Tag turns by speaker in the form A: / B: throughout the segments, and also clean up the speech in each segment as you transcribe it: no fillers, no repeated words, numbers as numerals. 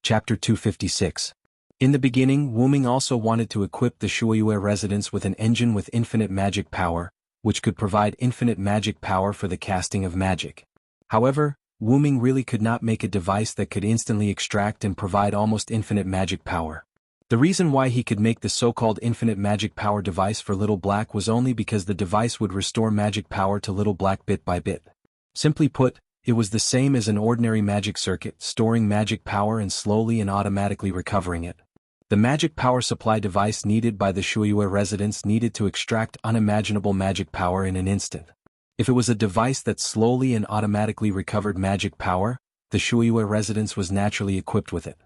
A: Chapter 256. In the beginning, Wu-Ming also wanted to equip the Shuiyue residents with an engine with infinite magic power, which could provide infinite magic power for the casting of magic. However, Wu-Ming really could not make a device that could instantly extract and provide almost infinite magic power. The reason why he could make the so-called infinite magic power device for Little Black was only because the device would restore magic power to Little Black bit by bit. Simply put, it was the same as an ordinary magic circuit, storing magic power and slowly and automatically recovering it. The magic power supply device needed by the Shuiyue residents needed to extract unimaginable magic power in an instant. If it was a device that slowly and automatically recovered magic power, the Shuiyue residents was naturally equipped with it.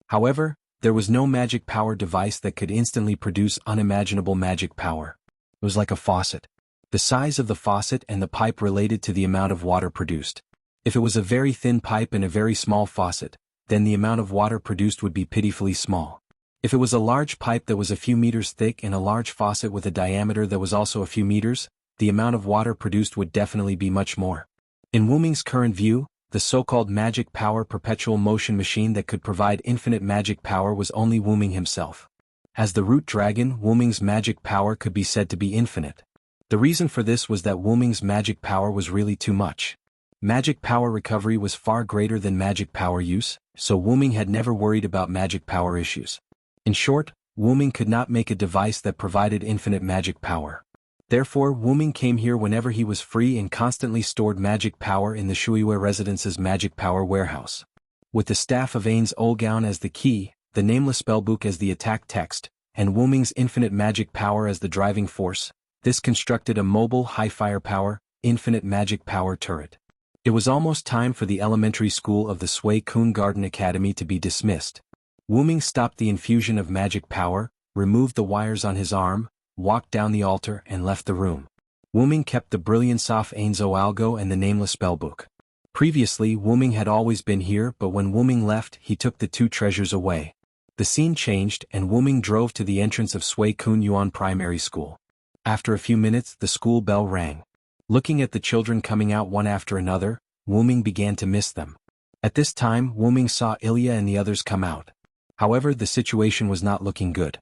A: However, there was no magic power device that could instantly produce unimaginable magic power. It was like a faucet. The size of the faucet and the pipe related to the amount of water produced. If it was a very thin pipe and a very small faucet, then the amount of water produced would be pitifully small. If it was a large pipe that was a few meters thick and a large faucet with a diameter that was also a few meters, the amount of water produced would definitely be much more. In Wu-Ming's current view, the so-called magic power perpetual motion machine that could provide infinite magic power was only Wu-Ming himself. As the root dragon, Wu-Ming's magic power could be said to be infinite. The reason for this was that Wu-Ming's magic power was really too much. Magic power recovery was far greater than magic power use, so Wu-Ming had never worried about magic power issues. In short, Wu-Ming could not make a device that provided infinite magic power. Therefore, Wu-Ming came here whenever he was free and constantly stored magic power in the Shuiyue residence's magic power warehouse. With the staff of Ain's Olgaon as the key, the nameless spellbook as the attack text, and Wu-Ming's infinite magic power as the driving force, this constructed a mobile high firepower, infinite magic power turret. It was almost time for the elementary school of the Sui Kun Garden Academy to be dismissed. Wu-Ming stopped the infusion of magic power, removed the wires on his arm, walked down the altar and left the room. Wu-Ming kept the Brilliance of Ainzo Algo and the nameless spellbook. Previously, Wu-Ming had always been here, but when Wu-Ming left, he took the two treasures away. The scene changed and Wu-Ming drove to the entrance of Sui Kun Yuan Primary School. After a few minutes, the school bell rang. Looking at the children coming out one after another, Wu-Ming began to miss them. At this time, Wu-Ming saw Ilya and the others come out. However, the situation was not looking good.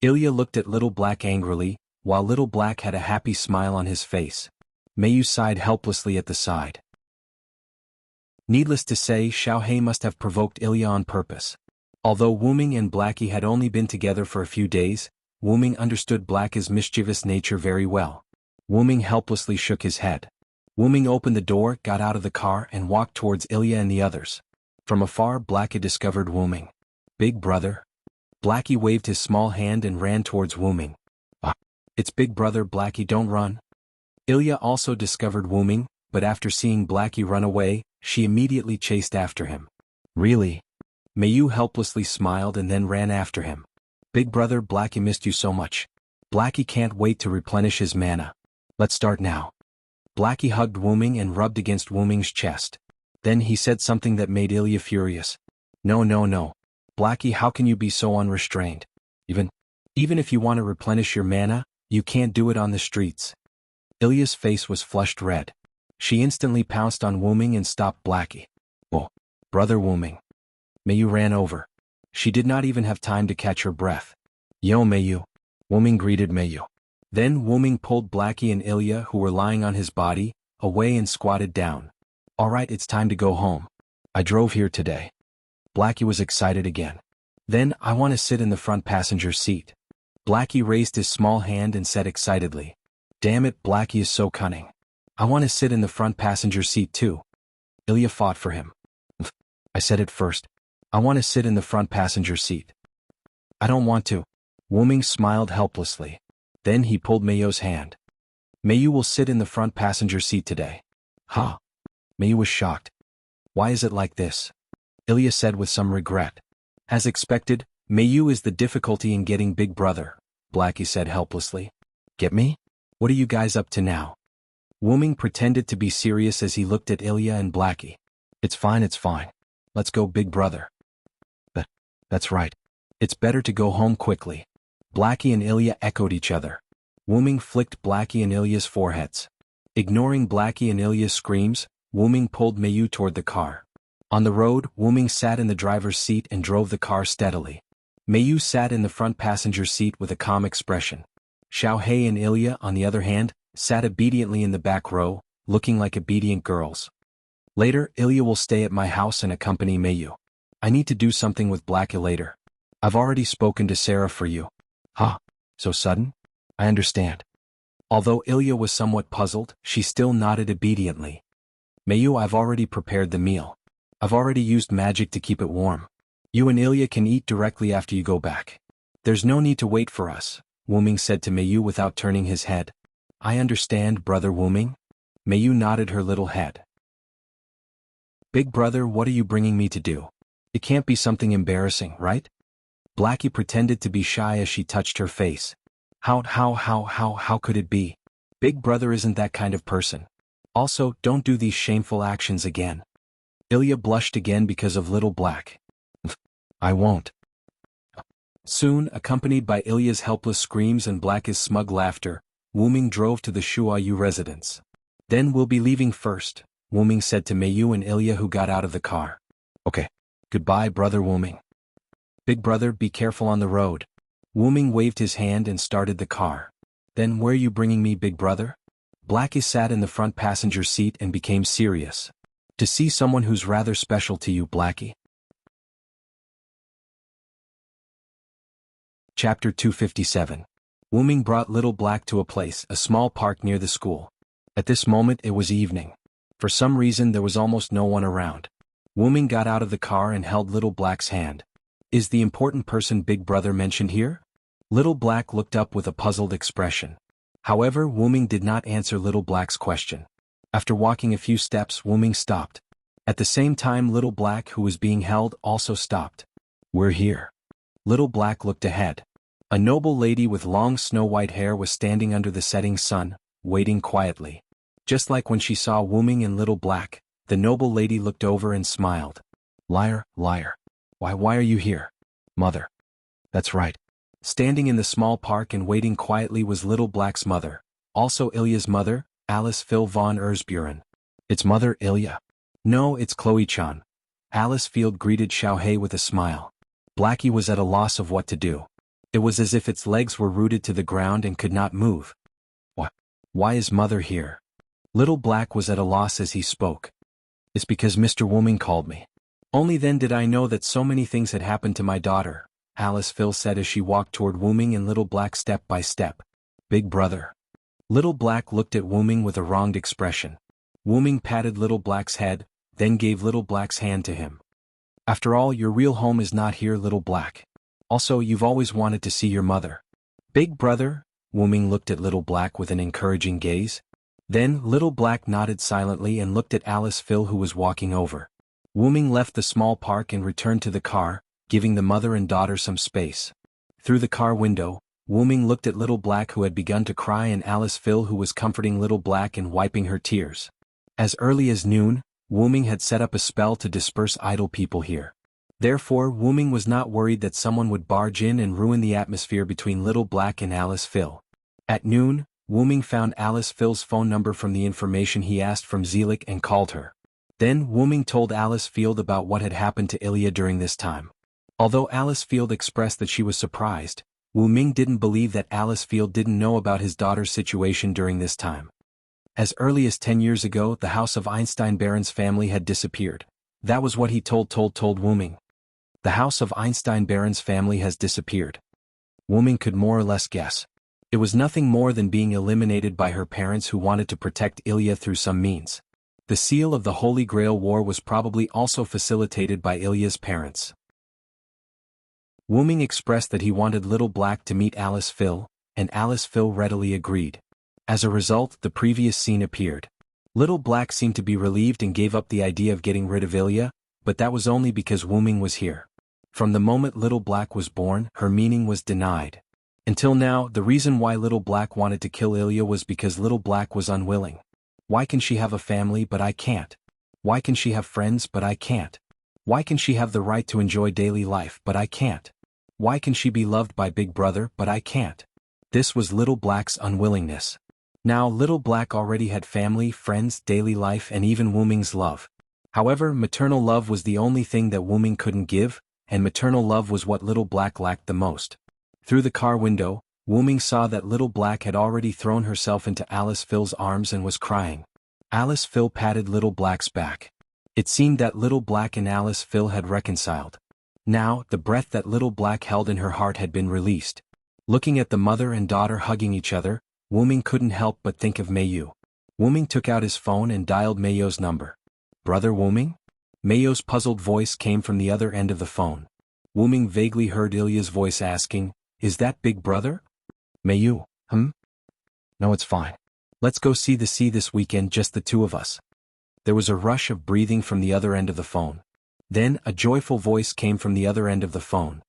A: Ilya looked at Little Black angrily, while Little Black had a happy smile on his face. Mayu sighed helplessly at the side. Needless to say, Xiaohei must have provoked Ilya on purpose. Although Wu-Ming and Blackie had only been together for a few days, Wu-Ming understood Blackie's mischievous nature very well. Wu-Ming helplessly shook his head. Wu-Ming opened the door, got out of the car and walked towards Ilya and the others. From afar, Blackie discovered Wu-Ming. "Big brother?" Blackie waved his small hand and ran towards Wu-Ming. It's Big Brother Blackie, don't run." Ilya also discovered Wu-Ming, but after seeing Blackie run away, she immediately chased after him. "Really?" Mayu helplessly smiled and then ran after him. "Big Brother Blackie missed you so much. Blackie can't wait to replenish his mana. Let's start now." Blackie hugged Wu-Ming and rubbed against Wu-Ming's chest. Then he said something that made Ilya furious. No. Blackie, how can you be so unrestrained? Even if you want to replenish your mana, you can't do it on the streets." Ilya's face was flushed red. She instantly pounced on Wu-Ming and stopped Blackie. "Oh, brother Wu-Ming." Mayu ran over. She did not even have time to catch her breath. "Yo, Mayu." Wu-Ming greeted Mayu. Then Wu-Ming pulled Blackie and Ilya, who were lying on his body, away and squatted down. "Alright, it's time to go home. I drove here today." Blackie was excited again. "Then, I want to sit in the front passenger seat." Blackie raised his small hand and said excitedly. "Damn it, Blackie is so cunning. I want to sit in the front passenger seat too." Ilya fought for him. "I said it first. I want to sit in the front passenger seat." "I don't want to." Wu-Ming smiled helplessly. Then he pulled Mayu's hand. "Mayu will sit in the front passenger seat today." "Huh?" Mayu was shocked. "Why is it like this?" Ilya said with some regret. "As expected, Mayu is the difficulty in getting Big Brother," Blackie said helplessly. "Get me? What are you guys up to now?" Wu-Ming pretended to be serious as he looked at Ilya and Blackie. It's fine. Let's go, Big Brother." That's right. It's better to go home quickly." Blackie and Ilya echoed each other. Wu-Ming flicked Blackie and Ilya's foreheads. Ignoring Blackie and Ilya's screams, Wu-Ming pulled Mayu toward the car. On the road, Wu-ming sat in the driver's seat and drove the car steadily. Meiyu sat in the front passenger seat with a calm expression. Xiaohei and Ilya, on the other hand, sat obediently in the back row, looking like obedient girls. Later, Ilya will stay at my house and accompany Meiyu. I need to do something with Blackie later. I've already spoken to Sarah for you. Huh? So sudden? I understand. Although Ilya was somewhat puzzled, she still nodded obediently. Meiyu, I've already prepared the meal. I've already used magic to keep it warm. You and Ilya can eat directly after you go back. There's no need to wait for us, Wu-ming said to Meiyu without turning his head. I understand, brother Wu-ming. Meiyu nodded her little head. Big brother, what are you bringing me to do? It can't be something embarrassing, right? Blackie pretended to be shy as she touched her face. How could it be? Big brother isn't that kind of person. Also, don't do these shameful actions again. Ilya blushed again because of Little Black. I won't. Soon, accompanied by Ilya's helpless screams and Blackie's smug laughter, Wu-ming drove to the Shuayu residence. Then we'll be leaving first, Wu-ming said to Meiyu and Ilya, who got out of the car. Okay. Goodbye, brother Wu-ming. Big brother, be careful on the road. Wu-ming waved his hand and started the car. Then where are you bringing me, big brother? Blackie sat in the front passenger seat and became serious. To see someone who's rather special to you, Blackie. Chapter 257. Wu-ming brought Little Black to a small park near the school. At this moment it was evening. For some reason there was almost no one around. Wu-ming got out of the car and held Little Black's hand. Is the important person Big Brother mentioned here? Little Black looked up with a puzzled expression. However, Wu-ming did not answer Little Black's question. After walking a few steps, Wu-ming stopped. At the same time, Little Black, who was being held, also stopped. We're here. Little Black looked ahead. A noble lady with long snow-white hair was standing under the setting sun, waiting quietly. Just like when she saw Wu-ming and Little Black, the noble lady looked over and smiled. Liar, liar. Why are you here? Mother. That's right. Standing in the small park and waiting quietly was Little Black's mother, also Ilya's mother, Alice Phil von Erzburen. It's Mother Ilya. No, it's Chloe-chan. Alice Field greeted Xiaohei with a smile. Blackie was at a loss of what to do. It was as if its legs were rooted to the ground and could not move. Why is Mother here? Little Black was at a loss as he spoke. It's because Mr. Wu-ming called me. Only then did I know that so many things had happened to my daughter, Alice Phil said as she walked toward Wu-ming and Little Black step by step. Big brother. Little Black looked at Wu-ming with a wronged expression. Wu-ming patted Little Black's head, then gave Little Black's hand to him. After all, your real home is not here, Little Black. Also, you've always wanted to see your mother. Big brother, Wu-ming looked at Little Black with an encouraging gaze. Then, Little Black nodded silently and looked at Alice Phil, who was walking over. Wu-ming left the small park and returned to the car, giving the mother and daughter some space. Through the car window, Wu-ming looked at Little Black, who had begun to cry, and Alice Phil, who was comforting Little Black and wiping her tears. As early as noon, Wu-ming had set up a spell to disperse idle people here. Therefore, Wu-ming was not worried that someone would barge in and ruin the atmosphere between Little Black and Alice Phil. At noon, Wu-ming found Alice Phil's phone number from the information he asked from Zelik and called her. Then Wu-ming told Alice Field about what had happened to Ilya during this time. Although Alice Field expressed that she was surprised, Wu-ming didn't believe that Alice Field didn't know about his daughter's situation during this time. As early as 10 years ago, the house of Einstein-Baron's family had disappeared. That was what he told Wu-ming. The house of Einstein-Baron's family has disappeared. Wu-ming could more or less guess. It was nothing more than being eliminated by her parents, who wanted to protect Ilya through some means. The seal of the Holy Grail War was probably also facilitated by Ilya's parents. Wu-ming expressed that he wanted Little Black to meet Alice Phil, and Alice Phil readily agreed. As a result, the previous scene appeared. Little Black seemed to be relieved and gave up the idea of getting rid of Ilya, but that was only because Wu-ming was here. From the moment Little Black was born, her meaning was denied. Until now, the reason why Little Black wanted to kill Ilya was because Little Black was unwilling. Why can she have a family but I can't? Why can she have friends but I can't? Why can she have the right to enjoy daily life but I can't? Why can she be loved by Big Brother but I can't? This was Little Black's unwillingness. Now Little Black already had family, friends, daily life, and even Wu-ming's love. However, maternal love was the only thing that Wuming couldn't give, and maternal love was what Little Black lacked the most. Through the car window, Wuming saw that Little Black had already thrown herself into Alice Phil's arms and was crying. Alice Phil patted Little Black's back. It seemed that Little Black and Alice Phil had reconciled. Now, the breath that Little Black held in her heart had been released. Looking at the mother and daughter hugging each other, Wuming couldn't help but think of Mayu. Wuming took out his phone and dialed Mayu's number. "Brother Wuming?" Mayu's puzzled voice came from the other end of the phone. Wuming vaguely heard Ilya's voice asking, "Is that Big Brother?" "Mayu, No, it's fine. Let's go see the sea this weekend, just the two of us." There was a rush of breathing from the other end of the phone. Then, a joyful voice came from the other end of the phone.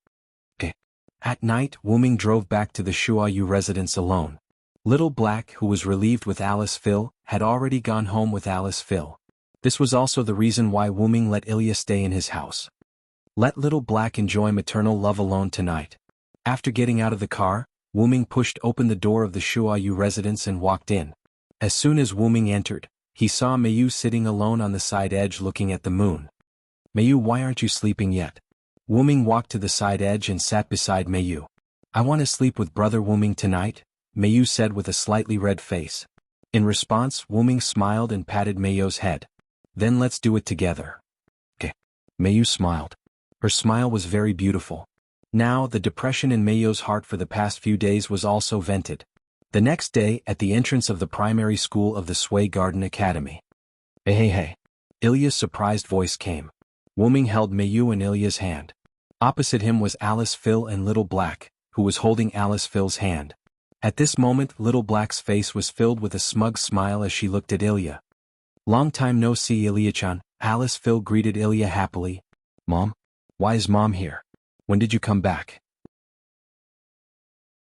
A: At night, Wuming drove back to the Shuayu residence alone. Little Black, who was relieved with Alice Phil, had already gone home with Alice Phil. This was also the reason why Wuming let Ilya stay in his house. Let Little Black enjoy maternal love alone tonight. After getting out of the car, Wuming pushed open the door of the Shuayu residence and walked in. As soon as Wuming entered, he saw Mayu sitting alone on the side edge looking at the moon. "Mayu, why aren't you sleeping yet?" Wuming walked to the side edge and sat beside Mayu. "I want to sleep with Brother Wuming tonight," Mayu said with a slightly red face. In response, Wuming smiled and patted Mayu's head. "Then let's do it together." "Okay." Mayu smiled. Her smile was very beautiful. Now, the depression in Mayu's heart for the past few days was also vented. The next day, at the entrance of the primary school of the Sway Garden Academy. Hey. Ilya's surprised voice came. Wuming held Mayu and Ilya's hand. Opposite him was Alice Phil and Little Black, who was holding Alice Phil's hand. At this moment, Little Black's face was filled with a smug smile as she looked at Ilya. "Long time no see, Ilya-chan," Alice Phil greeted Ilya happily. "Mom? Why is Mom here? When did you come back?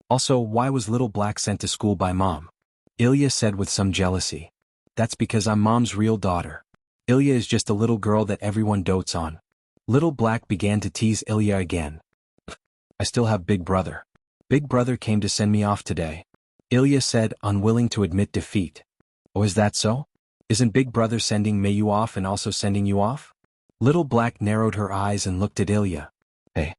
A: Also, why was Little Black sent to school by Mom?" Ilya said with some jealousy. "That's because I'm Mom's real daughter. Ilya is just a little girl that everyone dotes on." Little Black began to tease Ilya again. "I still have Big Brother. Big Brother came to send me off today," Ilya said, unwilling to admit defeat. "Oh, is that so? Isn't Big Brother sending Mayu off and also sending you off?" Little Black narrowed her eyes and looked at Ilya. "Hey."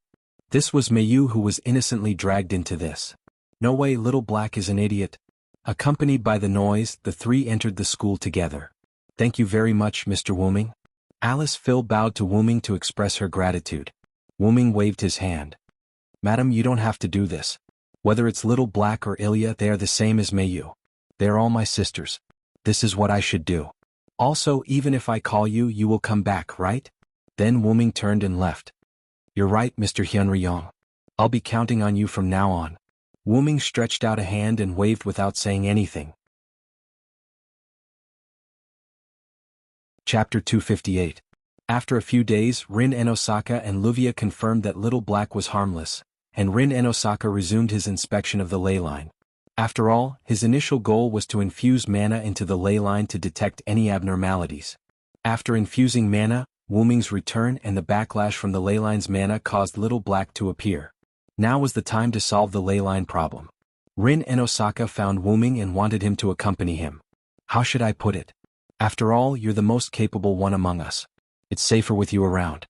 A: This was Mayu who was innocently dragged into this. "No way, Little Black is an idiot." Accompanied by the noise, the three entered the school together. "Thank you very much, Mr. Wuming." Alice Phil bowed to Wuming to express her gratitude. Wuming waved his hand. "Madam, you don't have to do this. Whether it's Little Black or Ilya, they are the same as Mayu. They are all my sisters. This is what I should do. Also, even if I call you, you will come back, right?" Then Wuming turned and left. "You're right, Mr. Hyunryong. I'll be counting on you from now on." Wuming stretched out a hand and waved without saying anything. Chapter 258. After a few days, Rin and Osaka and Luvia confirmed that Little Black was harmless, and Rin and Osaka resumed his inspection of the ley line. After all, his initial goal was to infuse mana into the ley line to detect any abnormalities. After infusing mana, Wuming's return and the backlash from the ley line's mana caused Little Black to appear. Now was the time to solve the ley line problem. Rin and Osaka found Wuming and wanted him to accompany him. "How should I put it? After all, you're the most capable one among us. It's safer with you around."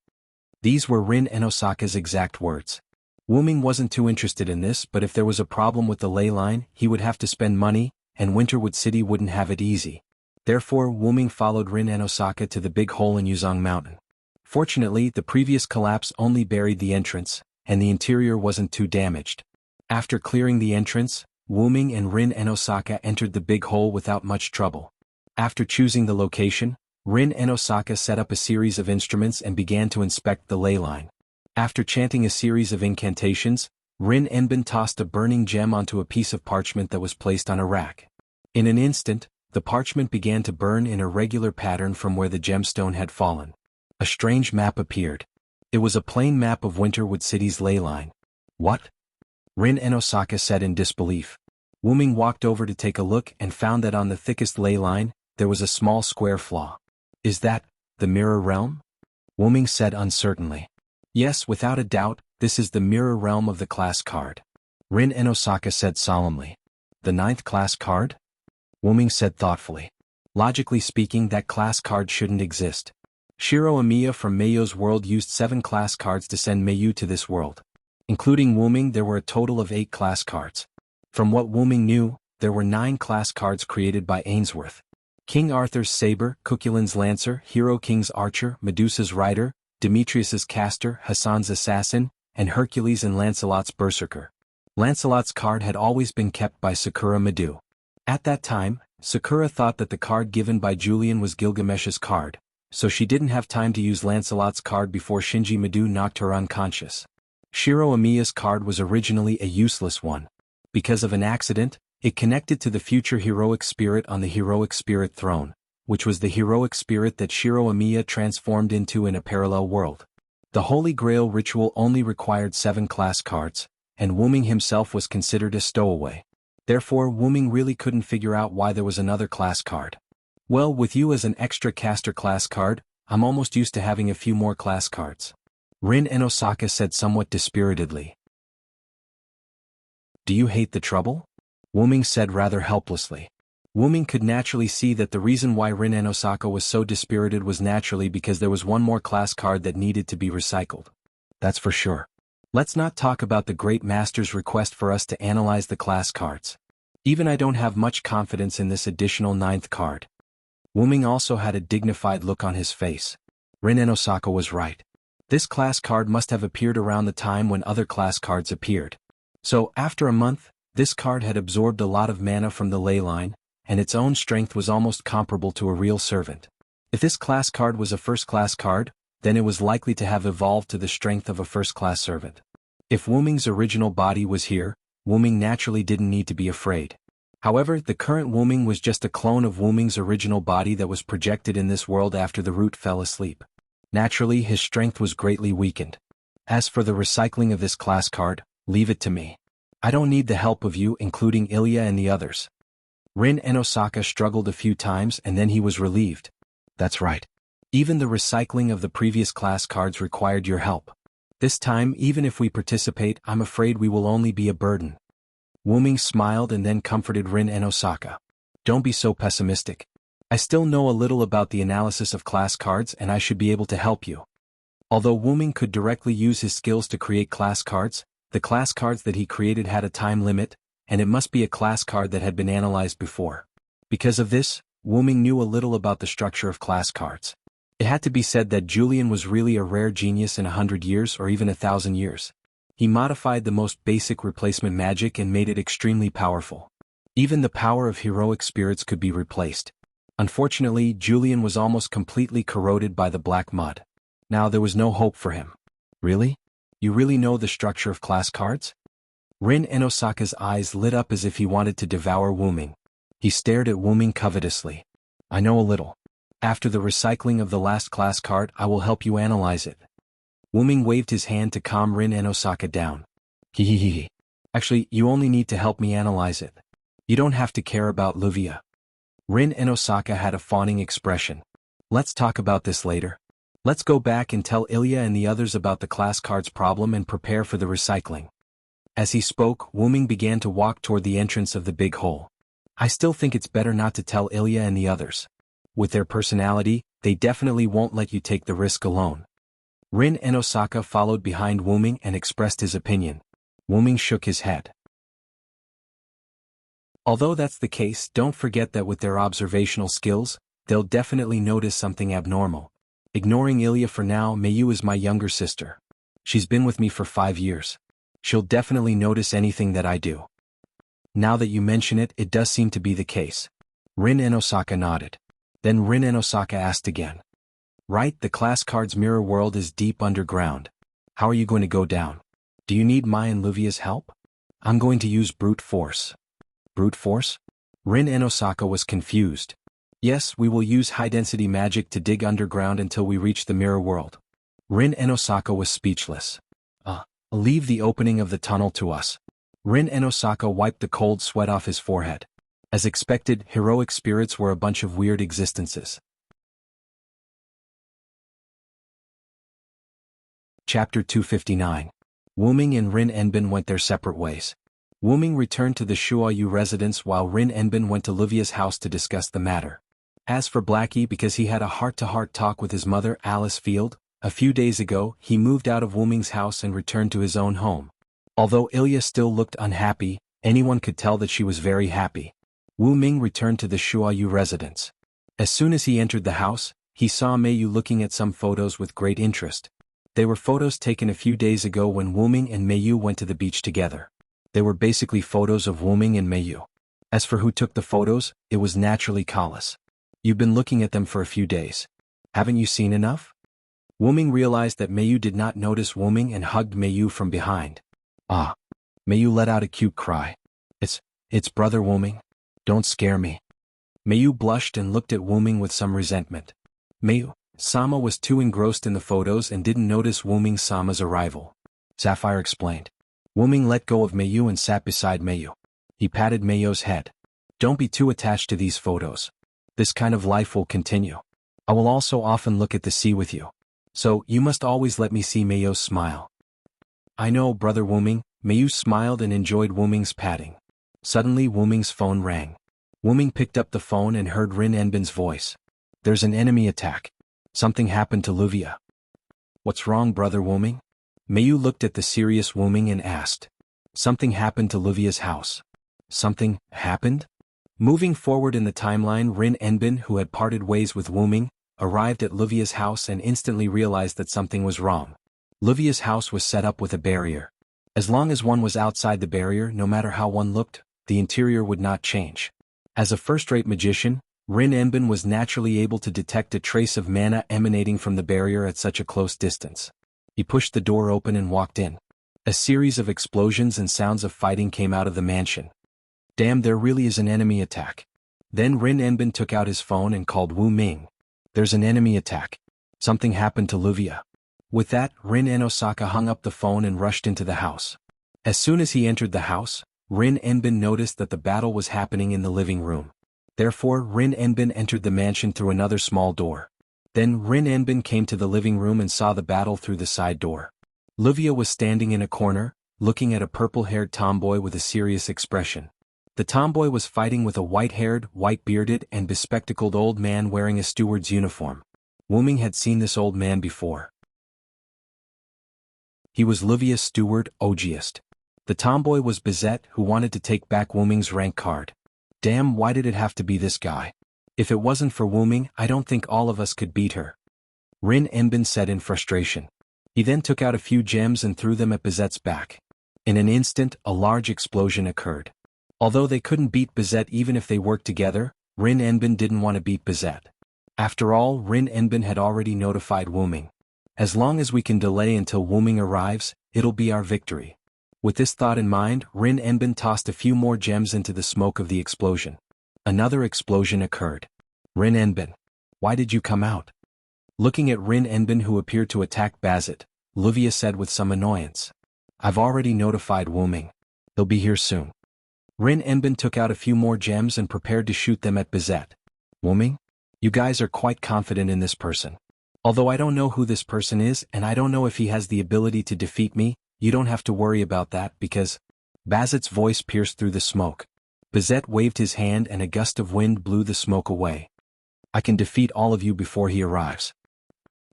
A: These were Rin and Osaka's exact words. Wuming wasn't too interested in this, but if there was a problem with the ley line, he would have to spend money, and Winterwood City wouldn't have it easy. Therefore, Wuming followed Rin and Osaka to the big hole in Yuzong Mountain. Fortunately, the previous collapse only buried the entrance, and the interior wasn't too damaged. After clearing the entrance, Wuming and Rin and Osaka entered the big hole without much trouble. After choosing the location, Rin and Osaka set up a series of instruments and began to inspect the ley line. After chanting a series of incantations, Rin Enbin tossed a burning gem onto a piece of parchment that was placed on a rack. In an instant, the parchment began to burn in a regular pattern from where the gemstone had fallen. A strange map appeared. It was a plain map of Winterwood City's ley line. "What?" Rin and Osaka said in disbelief. Wuming walked over to take a look and found that on the thickest ley line, there was a small square flaw. "Is that the Mirror Realm?" Wuming said uncertainly. "Yes, without a doubt, this is the Mirror Realm of the class card." Rin and Osaka said solemnly. "The 9th class card?" Wuming said thoughtfully. "Logically speaking, that class card shouldn't exist. Shiro Amiya from Meiyo's world used 7 class cards to send Meiyu to this world. Including Wuming, there were a total of 8 class cards. From what Wuming knew, there were 9 class cards created by Ainsworth. King Arthur's Saber, Cuculin's Lancer, Hero King's Archer, Medusa's Rider, Demetrius's Caster, Hassan's Assassin, and Hercules and Lancelot's Berserker. Lancelot's card had always been kept by Sakura Madu. At that time, Sakura thought that the card given by Julian was Gilgamesh's card, so she didn't have time to use Lancelot's card before Shinji Madu knocked her unconscious. Shiro Amiya's card was originally a useless one. Because of an accident, it connected to the future heroic spirit on the heroic spirit throne, which was the heroic spirit that Shiro Amiya transformed into in a parallel world. The Holy Grail ritual only required 7 class cards, and Wuming himself was considered a stowaway. Therefore, Wuming really couldn't figure out why there was another class card. Well, with you as an extra caster class card, I'm almost used to having a few more class cards. Rin and Osaka said somewhat dispiritedly. Do you hate the trouble? Wuming said rather helplessly. Wuming could naturally see that the reason why Rin and Osaka was so dispirited was naturally because there was one more class card that needed to be recycled. That's for sure. Let's not talk about the Great Master's request for us to analyze the class cards. Even I don't have much confidence in this additional 9th card. Wuming also had a dignified look on his face. Rin and Osaka was right. This class card must have appeared around the time when other class cards appeared. So, after a month, this card had absorbed a lot of mana from the ley line, and its own strength was almost comparable to a real servant. If this class card was a first-class card, then it was likely to have evolved to the strength of a first-class servant. If Wuming's original body was here, Wuming naturally didn't need to be afraid. However, the current Wuming was just a clone of Wuming's original body that was projected in this world after the root fell asleep. Naturally, his strength was greatly weakened. As for the recycling of this class card, leave it to me. I don't need the help of you, including Ilya and the others. Rin and Osaka struggled a few times and then he was relieved. That's right. Even the recycling of the previous class cards required your help. This time, even if we participate, I'm afraid we will only be a burden. Wuming smiled and then comforted Rin and Osaka. Don't be so pessimistic. I still know a little about the analysis of class cards and I should be able to help you. Although Wuming could directly use his skills to create class cards, the class cards that he created had a time limit, and it must be a class card that had been analyzed before. Because of this, Wuming knew a little about the structure of class cards. It had to be said that Julian was really a rare genius in 100 years or even 1,000 years. He modified the most basic replacement magic and made it extremely powerful. Even the power of heroic spirits could be replaced. Unfortunately, Julian was almost completely corroded by the black mud. Now there was no hope for him. Really? You really know the structure of class cards? Rin and Osaka's eyes lit up as if he wanted to devour Wuming. He stared at Wuming covetously. I know a little. After the recycling of the last class card, I will help you analyze it. Wuming waved his hand to calm Rin and Osaka down. Hehehe. Actually, you only need to help me analyze it. You don't have to care about Luvia. Rin and Osaka had a fawning expression. Let's talk about this later. Let's go back and tell Ilya and the others about the class cards problem and prepare for the recycling. As he spoke, Wuming began to walk toward the entrance of the big hole. I still think it's better not to tell Ilya and the others. With their personality, they definitely won't let you take the risk alone. Rin and Osaka followed behind Wuming and expressed his opinion. Wuming shook his head. Although that's the case, don't forget that with their observational skills, they'll definitely notice something abnormal. Ignoring Ilya for now, Meiyu is my younger sister. She's been with me for 5 years. She'll definitely notice anything that I do. Now that you mention it, it does seem to be the case. Rin and Osaka nodded. Then Rin and Osaka asked again. Right, the class cards mirror world is deep underground. How are you going to go down? Do you need my and Luvia's help? I'm going to use brute force. Brute force? Rin and Osaka was confused. Yes, we will use high-density magic to dig underground until we reach the mirror world. Rin and Osaka was speechless. Leave the opening of the tunnel to us. Rin and Osaka wiped the cold sweat off his forehead. As expected, heroic spirits were a bunch of weird existences. Chapter 259. Wuming and Rin Enbin went their separate ways. Wuming returned to the Shuoyu residence while Rin Enbin went to Livia's house to discuss the matter. As for Blackie, because he had a heart-to-heart talk with his mother Alice Field, a few days ago he moved out of Wu Ming's house and returned to his own home. Although Ilya still looked unhappy, anyone could tell that she was very happy. Wu Ming returned to the Shuayu residence. As soon as he entered the house, he saw Meiyu looking at some photos with great interest. They were photos taken a few days ago when Wu Ming and Meiyu went to the beach together. They were basically photos of Wu Ming and Meiyu. As for who took the photos, it was naturally Kalas. You've been looking at them for a few days. Haven't you seen enough? Wu Ming realized that Meiyu did not notice Wu Ming and hugged Meiyu from behind. Ah. Meiyu let out a cute cry. It's brother Wu Ming. Don't scare me. Meiyu blushed and looked at Wu Ming with some resentment. Sama was too engrossed in the photos and didn't notice Wu Ming Sama's arrival. Sapphire explained. Wu Ming let go of Meiyu and sat beside Meiyu. He patted Meiyu's head. Don't be too attached to these photos. This kind of life will continue. I will also often look at the sea with you. So, you must always let me see Meiyu smile. I know, brother Wu Ming. Meiyu smiled and enjoyed Wu Ming's patting. Suddenly Wu Ming's phone rang. Wu Ming picked up the phone and heard Rin Enbin's voice. There's an enemy attack. Something happened to Luvia. What's wrong, brother Wu Ming? Meiyu looked at the serious Wu Ming and asked. Something happened to Luvia's house. Something happened? Moving forward in the timeline, Rin Enbin, who had parted ways with Wu Ming, arrived at Luvia's house and instantly realized that something was wrong. Luvia's house was set up with a barrier. As long as one was outside the barrier, no matter how one looked, the interior would not change. As a first-rate magician, Rin Enbin was naturally able to detect a trace of mana emanating from the barrier at such a close distance. He pushed the door open and walked in. A series of explosions and sounds of fighting came out of the mansion. Damn, there really is an enemy attack. Then Rin Enbin took out his phone and called Wu Ming. There's an enemy attack. Something happened to Luvia. With that, Rin Enosaka hung up the phone and rushed into the house. As soon as he entered the house, Rin Enbin noticed that the battle was happening in the living room. Therefore, Rin Enbin entered the mansion through another small door. Then Rin Enbin came to the living room and saw the battle through the side door. Luvia was standing in a corner, looking at a purple-haired tomboy with a serious expression. The tomboy was fighting with a white-haired, white-bearded, and bespectacled old man wearing a steward's uniform. Wu Ming had seen this old man before. He was Luvia's steward, Ogiest. The tomboy was Bizet, who wanted to take back Wu Ming's rank card. Damn, why did it have to be this guy? If it wasn't for Wu Ming, I don't think all of us could beat her. Rin Enbin said in frustration. He then took out a few gems and threw them at Bizet's back. In an instant, a large explosion occurred. Although they couldn't beat Bizet even if they worked together, Rin Enbin didn't want to beat Bizet. After all, Rin Enbin had already notified Wu Ming. As long as we can delay until Wu Ming arrives, it'll be our victory. With this thought in mind, Rin Enbin tossed a few more gems into the smoke of the explosion. Another explosion occurred. Rin Enbin. Why did you come out? Looking at Rin Enbin, who appeared to attack Bazet, Luvia said with some annoyance. I've already notified Wu Ming. He'll be here soon. Rin Enbin took out a few more gems and prepared to shoot them at Bizet. Wu Ming? You guys are quite confident in this person. Although I don't know who this person is and I don't know if he has the ability to defeat me, you don't have to worry about that because... Bazet's voice pierced through the smoke. Bizet waved his hand and a gust of wind blew the smoke away. I can defeat all of you before he arrives.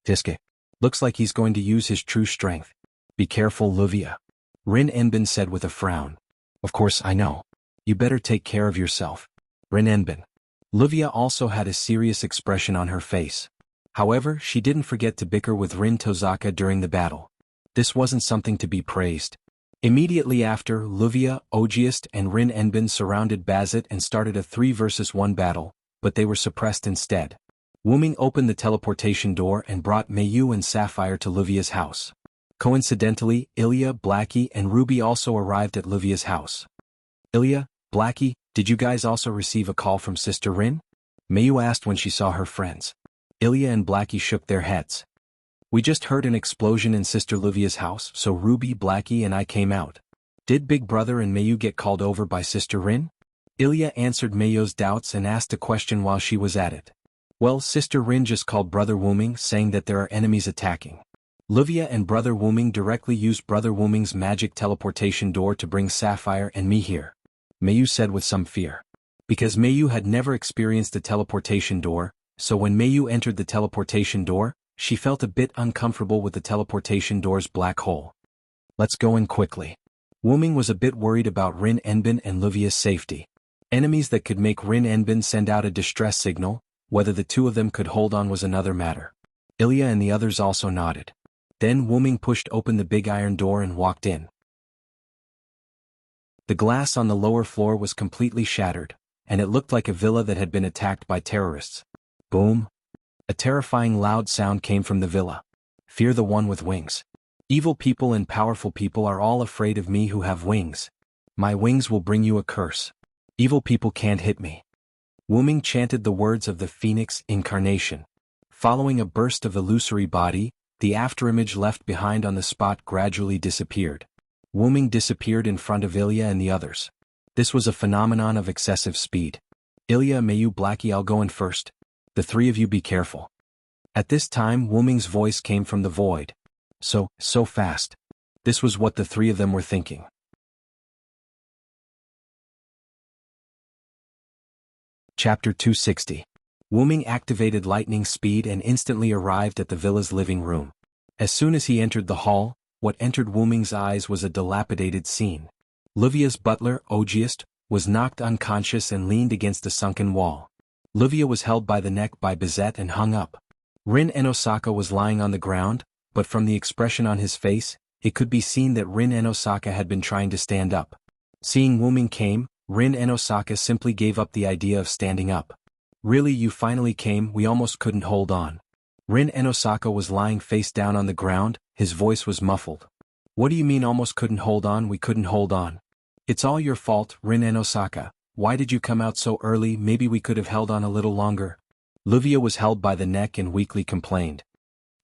A: Tiske. Looks like he's going to use his true strength. Be careful, Luvia. Rin Enbin said with a frown. Of course, I know. You better take care of yourself. Rin Enbin. Luvia also had a serious expression on her face. However, she didn't forget to bicker with Rin Tozaka during the battle. This wasn't something to be praised. Immediately after, Luvia, Ogiest, and Rin Enbin surrounded Bazet and started a 3-versus-1 battle, but they were suppressed instead. Wu Ming opened the teleportation door and brought Meiyu and Sapphire to Luvia's house. Coincidentally, Ilya, Blackie, and Ruby also arrived at Luvia's house. Ilya, Blackie, did you guys also receive a call from Sister Rin? Meiyu asked when she saw her friends. Ilya and Blackie shook their heads. We just heard an explosion in Sister Luvia's house, so Ruby, Blackie, and I came out. Did Big Brother and Meiyu get called over by Sister Rin? Ilya answered Meiyu's doubts and asked a question while she was at it. Well, Sister Rin just called Brother Wu Ming saying that there are enemies attacking. Luvia and Brother Wu Ming directly used Brother Wu Ming's magic teleportation door to bring Sapphire and me here. Meiyu said with some fear. Because Mayu had never experienced a teleportation door, so when Mayu entered the teleportation door, she felt a bit uncomfortable with the teleportation door's black hole. Let's go in quickly. Wuming was a bit worried about Rin Enbin and Luvia's safety. Enemies that could make Rin Enbin send out a distress signal, whether the two of them could hold on was another matter. Ilya and the others also nodded. Then Wuming pushed open the big iron door and walked in. The glass on the lower floor was completely shattered, and it looked like a villa that had been attacked by terrorists. Boom! A terrifying loud sound came from the villa. Fear the one with wings. Evil people and powerful people are all afraid of me who have wings. My wings will bring you a curse. Evil people can't hit me. Wuming chanted the words of the Phoenix incarnation. Following a burst of illusory body, the afterimage left behind on the spot gradually disappeared. Wuming disappeared in front of Ilya and the others. This was a phenomenon of excessive speed. Ilya, Mayu, Blackie, I'll go in first. The three of you be careful. At this time Wuming's voice came from the void. So fast. This was what the three of them were thinking. Chapter 260. Wuming activated lightning speed and instantly arrived at the villa's living room. As soon as he entered the hall, what entered Wuming's eyes was a dilapidated scene. Luvia's butler, Ogiest, was knocked unconscious and leaned against a sunken wall. Luvia was held by the neck by Bizet and hung up. Rin Enosaka was lying on the ground, but from the expression on his face, it could be seen that Rin Enosaka had been trying to stand up. Seeing Wuming came, Rin Enosaka simply gave up the idea of standing up. Really, you finally came, we almost couldn't hold on. Rin Enosaka was lying face down on the ground, his voice was muffled. What do you mean almost couldn't hold on? We couldn't hold on. It's all your fault, Rin Enosaka. Why did you come out so early? Maybe we could have held on a little longer. Luvia was held by the neck and weakly complained.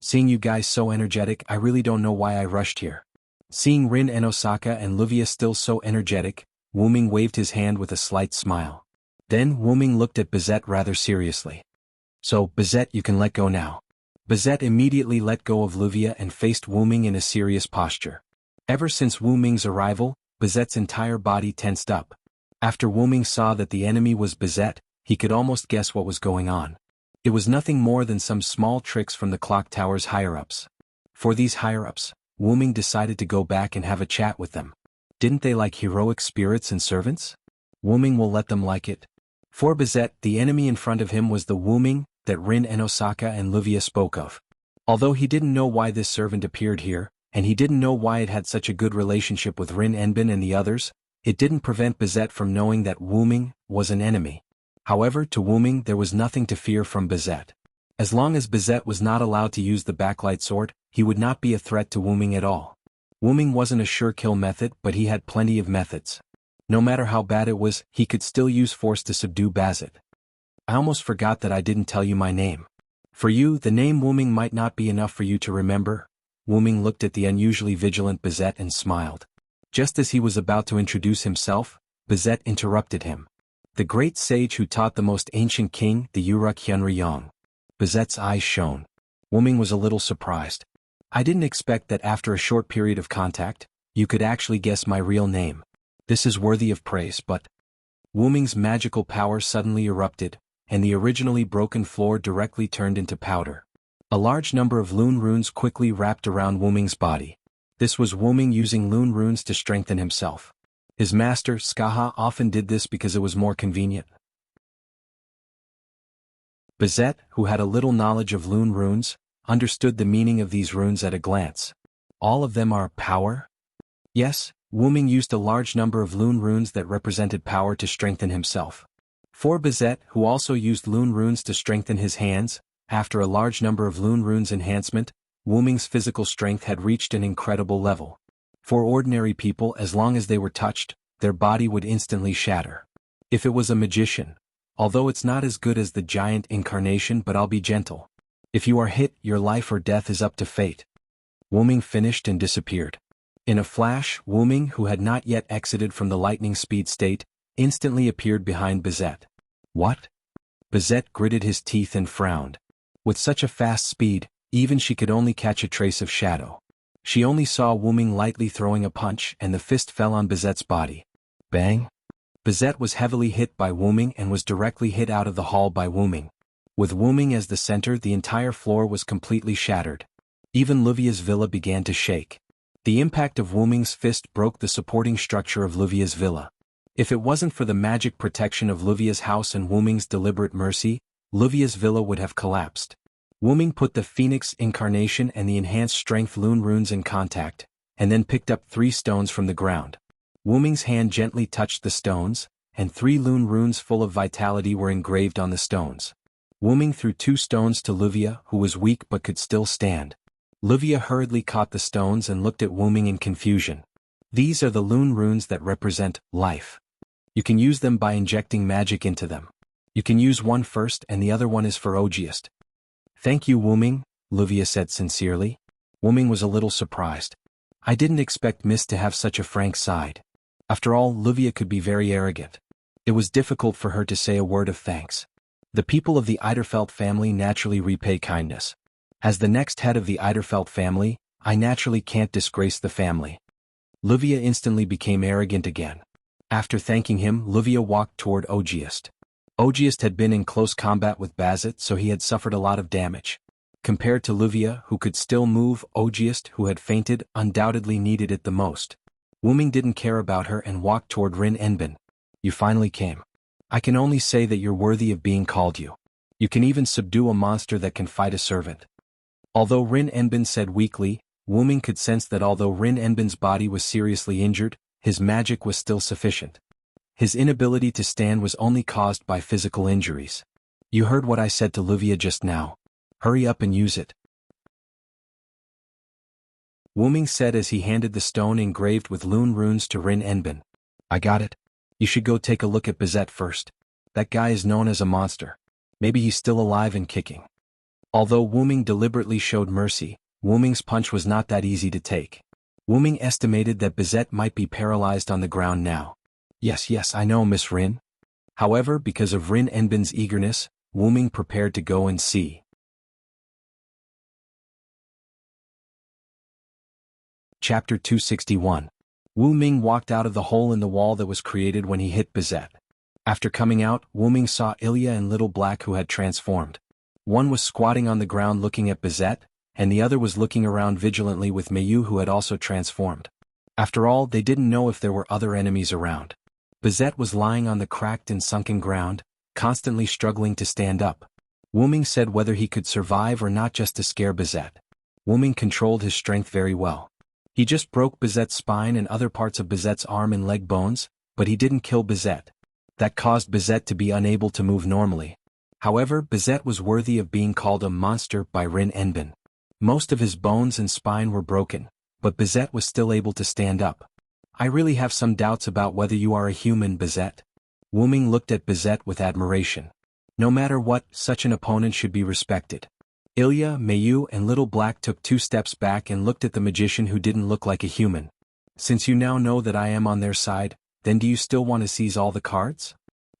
A: Seeing you guys so energetic, I really don't know why I rushed here. Seeing Rin Enosaka and Luvia still so energetic, Wuming waved his hand with a slight smile. Then Wuming looked at Bizet rather seriously. So, Bizet, you can let go now. Bizet immediately let go of Luvia and faced Wuming in a serious posture. Ever since Wuming's arrival, Bizet's entire body tensed up. After Wuming saw that the enemy was Bizet, he could almost guess what was going on. It was nothing more than some small tricks from the clock tower's higher-ups. For these higher-ups, Wuming decided to go back and have a chat with them. Didn't they like heroic spirits and servants? Wuming will let them like it. For Bizet, the enemy in front of him was the Wuming that Rin Enosaka and Luvia spoke of. Although he didn't know why this servant appeared here, and he didn't know why it had such a good relationship with Rin Enbin and the others, it didn't prevent Bizet from knowing that Wuming was an enemy. However, to Wuming there was nothing to fear from Bizet. As long as Bizet was not allowed to use the backlight sword, he would not be a threat to Wuming at all. Wuming wasn't a sure kill method, but he had plenty of methods. No matter how bad it was, he could still use force to subdue Bazet. I almost forgot that I didn't tell you my name. For you, the name Wuming might not be enough for you to remember. Wuming looked at the unusually vigilant Bizet and smiled. Just as he was about to introduce himself, Bizet interrupted him. The great sage who taught the most ancient king, the Uruk Hyunryong. Bizet's eyes shone. Wuming was a little surprised. I didn't expect that after a short period of contact, you could actually guess my real name. This is worthy of praise, but... Wuming's magical power suddenly erupted, and the originally broken floor directly turned into powder. A large number of Lune runes quickly wrapped around Wuming's body. This was Wuming using Lune runes to strengthen himself. His master, Skaha, often did this because it was more convenient. Bizet, who had a little knowledge of Lune runes, understood the meaning of these runes at a glance. All of them are power? Yes, Wuming used a large number of Lune runes that represented power to strengthen himself. For Bizet, who also used Lune runes to strengthen his hands, after a large number of Lune runes enhancement, Wuming's physical strength had reached an incredible level. For ordinary people, as long as they were touched, their body would instantly shatter. If it was a magician, although it's not as good as the giant incarnation, but I'll be gentle. If you are hit, your life or death is up to fate. Wuming finished and disappeared. In a flash, Wuming, who had not yet exited from the lightning speed state, instantly appeared behind Bizet. What? Bizet gritted his teeth and frowned. With such a fast speed, even she could only catch a trace of shadow. She only saw Wuming lightly throwing a punch and the fist fell on Bizet's body. Bang! Bizet was heavily hit by Wuming and was directly hit out of the hall by Wuming. With Wuming as the center, the entire floor was completely shattered. Even Livia's villa began to shake. The impact of Wuming's fist broke the supporting structure of Livia's villa. If it wasn't for the magic protection of Livia's house and Wuming's deliberate mercy, Livia's villa would have collapsed. Wuming put the Phoenix Incarnation and the Enhanced Strength Lune runes in contact, and then picked up 3 stones from the ground. Wuming's hand gently touched the stones, and 3 Lune runes full of vitality were engraved on the stones. Wuming threw 2 stones to Livia, who was weak but could still stand. Livia hurriedly caught the stones and looked at Wuming in confusion. These are the Lune runes that represent life. You can use them by injecting magic into them. You can use one first and the other one is for Ogiest. Thank you, Wuming, Livia said sincerely. Wuming was a little surprised. I didn't expect Miss to have such a frank side. After all, Livia could be very arrogant. It was difficult for her to say a word of thanks. The people of the Eiderfeld family naturally repay kindness. As the next head of the Eiderfeld family, I naturally can't disgrace the family. Livia instantly became arrogant again. After thanking him, Livia walked toward Ogiest. Ogiest had been in close combat with Bazet, so he had suffered a lot of damage. Compared to Livia, who could still move, Ogiest, who had fainted, undoubtedly needed it the most. Wuming didn't care about her and walked toward Rin Enbin. You finally came. I can only say that you're worthy of being called you. You can even subdue a monster that can fight a servant. Although Rin Enbin said weakly, Wuming could sense that although Rin Enbin's body was seriously injured, his magic was still sufficient. His inability to stand was only caused by physical injuries. You heard what I said to Livia just now. Hurry up and use it. Wuming said as he handed the stone engraved with Lune runes to Rin Enbin. I got it. You should go take a look at Bizet first. That guy is known as a monster. Maybe he's still alive and kicking. Although Wuming deliberately showed mercy, Wuming's punch was not that easy to take. Wuming estimated that Bizet might be paralyzed on the ground now. Yes, I know, Miss Rin. However, because of Rin Enbin's eagerness, Wuming prepared to go and see. Chapter 261. Wuming walked out of the hole in the wall that was created when he hit Bizet. After coming out, Wuming saw Ilya and Little Black, who had transformed. One was squatting on the ground looking at Bizet, and the other was looking around vigilantly with Mayu, who had also transformed. After all, they didn't know if there were other enemies around. Bizet was lying on the cracked and sunken ground, constantly struggling to stand up. Wuming said whether he could survive or not just to scare Bizet. Wuming controlled his strength very well. He just broke Bizet's spine and other parts of Bizet's arm and leg bones, but he didn't kill Bizet. That caused Bizet to be unable to move normally. However, Bizet was worthy of being called a monster by Rin Enbin. Most of his bones and spine were broken, but Bizet was still able to stand up. I really have some doubts about whether you are a human, Bizet. Wuming looked at Bizet with admiration. No matter what, such an opponent should be respected. Ilya, Mayu and Little Black took 2 steps back and looked at the magician, who didn't look like a human. Since you now know that I am on their side, then do you still want to seize all the cards?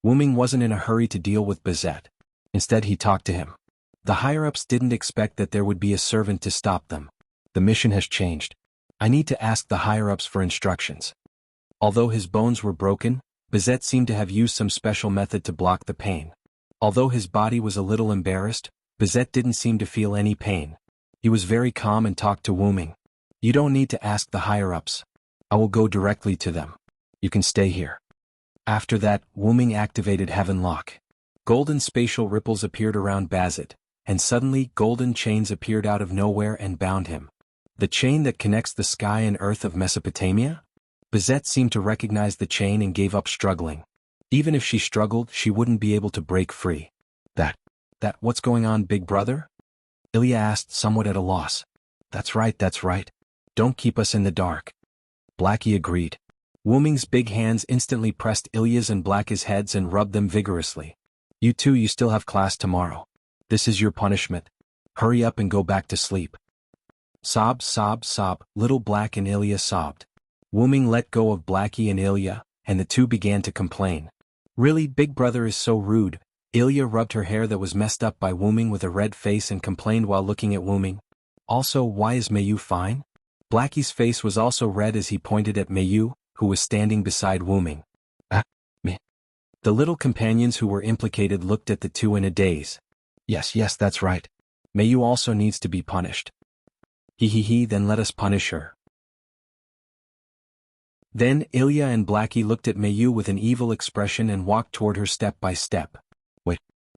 A: Wuming wasn't in a hurry to deal with Bizet. Instead, he talked to him. The higher-ups didn't expect that there would be a servant to stop them. The mission has changed. I need to ask the higher-ups for instructions. Although his bones were broken, Bizet seemed to have used some special method to block the pain. Although his body was a little embarrassed, Bizet didn't seem to feel any pain. He was very calm and talked to Wuming. You don't need to ask the higher-ups. I will go directly to them. You can stay here. After that, Wuming activated Heaven Lock. Golden spatial ripples appeared around Bazet, and suddenly golden chains appeared out of nowhere and bound him. The chain that connects the sky and earth of Mesopotamia? Bizet seemed to recognize the chain and gave up struggling. Even if she struggled, she wouldn't be able to break free. What's going on, big brother? Ilya asked, somewhat at a loss. That's right. Don't keep us in the dark. Blackie agreed. Wuming's big hands instantly pressed Ilya's and Blackie's heads and rubbed them vigorously. You still have class tomorrow. This is your punishment. Hurry up and go back to sleep. Sob. Little Black and Ilya sobbed. Wuming let go of Blackie and Ilya, and the 2 began to complain. Really, big brother is so rude. Ilya rubbed her hair that was messed up by Wuming with a red face and complained while looking at Wuming. Also, why is Mayu fine? Blackie's face was also red as he pointed at Mayu, who was standing beside Wuming. The little companions who were implicated looked at the two in a daze. Yes, that's right. Mayu also needs to be punished. He, then let us punish her. Then Ilya and Blackie looked at Mayu with an evil expression and walked toward her step by step.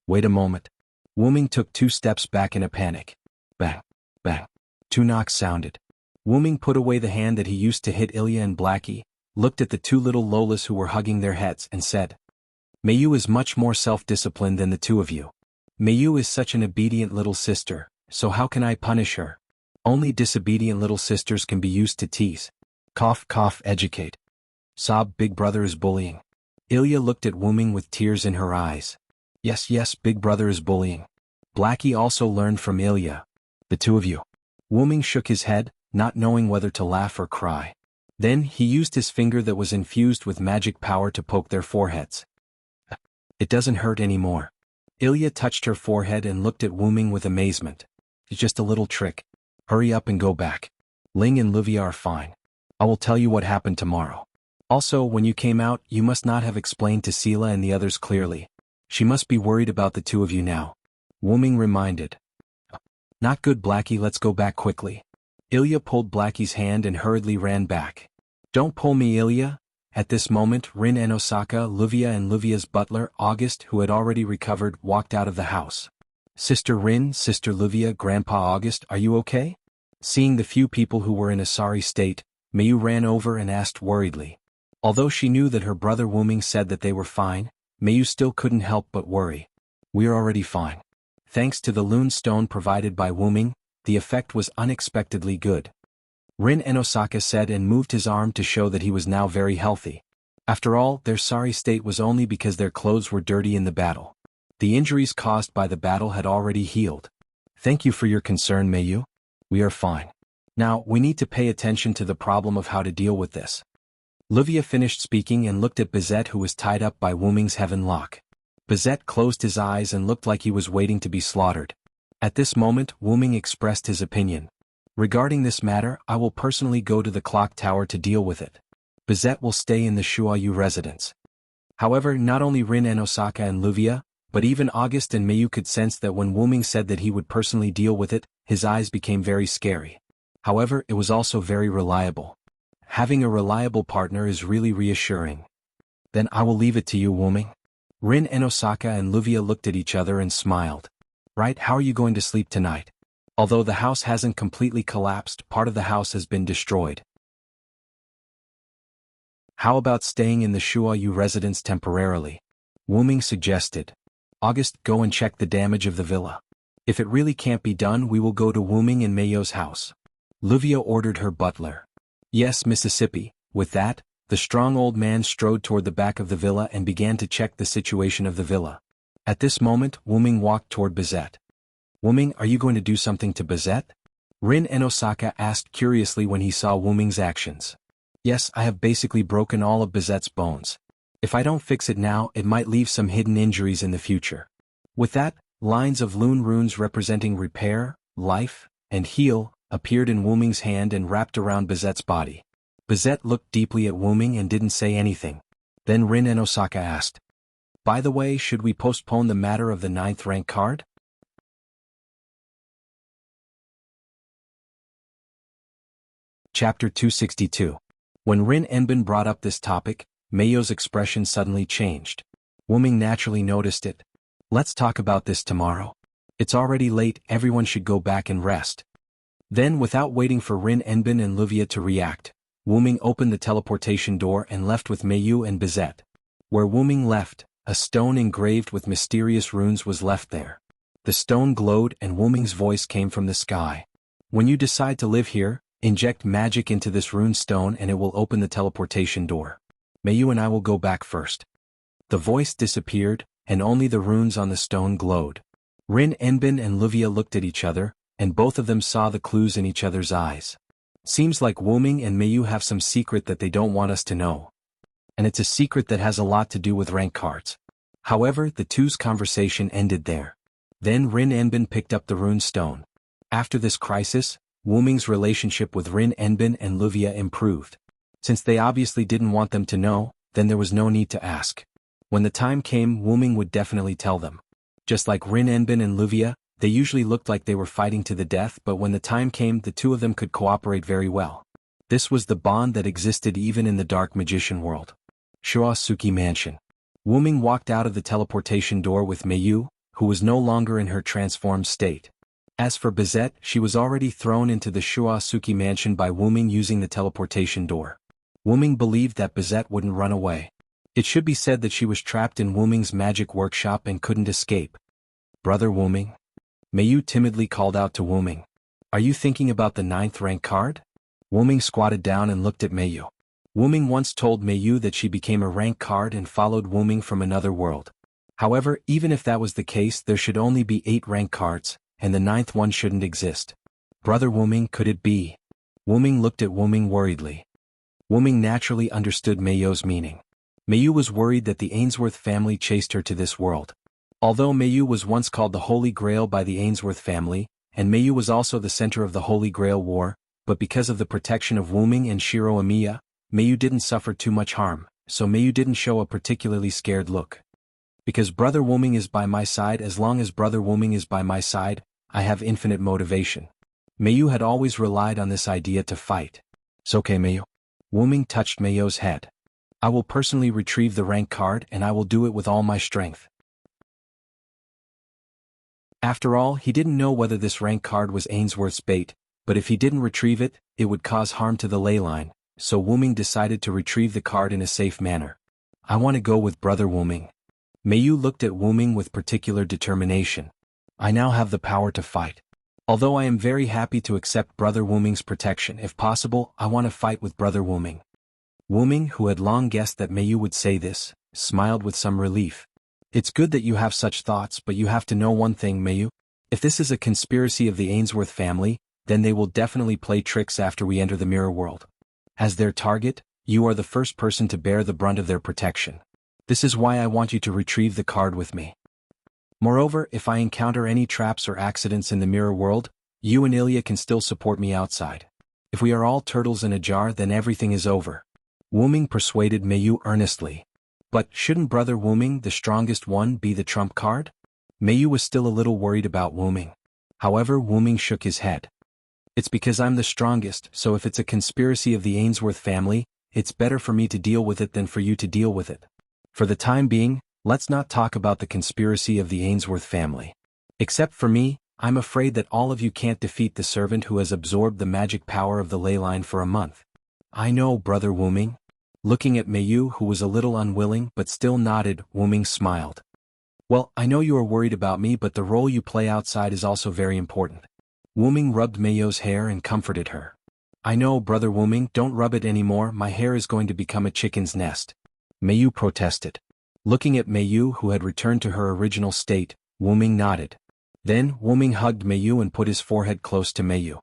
A: Wait a moment. Wuming took 2 steps back in a panic. Bang, bang. 2 knocks sounded. Wuming put away the hand that he used to hit Ilya and Blackie, looked at the 2 little Lolas who were hugging their heads and said, Mayu is much more self-disciplined than the 2 of you. Mayu is such an obedient little sister, so how can I punish her? Only disobedient little sisters can be used to tease. Cough, educate. Sob, big brother is bullying. Ilya looked at Wuming with tears in her eyes. Yes, big brother is bullying. Blackie also learned from Ilya. The 2 of you. Wuming shook his head, not knowing whether to laugh or cry. Then he used his finger that was infused with magic power to poke their foreheads. It doesn't hurt anymore. Ilya touched her forehead and looked at Wuming with amazement. It's just a little trick. Hurry up and go back. Ling and Livia are fine. I will tell you what happened tomorrow. Also, when you came out, you must not have explained to Sela and the others clearly. She must be worried about the 2 of you now. Wuming reminded. Not good, Blackie, let's go back quickly. Ilya pulled Blackie's hand and hurriedly ran back. Don't pull me, Ilya. At this moment, Rin and Osaka, Livia and Livia's butler, August, who had already recovered, walked out of the house. Sister Rin, Sister Livia, Grandpa August, are you okay? Seeing the few people who were in a sorry state, Mayu ran over and asked worriedly. Although she knew that her brother Wuming said that they were fine, Mayu still couldn't help but worry. We are already fine. Thanks to the Lune Stone provided by Wuming, the effect was unexpectedly good. Rin and Osaka said and moved his arm to show that he was now very healthy. After all, their sorry state was only because their clothes were dirty in the battle. The injuries caused by the battle had already healed. Thank you for your concern, Mayu. We are fine. Now, we need to pay attention to the problem of how to deal with this. Livia finished speaking and looked at Bizet, who was tied up by Wuming's heaven lock. Bizet closed his eyes and looked like he was waiting to be slaughtered. At this moment, Wuming expressed his opinion. Regarding this matter, I will personally go to the clock tower to deal with it. Bizet will stay in the Shuayu residence. However, not only Rin and Osaka and Livia, but even August and Mayu could sense that when Wuming said that he would personally deal with it, his eyes became very scary. However, it was also very reliable. Having a reliable partner is really reassuring. Then I will leave it to you, Wuming. Rin and Osaka and Livia looked at each other and smiled. Right, how are you going to sleep tonight? Although the house hasn't completely collapsed, part of the house has been destroyed. How about staying in the Shuayu residence temporarily? Wuming suggested. August, go and check the damage of the villa. If it really can't be done, we will go to Wuming and Mayo's house. Livia ordered her butler. Yes, Mississippi. With that, the strong old man strode toward the back of the villa and began to check the situation of the villa. At this moment, Wuming walked toward Bizet. Wuming, are you going to do something to Bizet? Rin and Osaka asked curiously when he saw Wuming's actions. Yes, I have basically broken all of Bizet's bones. If I don't fix it now, it might leave some hidden injuries in the future. With that, lines of Lune runes representing repair, life, and heal appeared in Wuming's hand and wrapped around Bizet's body. Bizet looked deeply at Wuming and didn't say anything. Then Rin and Osaka asked, by the way, should we postpone the matter of the 9th rank card? Chapter 262. When Rin Enbin brought up this topic, Mayo's expression suddenly changed. Wuming naturally noticed it. Let's talk about this tomorrow. It's already late, everyone should go back and rest. Then, without waiting for Rin Enbin and Livia to react, Wuming opened the teleportation door and left with Mayu and Bizet. Where Wuming left, a stone engraved with mysterious runes was left there. The stone glowed and Wuming's voice came from the sky. When you decide to live here, inject magic into this rune stone and it will open the teleportation door. Mayu and I will go back first. The voice disappeared, and only the runes on the stone glowed. Rin Enbin and Livia looked at each other, and both of them saw the clues in each other's eyes. Seems like Wuming and Mayu have some secret that they don't want us to know. And it's a secret that has a lot to do with rank cards. However, the two's conversation ended there. Then Rin Enbin picked up the rune stone. After this crisis, Wuming's relationship with Rin Enbin and Livia improved. Since they obviously didn't want them to know, then there was no need to ask. When the time came, Wuming would definitely tell them. Just like Rin Enbin and Luvia, they usually looked like they were fighting to the death, but when the time came, the two of them could cooperate very well. This was the bond that existed even in the dark magician world. Shuasuki Mansion. Wuming walked out of the teleportation door with Meiyu, who was no longer in her transformed state. As for Bizette, she was already thrown into the Shuasuki Mansion by Wuming using the teleportation door. Wuming believed that Bizette wouldn't run away. It should be said that she was trapped in Wuming's magic workshop and couldn't escape. "Brother Wuming?" Meiyu timidly called out to Wuming. "Are you thinking about the 9th rank card?" Wuming squatted down and looked at Meiyu. Wuming once told Meiyu that she became a rank card and followed Wuming from another world. However, even if that was the case, there should only be 8 rank cards, and the 9th one shouldn't exist. "Brother Wuming, could it be?" Wuming looked at Wuming worriedly. Wuming naturally understood Meiyu's meaning. Meiyu was worried that the Ainsworth family chased her to this world. Although Meiyu was once called the Holy Grail by the Ainsworth family, and Meiyu was also the center of the Holy Grail War, but because of the protection of Wuming and Shiro Amiya, Meiyu didn't suffer too much harm, so Meiyu didn't show a particularly scared look. "Because Brother Wuming is by my side, as long as Brother Wuming is by my side, I have infinite motivation." Meiyu had always relied on this idea to fight. "It's okay, Meiyu." Wuming touched Meiyu's head. "I will personally retrieve the rank card, and I will do it with all my strength." After all, he didn't know whether this rank card was Ainsworth's bait, but if he didn't retrieve it, it would cause harm to the ley line, so Wuming decided to retrieve the card in a safe manner. "I want to go with Brother Wuming." Meiyu looked at Wuming with particular determination. "I now have the power to fight. Although I am very happy to accept Brother Wuming's protection, if possible, I want to fight with Brother Wuming." Wuming, who had long guessed that Meiyu would say this, smiled with some relief. "It's good that you have such thoughts, but you have to know one thing, Meiyu. If this is a conspiracy of the Ainsworth family, then they will definitely play tricks after we enter the mirror world. As their target, you are the first person to bear the brunt of their protection. This is why I want you to retrieve the card with me. Moreover, if I encounter any traps or accidents in the mirror world, you and Ilya can still support me outside. If we are all turtles in a jar, then everything is over." Wuming persuaded Meiyu earnestly. "But shouldn't Brother Wuming, the strongest one, be the trump card?" Meiyu was still a little worried about Wuming. However, Wuming shook his head. "It's because I'm the strongest, so if it's a conspiracy of the Ainsworth family, it's better for me to deal with it than for you to deal with it. For the time being, let's not talk about the conspiracy of the Ainsworth family. Except for me, I'm afraid that all of you can't defeat the servant who has absorbed the magic power of the ley line for a month." "I know, Brother Wuming." Looking at Meiyu, who was a little unwilling but still nodded, Wuming smiled. "Well, I know you are worried about me, but the role you play outside is also very important." Wuming rubbed Meiyu's hair and comforted her. "I know, Brother Wuming, don't rub it anymore, my hair is going to become a chicken's nest." Meiyu protested. Looking at Meiyu, who had returned to her original state, Wuming nodded. Then, Wuming hugged Meiyu and put his forehead close to Meiyu.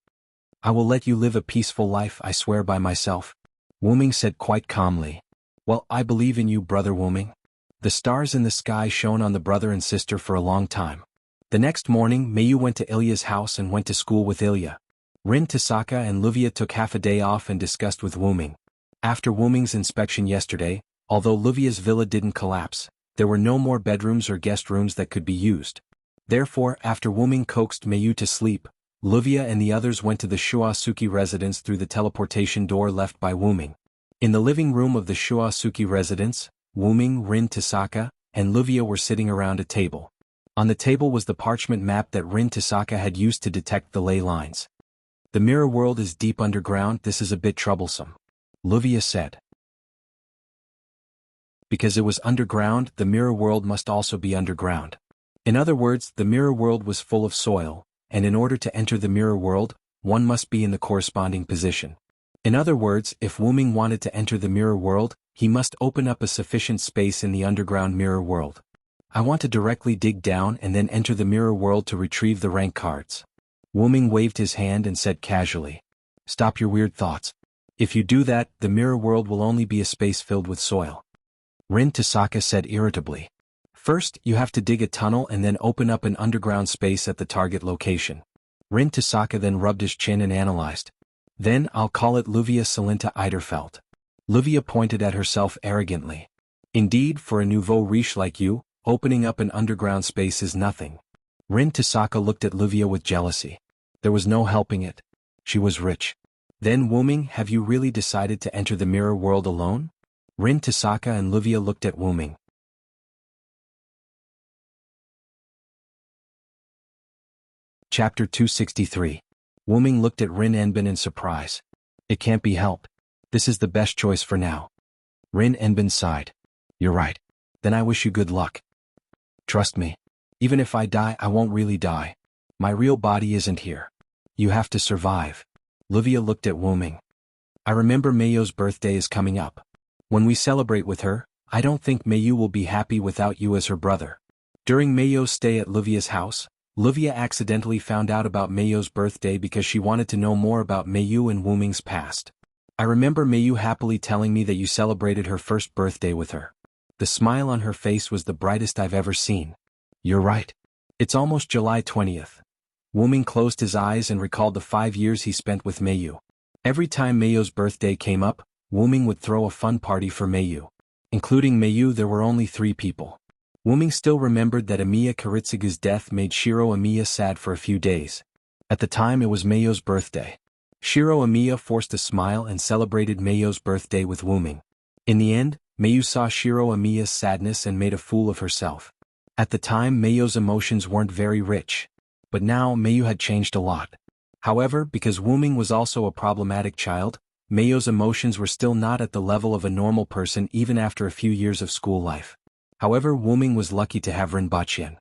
A: "I will let you live a peaceful life, I swear by myself," Wuming said quite calmly. "Well, I believe in you, Brother Wuming." The stars in the sky shone on the brother and sister for a long time. The next morning, Meiyu went to Ilya's house and went to school with Ilya. Rin Tasaka and Luvia took half a day off and discussed with Wuming. After Wuming's inspection yesterday, although Luvia's villa didn't collapse, there were no more bedrooms or guest rooms that could be used. Therefore, after Wuming coaxed Meiyu to sleep, Luvia and the others went to the Shuasuki residence through the teleportation door left by Wuming. In the living room of the Shuasuki residence, Wuming, Rin Tasaka, and Luvia were sitting around a table. On the table was the parchment map that Rin Tasaka had used to detect the ley lines. "The mirror world is deep underground, this is a bit troublesome," Luvia said. "Because it was underground, the mirror world must also be underground. In other words, the mirror world was full of soil, and in order to enter the mirror world, one must be in the corresponding position. In other words, if Wuming wanted to enter the mirror world, he must open up a sufficient space in the underground mirror world. I want to directly dig down and then enter the mirror world to retrieve the rank cards." Wuming waved his hand and said casually, "Stop your weird thoughts. If you do that, the mirror world will only be a space filled with soil." Rin Tasaka said irritably, "First, you have to dig a tunnel and then open up an underground space at the target location." Rin Tasaka then rubbed his chin and analyzed. "Then I'll call it Luvia Salinta Eiderfeld." Luvia pointed at herself arrogantly. Indeed, for a nouveau riche like you, opening up an underground space is nothing. Rin Tasaka looked at Livia with jealousy. There was no helping it. She was rich. Then Wuming, have you really decided to enter the mirror world alone? Rin Tasaka and Livia looked at Wuming. Chapter 263. Wuming looked at Rin Enbin in surprise. It can't be helped. This is the best choice for now. Rin Enbin sighed. You're right. Then I wish you good luck. Trust me. Even if I die, I won't really die. My real body isn't here. You have to survive. Livia looked at Wuming. I remember Mayo's birthday is coming up. When we celebrate with her, I don't think Mayu will be happy without you as her brother. During Mayo's stay at Livia's house, Livia accidentally found out about Mayo's birthday because she wanted to know more about Mayu and Wuming's past. I remember Mayu happily telling me that you celebrated her first birthday with her. The smile on her face was the brightest I've ever seen. You're right. It's almost July 20th. Wuming closed his eyes and recalled the 5 years he spent with Mayu. Every time Mayo's birthday came up, Wuming would throw a fun party for Mayu. Including Mayu, there were only 3 people. Wuming still remembered that Amiya Kiritsugu's death made Shiro Amiya sad for a few days. At the time it was Mayo's birthday. Shiro Amiya forced a smile and celebrated Mayo's birthday with Wuming. In the end, Mayu saw Shiro Amiya's sadness and made a fool of herself. At the time Mayo's emotions weren't very rich. But now Mayu had changed a lot. However, because Wuming was also a problematic child, Mayo's emotions were still not at the level of a normal person even after a few years of school life. However, Wuming was lucky to have Rinpochen.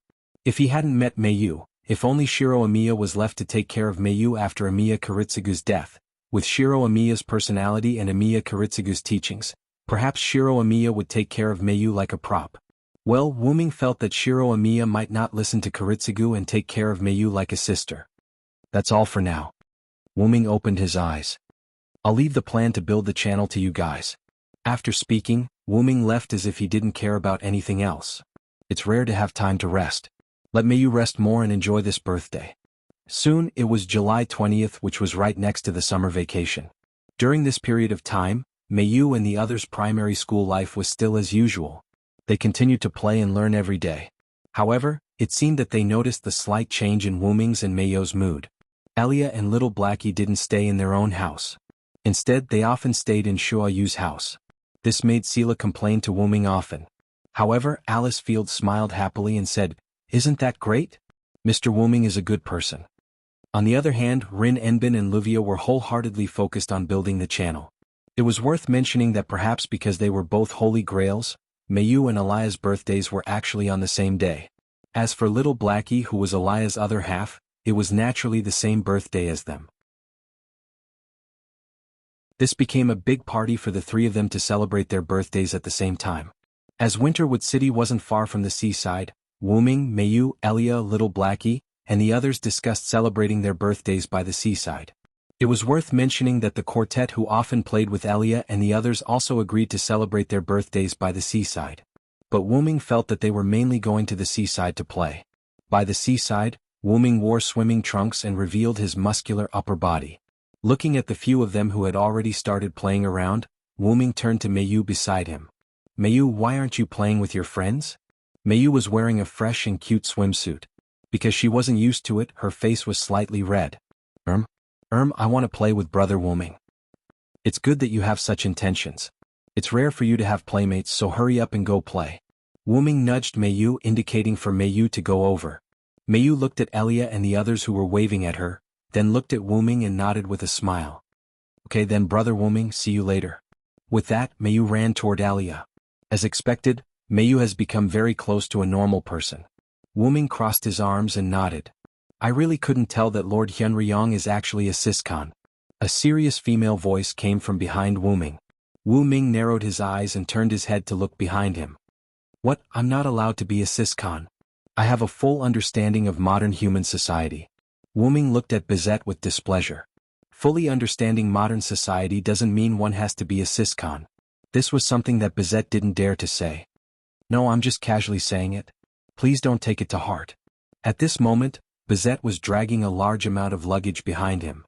A: If he hadn't met Mayu, if only Shiro Amiya was left to take care of Mayu after Amiya Kiritsugu's death, with Shiro Amiya's personality and Amiya Kiritsugu's teachings, perhaps Shiro Amiya would take care of Mayu like a prop. Well, Wuming felt that Shiro Amiya might not listen to Kiritsugu and take care of Mayu like a sister. That's all for now. Wuming opened his eyes. I'll leave the plan to build the channel to you guys. After speaking, Wuming left as if he didn't care about anything else. It's rare to have time to rest. Let Mayu rest more and enjoy this birthday. Soon, it was July 20th, which was right next to the summer vacation. During this period of time, Mayu and the others' primary school life was still as usual. They continued to play and learn every day. However, it seemed that they noticed the slight change in Wuming's and Mayo's mood. Elia and Little Blackie didn't stay in their own house. Instead, they often stayed in Shuayu's house. This made Sela complain to Wuming often. However, Alice Field smiled happily and said, Isn't that great? Mr. Wuming is a good person. On the other hand, Rin Enbin and Livia were wholeheartedly focused on building the channel. It was worth mentioning that perhaps because they were both holy grails, Mayu and Elia's birthdays were actually on the same day. As for Little Blackie, who was Elia's other half, it was naturally the same birthday as them. This became a big party for the 3 of them to celebrate their birthdays at the same time. As Winterwood City wasn't far from the seaside, Wuming, Mayu, Elia, Little Blackie, and the others discussed celebrating their birthdays by the seaside. It was worth mentioning that the quartet who often played with Elia and the others also agreed to celebrate their birthdays by the seaside. But Wuming felt that they were mainly going to the seaside to play. By the seaside, Wuming wore swimming trunks and revealed his muscular upper body. Looking at the few of them who had already started playing around, Wuming turned to Mayu beside him. Mayu, why aren't you playing with your friends? Mayu was wearing a fresh and cute swimsuit. Because she wasn't used to it, her face was slightly red. I want to play with Brother Wuming. It's good that you have such intentions. It's rare for you to have playmates, so hurry up and go play. Wuming nudged Mayu, indicating for Mayu to go over. Mayu looked at Elia and the others who were waving at her, then looked at Wuming and nodded with a smile. Okay then, Brother Wuming, see you later. With that, Mayu ran toward Elia. As expected, Mayu has become very close to a normal person. Wuming crossed his arms and nodded. I really couldn't tell that Lord Hyunryong is actually a Siscon. A serious female voice came from behind Wuming. Wuming narrowed his eyes and turned his head to look behind him. What? I'm not allowed to be a Siscon. I have a full understanding of modern human society. Wuming looked at Bizet with displeasure. Fully understanding modern society doesn't mean one has to be a Siscon. This was something that Bizet didn't dare to say. No, I'm just casually saying it. Please don't take it to heart. At this moment, Bizet was dragging a large amount of luggage behind him.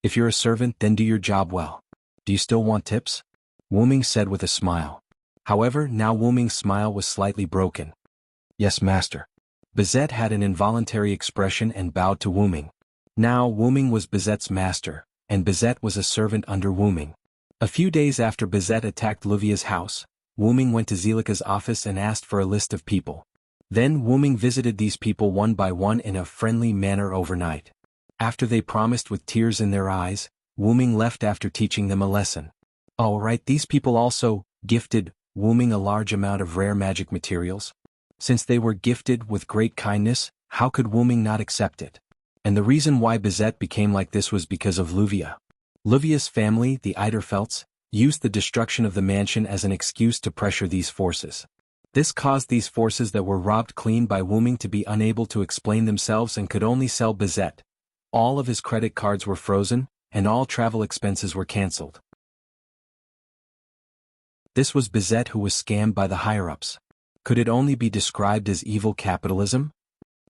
A: If you're a servant, then do your job well. Do you still want tips? Wuming said with a smile. However, now Wu Ming's smile was slightly broken. Yes, master. Bizet had an involuntary expression and bowed to Wu Ming. Now Wu Ming was Bizet's master, and Bizet was a servant under Wu Ming. A few days after Bizet attacked Luvia's house, Wu Ming went to Zelika's office and asked for a list of people. Then Wu Ming visited these people one by one in a friendly manner overnight. After they promised with tears in their eyes, Wu Ming left after teaching them a lesson. All right, these people also gifted Wu Ming a large amount of rare magic materials. Since they were gifted with great kindness, how could Wu Ming not accept it? And the reason why Bizet became like this was because of Luvia. Luvia's family, the Eiderfelts, used the destruction of the mansion as an excuse to pressure these forces. This caused these forces that were robbed clean by Wu Ming to be unable to explain themselves and could only sell Bizet. All of his credit cards were frozen, and all travel expenses were cancelled. This was Bizet who was scammed by the higher-ups. Could it only be described as evil capitalism?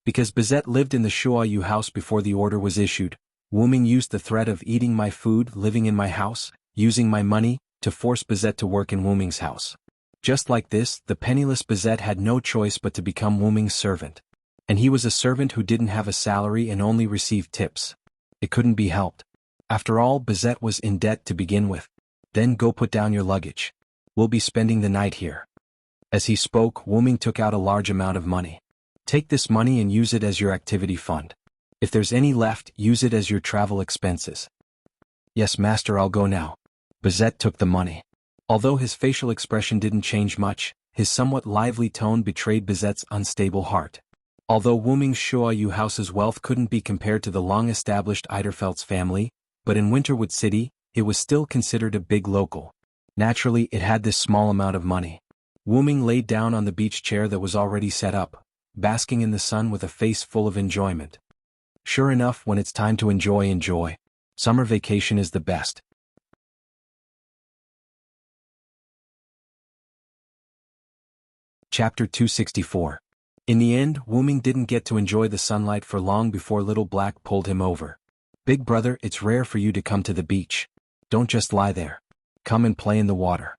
A: Because Bizet lived in the Shuayu house before the order was issued, Wu Ming used the threat of eating my food, living in my house, using my money, to force Bizet to work in Wu Ming's house. Just like this, the penniless Bizet had no choice but to become Wu Ming's servant. And he was a servant who didn't have a salary and only received tips. It couldn't be helped. After all, Bizet was in debt to begin with. Then go put down your luggage. We'll be spending the night here. As he spoke, Wu Ming took out a large amount of money. Take this money and use it as your activity fund. If there's any left, use it as your travel expenses. Yes, master, I'll go now. Bizet took the money. Although his facial expression didn't change much, his somewhat lively tone betrayed Bizet's unstable heart. Although Wu Ming's Shuayu house's wealth couldn't be compared to the long-established Eiderfelt's family, but in Winterwood City, it was still considered a big local. Naturally, it had this small amount of money. Wu Ming laid down on the beach chair that was already set up, basking in the sun with a face full of enjoyment. Sure enough, when it's time to enjoy. Summer vacation is the best. Chapter 264. In the end, Wu Ming didn't get to enjoy the sunlight for long before Little Black pulled him over. Big brother, it's rare for you to come to the beach. Don't just lie there. Come and play in the water.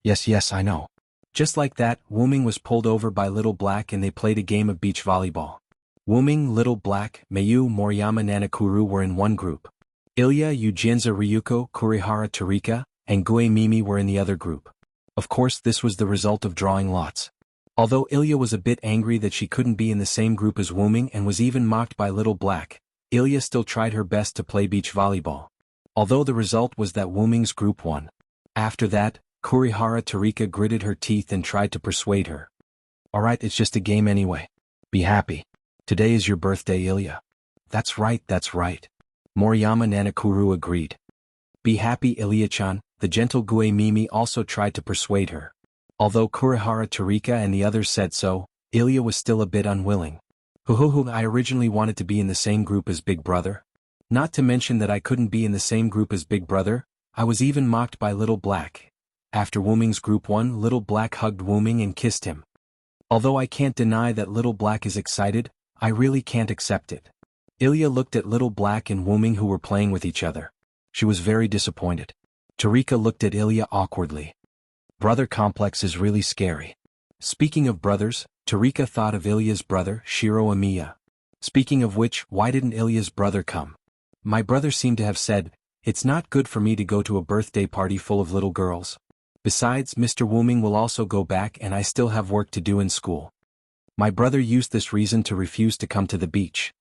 A: Yes, I know. Just like that, Wu Ming was pulled over by Little Black and they played a game of beach volleyball. Wu Ming, Little Black, Mayu, Moriyama, Nanakuru were in one group. Ilya, Yujinza, Ryuko, Kurihara, Tarika, and Gue Mimi were in the other group. Of course, this was the result of drawing lots. Although Ilya was a bit angry that she couldn't be in the same group as Wu Ming and was even mocked by Little Black, Ilya still tried her best to play beach volleyball. Although the result was that Wu Ming's group won. After that, Kurihara Tarika gritted her teeth and tried to persuade her. Alright, it's just a game anyway. Be happy. Today is your birthday, Ilya. That's right. Moriyama Nanakuru agreed. Be happy, Ilya-chan. The gentle Gue Mimi also tried to persuade her. Although Kurihara Tarika and the others said so, Ilya was still a bit unwilling. I originally wanted to be in the same group as Big Brother. Not to mention that I couldn't be in the same group as Big Brother, I was even mocked by Little Black. After Wu Ming's group won, Little Black hugged Wu Ming and kissed him. Although I can't deny that Little Black is excited, I really can't accept it. Ilya looked at Little Black and Wu Ming who were playing with each other. She was very disappointed. Tarika looked at Ilya awkwardly. Brother complex is really scary. Speaking of brothers, Tarika thought of Ilya's brother, Shiro Amiya. Speaking of which, why didn't Ilya's brother come? My brother seemed to have said, it's not good for me to go to a birthday party full of little girls. Besides, Mr. Wu Ming will also go back and I still have work to do in school. My brother used this reason to refuse to come to the beach.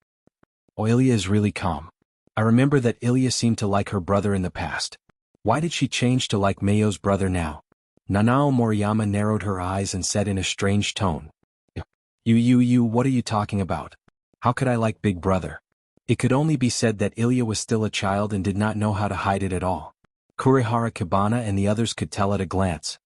A: Ilya is really calm. I remember that Ilya seemed to like her brother in the past. Why did she change to like Mayo's brother now? Nanao Moriyama narrowed her eyes and said in a strange tone. You, what are you talking about? How could I like Big Brother? It could only be said that Ilya was still a child and did not know how to hide it at all. Kurihara Kibana and the others could tell at a glance.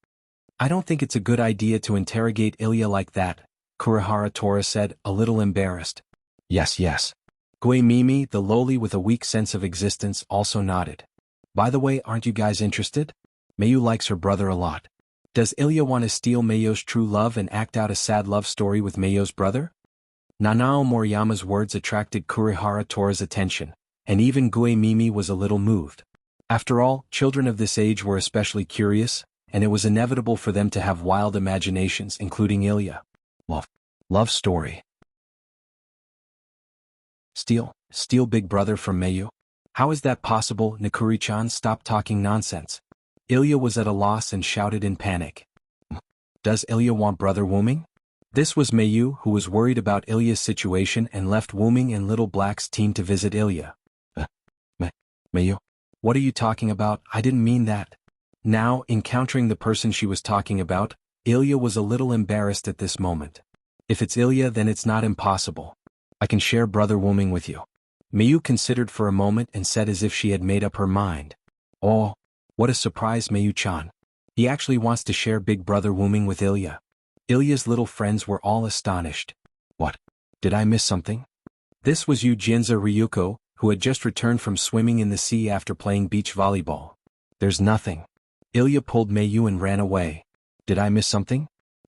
A: I don't think it's a good idea to interrogate Ilya like that, Kurihara Tora said, a little embarrassed. Yes. Gue Mimi, the lowly with a weak sense of existence, also nodded. By the way, aren't you guys interested? Mayu likes her brother a lot. Does Ilya want to steal Mayo's true love and act out a sad love story with Mayo's brother? Nanao Moriyama's words attracted Kurihara Tora's attention, and even Gue Mimi was a little moved. After all, children of this age were especially curious, and it was inevitable for them to have wild imaginations, including Ilya. Love story. Steal Big Brother from Mayu? How is that possible? Nakuri-chan, stop talking nonsense. Ilya was at a loss and shouted in panic. Does Ilya want Brother Wuming? This was Mayu, who was worried about Ilya's situation and left Wuming and Little Black's team to visit Ilya. Mayu? What are you talking about? I didn't mean that. Now, encountering the person she was talking about, Ilya was a little embarrassed at this moment. If it's Ilya, then it's not impossible. I can share Brother Wuming with you. Mayu considered for a moment and said as if she had made up her mind. Oh, what a surprise, Mayu-chan. He actually wants to share Big Brother Wuming with Ilya. Ilya's little friends were all astonished. What? Did I miss something? This was Yujinza Ryuko, who had just returned from swimming in the sea after playing beach volleyball. There's nothing. Ilya pulled Mayu and ran away. Did I miss something?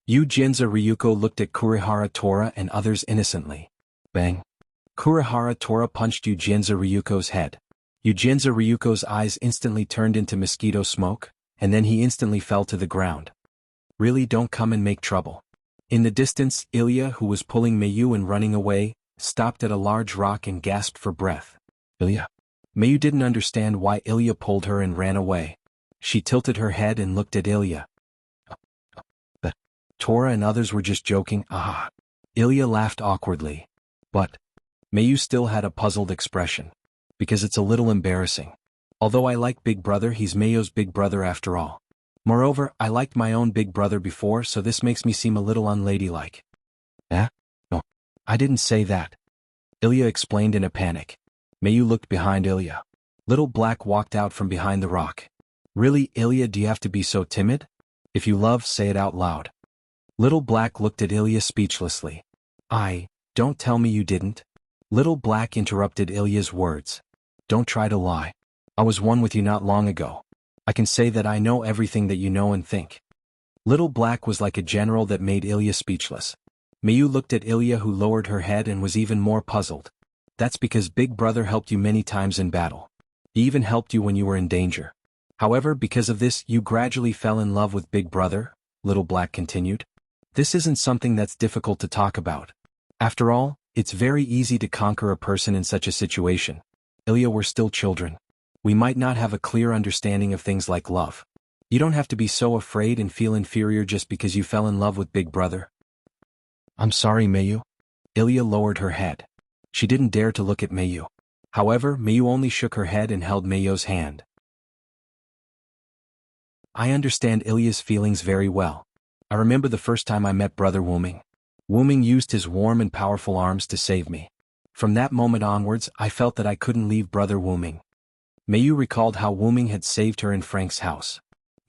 A: Yujinza Ryuko looked at Kurihara Tora and others innocently. Bang. Kurihara Tora punched Yujinza Ryuko's head. Yujinza Ryuko's eyes instantly turned into mosquito smoke, and then he instantly fell to the ground. Really, don't come and make trouble. In the distance, Ilya, who was pulling Mayu and running away, stopped at a large rock and gasped for breath. Ilya. Mayu didn't understand why Ilya pulled her and ran away. She tilted her head and looked at Ilya. But Tora and others were just joking. Ilya laughed awkwardly. But Mayu still had a puzzled expression. Because it's a little embarrassing. Although I like Big Brother, he's Mayo's big brother after all. Moreover, I liked my own big brother before, so this makes me seem a little unladylike. No, I didn't say that. Ilya explained in a panic. Mayu looked behind Ilya. Little Black walked out from behind the rock. Really, Ilya, do you have to be so timid? If you love, say it out loud. Little Black looked at Ilya speechlessly. Don't tell me you didn't. Little Black interrupted Ilya's words. Don't try to lie. I was one with you not long ago. I can say that I know everything that you know and think. Little Black was like a general that made Ilya speechless. Mayu looked at Ilya, who lowered her head and was even more puzzled. That's because Big Brother helped you many times in battle. He even helped you when you were in danger. However, because of this, you gradually fell in love with Big Brother, Little Black continued. This isn't something that's difficult to talk about. After all, it's very easy to conquer a person in such a situation. Ilya, we're still children. We might not have a clear understanding of things like love. You don't have to be so afraid and feel inferior just because you fell in love with Big Brother. I'm sorry, Mayu. Ilya lowered her head. She didn't dare to look at Mayu. However, Mayu only shook her head and held Mayu's hand. I understand Ilya's feelings very well. I remember the first time I met Brother Wuming. Wuming used his warm and powerful arms to save me. From that moment onwards, I felt that I couldn't leave Brother Wuming. Mayu recalled how Wuming had saved her in Frank's house.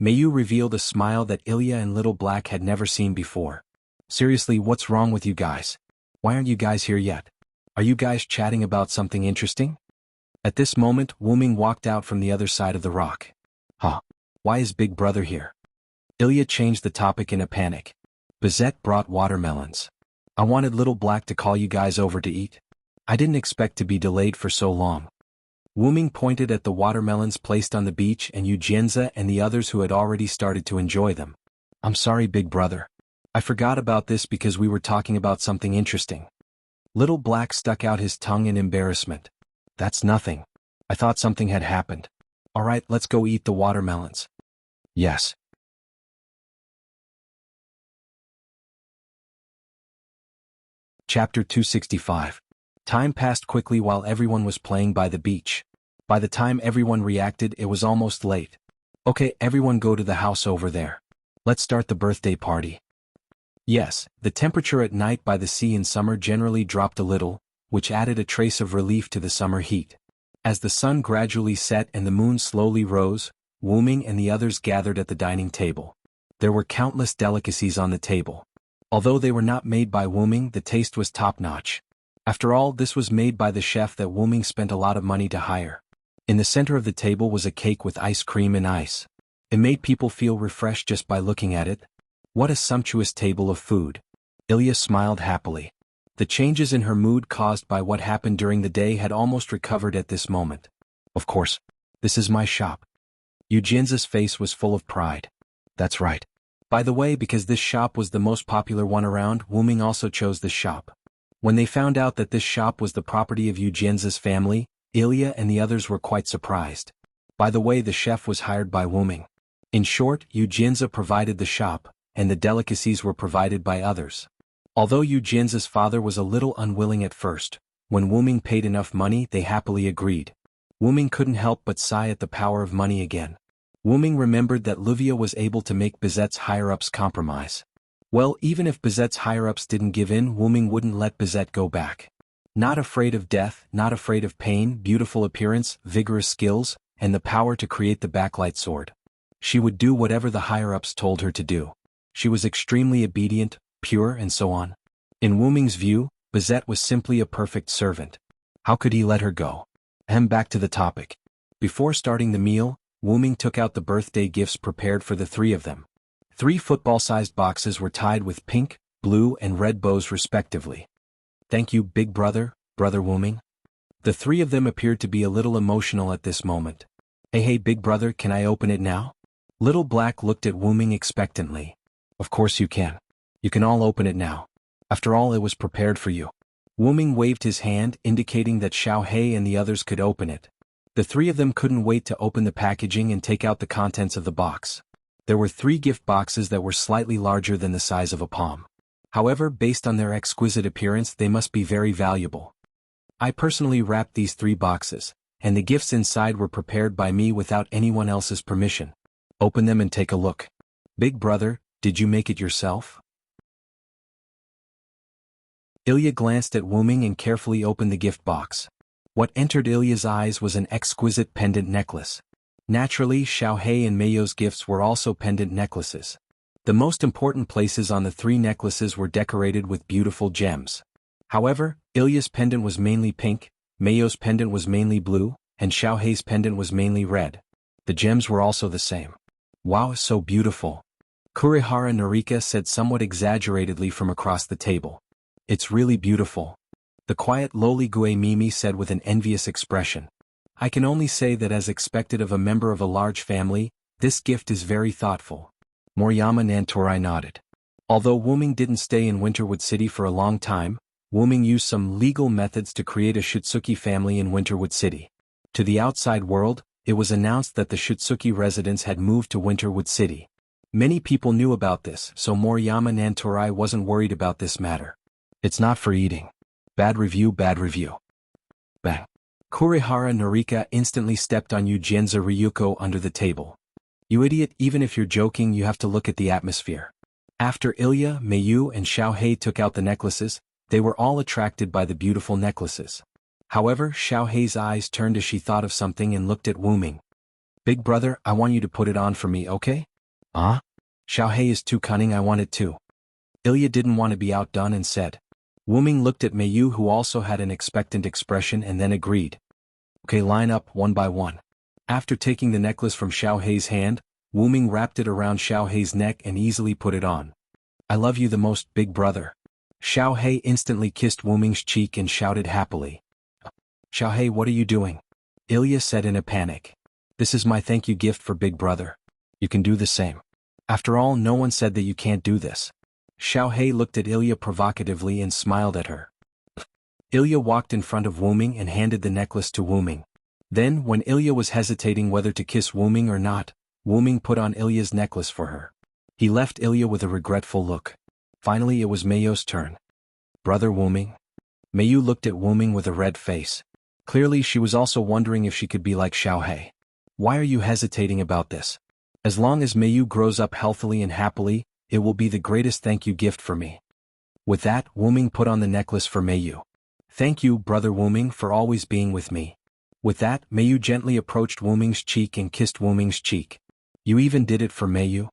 A: Mayu revealed a smile that Ilya and Little Black had never seen before. Seriously, what's wrong with you guys? Why aren't you guys here yet? Are you guys chatting about something interesting? At this moment, Wuming walked out from the other side of the rock. Why is Big Brother here? Ilya changed the topic in a panic. Bizette brought watermelons. I wanted Little Black to call you guys over to eat. I didn't expect to be delayed for so long. Wuming pointed at the watermelons placed on the beach and Yujinza and the others who had already started to enjoy them. I'm sorry, Big Brother. I forgot about this because we were talking about something interesting. Little Black stuck out his tongue in embarrassment. That's nothing. I thought something had happened. All right, let's go eat the watermelons. Yes. Chapter 265. Time passed quickly while everyone was playing by the beach. By the time everyone reacted, it was almost late. Okay, everyone go to the house over there. Let's start the birthday party. Yes, the temperature at night by the sea in summer generally dropped a little, which added a trace of relief to the summer heat. As the sun gradually set and the moon slowly rose, Wuming and the others gathered at the dining table. There were countless delicacies on the table. Although they were not made by Wuming, the taste was top-notch. After all, this was made by the chef that Wuming spent a lot of money to hire. In the center of the table was a cake with ice cream and ice. It made people feel refreshed just by looking at it. What a sumptuous table of food. Ilya smiled happily. The changes in her mood caused by what happened during the day had almost recovered at this moment. Of course, this is my shop. Yujinza's face was full of pride. That's right. By the way, because this shop was the most popular one around, Wuming also chose this shop. When they found out that this shop was the property of Yu Jian's family, Ilya and the others were quite surprised. By the way, the chef was hired by Wuming. In short, Yu Jian's provided the shop, and the delicacies were provided by others. Although Yu Jian's father was a little unwilling at first, when Wuming paid enough money they happily agreed. Wuming couldn't help but sigh at the power of money again. Wuming remembered that Livia was able to make Bizet's higher-ups compromise. Well, even if Bizet's higher-ups didn't give in, Wuming wouldn't let Bizet go back. Not afraid of death, not afraid of pain, beautiful appearance, vigorous skills, and the power to create the backlight sword. She would do whatever the higher-ups told her to do. She was extremely obedient, pure, and so on. In Wuming's view, Bizet was simply a perfect servant. How could he let her go? Back to the topic. Before starting the meal, Wuming took out the birthday gifts prepared for the three of them. 3 football-sized boxes were tied with pink, blue, and red bows respectively. Thank you, big brother, Brother Wuming. The 3 of them appeared to be a little emotional at this moment. Hey big brother, can I open it now? Little Black looked at Wuming expectantly. Of course you can. You can all open it now. After all, it was prepared for you. Wuming waved his hand, indicating that Xiao He and the others could open it. The 3 of them couldn't wait to open the packaging and take out the contents of the box. There were 3 gift boxes that were slightly larger than the size of a palm. However, based on their exquisite appearance, they must be very valuable. I personally wrapped these 3 boxes, and the gifts inside were prepared by me without anyone else's permission. Open them and take a look. Big brother, did you make it yourself? Ilya glanced at Wuming and carefully opened the gift box. What entered Ilya's eyes was an exquisite pendant necklace. Naturally, Xiao He and Meiyo's gifts were also pendant necklaces. The most important places on the 3 necklaces were decorated with beautiful gems. However, Ilya's pendant was mainly pink, Meiyo's pendant was mainly blue, and Xiao He's pendant was mainly red. The gems were also the same. Wow, so beautiful. Kurihara Narika said somewhat exaggeratedly from across the table. It's really beautiful. The quiet lowly Gue Mimi said with an envious expression. I can only say that as expected of a member of a large family, this gift is very thoughtful. Moriyama Nantorai nodded. Although Wuming didn't stay in Winterwood City for a long time, Wuming used some legal methods to create a Shutsuki family in Winterwood City. To the outside world, it was announced that the Shutsuki residents had moved to Winterwood City. Many people knew about this, so Moriyama Nantorai wasn't worried about this matter. It's not for eating. Bad review, bad review. Bang. Kurihara Narika instantly stepped on Yujienza Ryuko under the table. You idiot, even if you're joking you have to look at the atmosphere. After Ilya, Meiyu and Xiao He took out the necklaces, they were all attracted by the beautiful necklaces. However, Xiao He's eyes turned as she thought of something and looked at Wuming. Big brother, I want you to put it on for me, okay? Xiao He is too cunning, I want it too. Ilya didn't want to be outdone and said. Wuming looked at Meiyu who also had an expectant expression and then agreed. Okay, line up one by one. After taking the necklace from Xiao He's hand, Wuming wrapped it around Xiao He's neck and easily put it on. I love you the most, big brother. Xiao He instantly kissed Wuming's cheek and shouted happily. Xiao He, what are you doing? Ilya said in a panic. This is my thank you gift for big brother. You can do the same. After all, no one said that you can't do this. Xiao He looked at Ilya provocatively and smiled at her. Ilya walked in front of Wuming and handed the necklace to Wuming. Then, when Ilya was hesitating whether to kiss Wuming or not, Wuming put on Ilya's necklace for her. He left Ilya with a regretful look. Finally it was Meiyu's turn. Brother Wuming? Meiyu looked at Wuming with a red face. Clearly she was also wondering if she could be like Xiao He. Why are you hesitating about this? As long as Meiyu grows up healthily and happily, it will be the greatest thank you gift for me. With that, Wuming put on the necklace for Meiyu. Thank you, brother Wuming, for always being with me. With that, Meiyu gently approached Wuming's cheek and kissed Wuming's cheek. You even did it for Meiyu?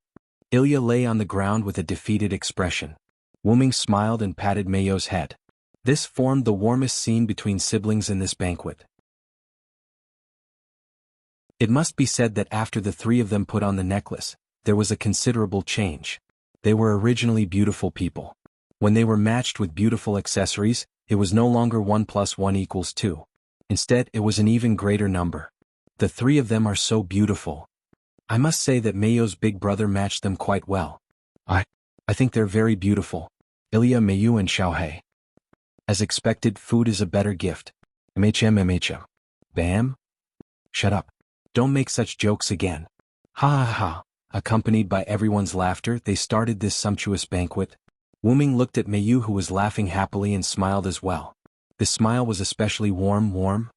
A: Ilya lay on the ground with a defeated expression. Wuming smiled and patted Meiyu's head. This formed the warmest scene between siblings in this banquet. It must be said that after the 3 of them put on the necklace, there was a considerable change. They were originally beautiful people. When they were matched with beautiful accessories, it was no longer 1 + 1 = 2. Instead, it was an even greater number. The 3 of them are so beautiful. I must say that Mayo's big brother matched them quite well. I think they're very beautiful. Ilya, Mayu and Xiaohei. As expected, food is a better gift. MHM. Bam? Shut up. Don't make such jokes again. Ha ha ha. Accompanied by everyone's laughter, they started this sumptuous banquet. Wuming looked at Mayu, who was laughing happily, and smiled as well. The smile was especially warm.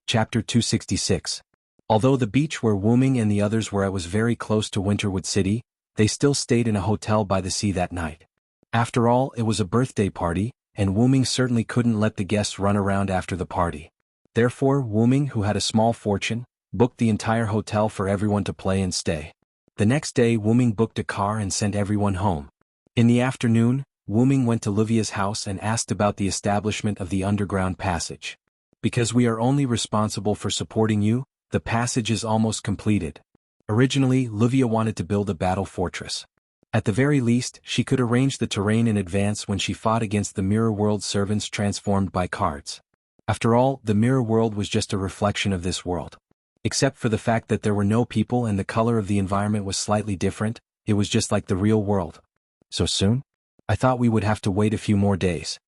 A: Chapter 266. Although the beach where Wuming and the others were at was very close to Winterwood City, they still stayed in a hotel by the sea that night. After all, it was a birthday party, and Wuming certainly couldn't let the guests run around after the party. Therefore, Wuming, who had a small fortune, booked the entire hotel for everyone to play and stay. The next day, Wuming booked a car and sent everyone home. In the afternoon, Wuming went to Livia's house and asked about the establishment of the underground passage. Because we are only responsible for supporting you, the passage is almost completed. Originally, Livia wanted to build a battle fortress. At the very least, she could arrange the terrain in advance when she fought against the Mirror World servants transformed by cards. After all, the Mirror World was just a reflection of this world. Except for the fact that there were no people and the color of the environment was slightly different, it was just like the real world. So soon? I thought we would have to wait a few more days.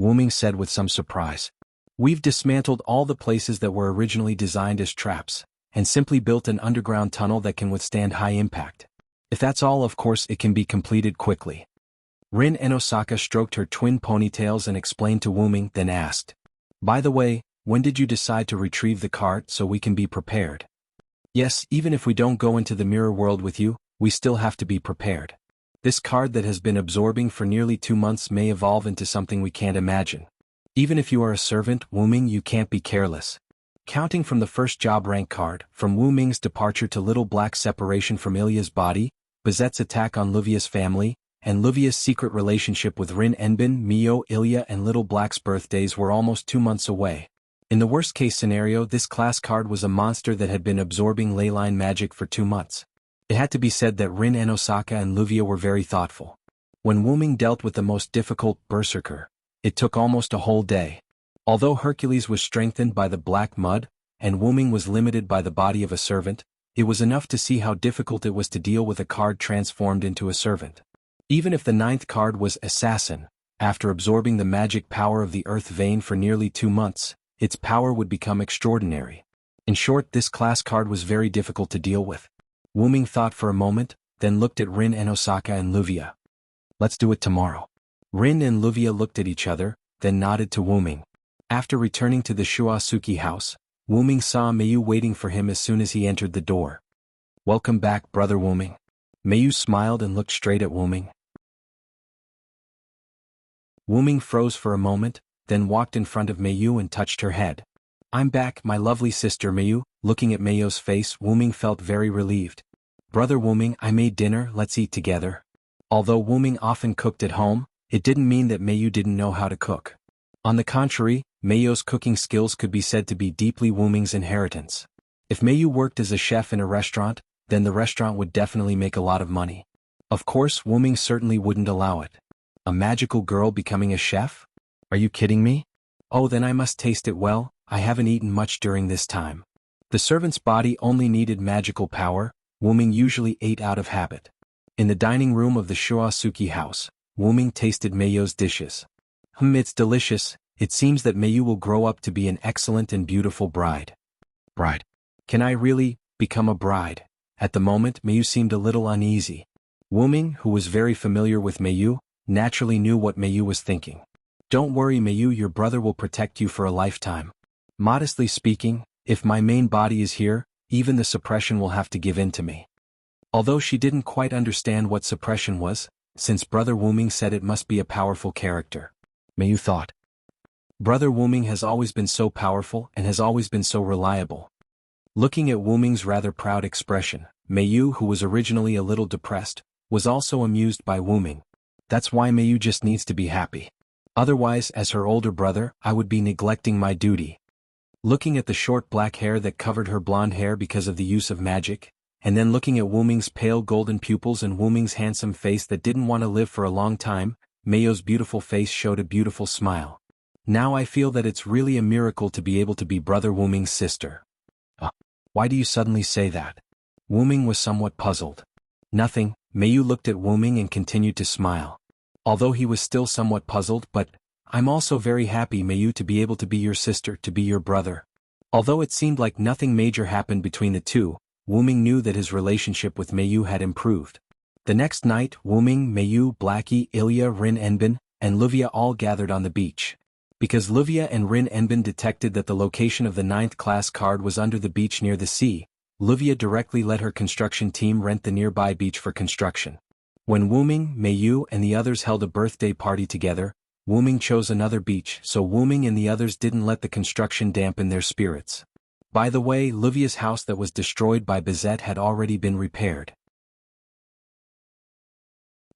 A: Wuming said with some surprise. We've dismantled all the places that were originally designed as traps, and simply built an underground tunnel that can withstand high impact. If that's all, of course it can be completed quickly. Rin and Osaka stroked her twin ponytails and explained to Wuming, then asked, by the way, when did you decide to retrieve the cart so we can be prepared? Yes, even if we don't go into the Mirror World with you, we still have to be prepared. This card that has been absorbing for nearly 2 months may evolve into something we can't imagine. Even if you are a servant, Wuming, you can't be careless. Counting from the first job rank card, from Wuming's departure to Little Black's separation from Ilya's body, Bazette's attack on Livia's family, and Livia's secret relationship with Rin Enbin, Mio, Ilya and Little Black's birthdays were almost 2 months away. In the worst-case scenario, this class card was a monster that had been absorbing leyline magic for 2 months. It had to be said that Rin and Osaka and Livia were very thoughtful. When Wuming dealt with the most difficult berserker, it took almost a whole day. Although Hercules was strengthened by the black mud, and Wuming was limited by the body of a servant, it was enough to see how difficult it was to deal with a card transformed into a servant. Even if the 9th card was Assassin, after absorbing the magic power of the Earth Vein for nearly 2 months, its power would become extraordinary. In short, this class card was very difficult to deal with. Wuming thought for a moment, then looked at Rin and Osaka and Livia. Let's do it tomorrow. Rin and Livia looked at each other, then nodded to Wuming. After returning to the Shuasuki house, Wuming saw Mayu waiting for him as soon as he entered the door. Welcome back, brother Wuming. Mayu smiled and looked straight at Wuming. Wuming froze for a moment, then walked in front of Mayu and touched her head. I'm back, my lovely sister Mayu. Looking at Mayu's face, Wuming felt very relieved. Brother Wuming, I made dinner, let's eat together. Although Wuming often cooked at home, it didn't mean that Mayu didn't know how to cook. On the contrary, Mayu's cooking skills could be said to be deeply Wuming's inheritance. If Mayu worked as a chef in a restaurant, then the restaurant would definitely make a lot of money. Of course, Wuming certainly wouldn't allow it. A magical girl becoming a chef? Are you kidding me? Oh, then I must taste it well. I haven't eaten much during this time. The servant's body only needed magical power. Wuming usually ate out of habit. In the dining room of the Shuasuki house, Wuming tasted Mayu's dishes. It's delicious. It seems that Mayu will grow up to be an excellent and beautiful bride. Bride? Can I really become a bride? At the moment, Mayu seemed a little uneasy. Wuming, who was very familiar with Mayu, naturally knew what Mayu was thinking. Don't worry, Mayu, your brother will protect you for a lifetime. Modestly speaking, if my main body is here, even the suppression will have to give in to me. Although she didn't quite understand what suppression was, since Brother Wuming said it must be a powerful character. Mayu thought. Brother Wuming has always been so powerful and has always been so reliable. Looking at Wuming's rather proud expression, Mayu, who was originally a little depressed, was also amused by Wuming. That's why Mayu just needs to be happy. Otherwise, as her older brother, I would be neglecting my duty. Looking at the short black hair that covered her blonde hair because of the use of magic, and then looking at Wuming's pale golden pupils and Wuming's handsome face that didn't want to live for a long time, Mayu's beautiful face showed a beautiful smile. Now I feel that it's really a miracle to be able to be Brother Wuming's sister. Why do you suddenly say that? Wuming was somewhat puzzled. Nothing, Meiyu looked at Wuming and continued to smile. Although he was still somewhat puzzled, but, I'm also very happy, Meiyu, to be able to be your sister, to be your brother. Although it seemed like nothing major happened between the two, Wuming knew that his relationship with Meiyu had improved. The next night, Wuming, Meiyu, Blackie, Ilya, Rin Enbin, and Luvia all gathered on the beach. Because Luvia and Rin Enbin detected that the location of the 9th class card was under the beach near the sea, Luvia directly let her construction team rent the nearby beach for construction. When Wuming, Meiyu, and the others held a birthday party together, Wuming chose another beach, so Wuming and the others didn't let the construction dampen their spirits. By the way, Luvia's house that was destroyed by Bizet had already been repaired.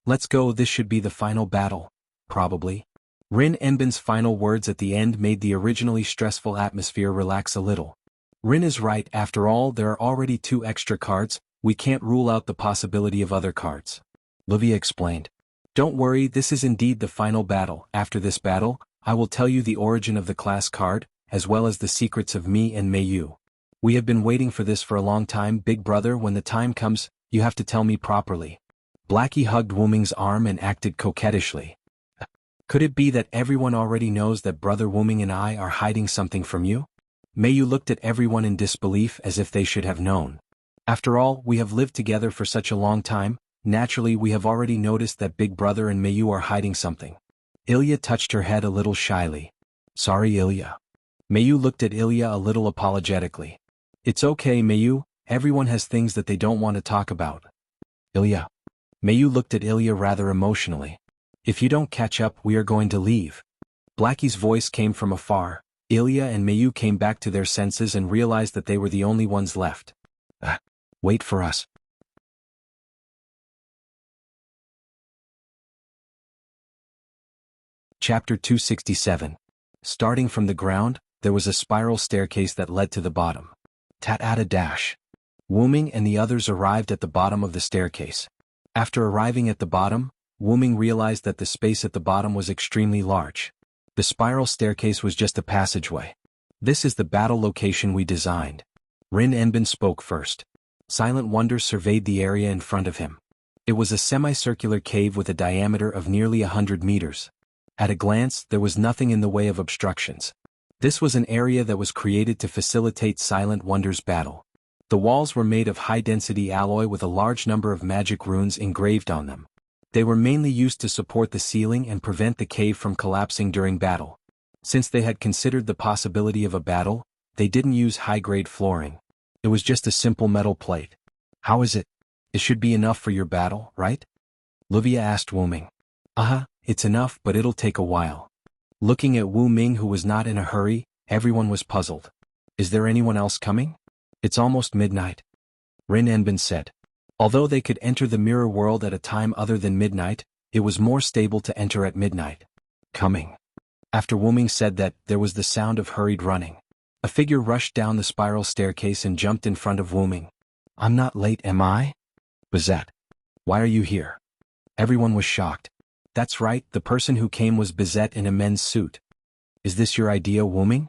A: Let's go, this should be the final battle. Probably. Rin Enbin's final words at the end made the originally stressful atmosphere relax a little. Rin is right, after all there are already 2 extra cards, we can't rule out the possibility of other cards. Luvia explained. Don't worry, this is indeed the final battle. After this battle, I will tell you the origin of the class card, as well as the secrets of me and Meiyu. We have been waiting for this for a long time, big brother. When the time comes, you have to tell me properly. Blackie hugged Wuming's arm and acted coquettishly. Could it be that everyone already knows that Brother Wuming and I are hiding something from you? Meiyu looked at everyone in disbelief as if they should have known. After all, we have lived together for such a long time, naturally we have already noticed that Big Brother and Meiyu are hiding something. Ilya touched her head a little shyly. Sorry, Ilya. Meiyu looked at Ilya a little apologetically. It's okay, Meiyu, everyone has things that they don't want to talk about. Ilya. Meiyu looked at Ilya rather emotionally. If you don't catch up, we are going to leave. Blackie's voice came from afar. Ilya and Meiyu came back to their senses and realized that they were the only ones left. Wait for us. Chapter 267. Starting from the ground, there was a spiral staircase that led to the bottom. Tat-at-a-dash. Wuming and the others arrived at the bottom of the staircase. After arriving at the bottom, Wuming realized that the space at the bottom was extremely large. The spiral staircase was just a passageway. This is the battle location we designed. Rin Enbin spoke first. Silent wonder surveyed the area in front of him. It was a semicircular cave with a diameter of nearly 100 meters. At a glance, there was nothing in the way of obstructions. This was an area that was created to facilitate Silent Wonder's battle. The walls were made of high-density alloy with a large number of magic runes engraved on them. They were mainly used to support the ceiling and prevent the cave from collapsing during battle. Since they had considered the possibility of a battle, they didn't use high-grade flooring. It was just a simple metal plate. How is it? It should be enough for your battle, right? Luvia asked Wuming. It's enough, but it'll take a while. Looking at Wuming, who was not in a hurry, everyone was puzzled. Is there anyone else coming? It's almost midnight. Rin Enbin said. Although they could enter the mirror world at a time other than midnight, it was more stable to enter at midnight. Coming. After Wuming said that, there was the sound of hurried running. A figure rushed down the spiral staircase and jumped in front of Wuming. I'm not late, am I? Bizet. Why are you here? Everyone was shocked. That's right, the person who came was Bizet in a men's suit. Is this your idea, Wuming?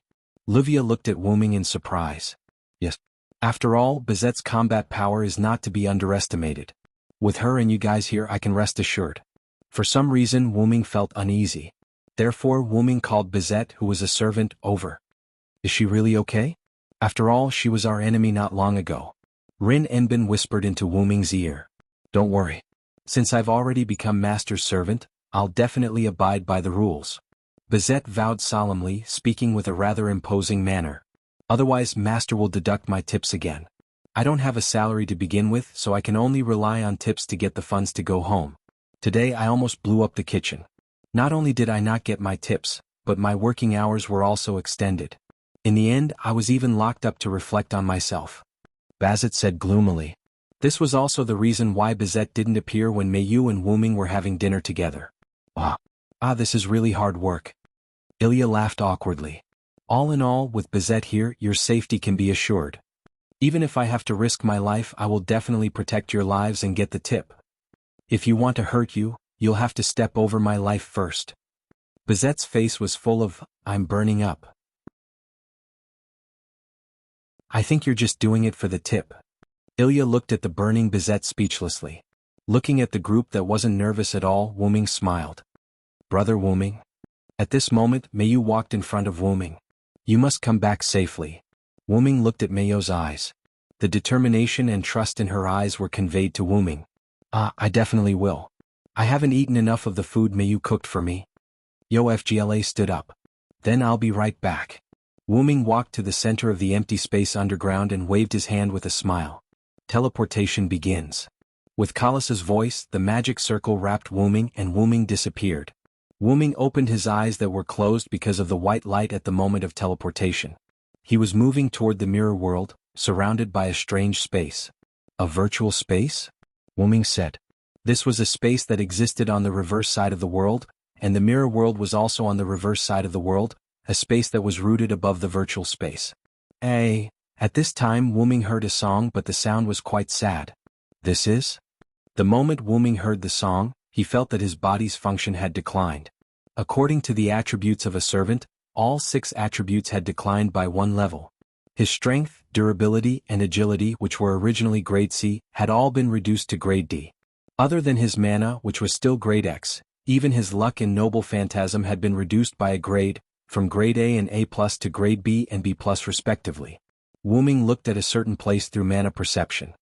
A: Luvia looked at Wuming in surprise. Yes. After all, Bizet's combat power is not to be underestimated. With her and you guys here, I can rest assured. For some reason, Wuming felt uneasy. Therefore, Wuming called Bizet, who was a servant, over. Is she really okay? After all, she was our enemy not long ago. Rin Enbin whispered into Wuming's ear. Don't worry. Since I've already become Master's servant, I'll definitely abide by the rules. Bizet vowed solemnly, speaking with a rather imposing manner. Otherwise, Master will deduct my tips again. I don't have a salary to begin with, so I can only rely on tips to get the funds to go home. Today I almost blew up the kitchen. Not only did I not get my tips, but my working hours were also extended. In the end, I was even locked up to reflect on myself. Bazet said gloomily. This was also the reason why Bizet didn't appear when Meiyu and Wuming were having dinner together. This is really hard work. Ilya laughed awkwardly. All in all, with Bizet here, your safety can be assured. Even if I have to risk my life, I will definitely protect your lives and get the tip. If you want to hurt you, you'll have to step over my life first. Bizet's face was full of, "I'm burning up. I think you're just doing it for the tip." Ilya looked at the burning Bizet speechlessly. Looking at the group that wasn't nervous at all, Wuming smiled. "Brother Wuming?" At this moment, Mayu walked in front of Wuming. "You must come back safely." Wuming looked at Mayo's eyes. The determination and trust in her eyes were conveyed to Wuming. I definitely will. I haven't eaten enough of the food Mayu cooked for me." Fgla stood up. "Then I'll be right back." Wuming walked to the center of the empty space underground and waved his hand with a smile. Teleportation begins. With Kalas's voice, the magic circle wrapped Wuming and Wuming disappeared. Wuming opened his eyes that were closed because of the white light at the moment of teleportation. He was moving toward the mirror world, surrounded by a strange space. "A virtual space?" Wuming said. This was a space that existed on the reverse side of the world, and the mirror world was also on the reverse side of the world, a space that was rooted above the virtual space. At this time Wuming heard a song, but the sound was quite sad. "This is?" The moment Wuming heard the song, he felt that his body's function had declined. According to the attributes of a servant, all 6 attributes had declined by 1 level. His strength, durability, and agility, which were originally grade C, had all been reduced to grade D. Other than his mana, which was still grade X, even his luck and noble phantasm had been reduced by a grade, from grade A and A+ to grade B and B+ respectively. Wuming looked at a certain place through mana perception.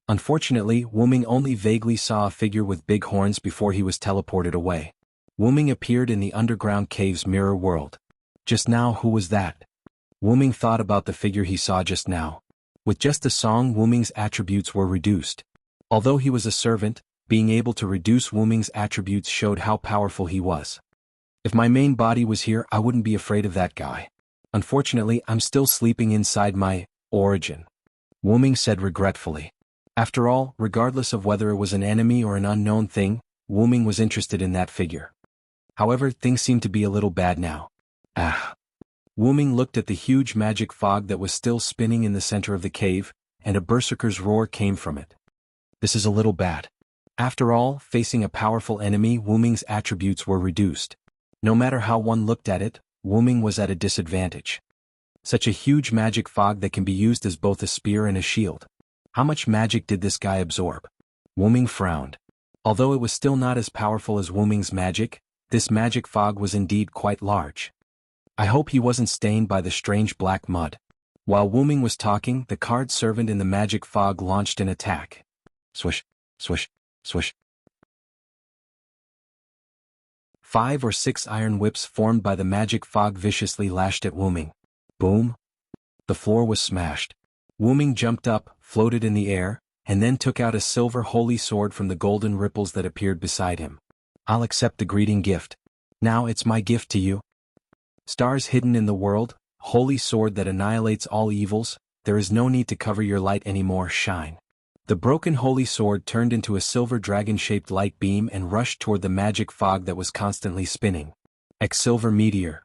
A: Unfortunately, Wuming only vaguely saw a figure with big horns before he was teleported away. Wuming appeared in the underground cave's mirror world. Just now, who was that? Wuming thought about the figure he saw just now. With just the song, Wuming's attributes were reduced. Although he was a servant, being able to reduce Wuming's attributes showed how powerful he was. "If my main body was here, I wouldn't be afraid of that guy. Unfortunately, I'm still sleeping inside my origin," Wuming said regretfully. After all, regardless of whether it was an enemy or an unknown thing, Wuming was interested in that figure. However, things seemed to be a little bad now. Wuming looked at the huge magic fog that was still spinning in the center of the cave, and a berserker's roar came from it. This is a little bad. After all, facing a powerful enemy, Wuming's attributes were reduced. No matter how one looked at it, Wuming was at a disadvantage. Such a huge magic fog that can be used as both a spear and a shield. How much magic did this guy absorb? Wuming frowned. Although it was still not as powerful as Wuming's magic, this magic fog was indeed quite large. I hope he wasn't stained by the strange black mud. While Wuming was talking, the card servant in the magic fog launched an attack. Swish, swish, swish. 5 or 6 iron whips formed by the magic fog viciously lashed at Wuming. Boom! The floor was smashed. Wuming jumped up, floated in the air, and then took out a silver holy sword from the golden ripples that appeared beside him. "I'll accept the greeting gift. Now it's my gift to you. Stars hidden in the world, holy sword that annihilates all evils, there is no need to cover your light anymore, shine." The broken holy sword turned into a silver dragon-shaped light beam and rushed toward the magic fog that was constantly spinning. Silver meteor.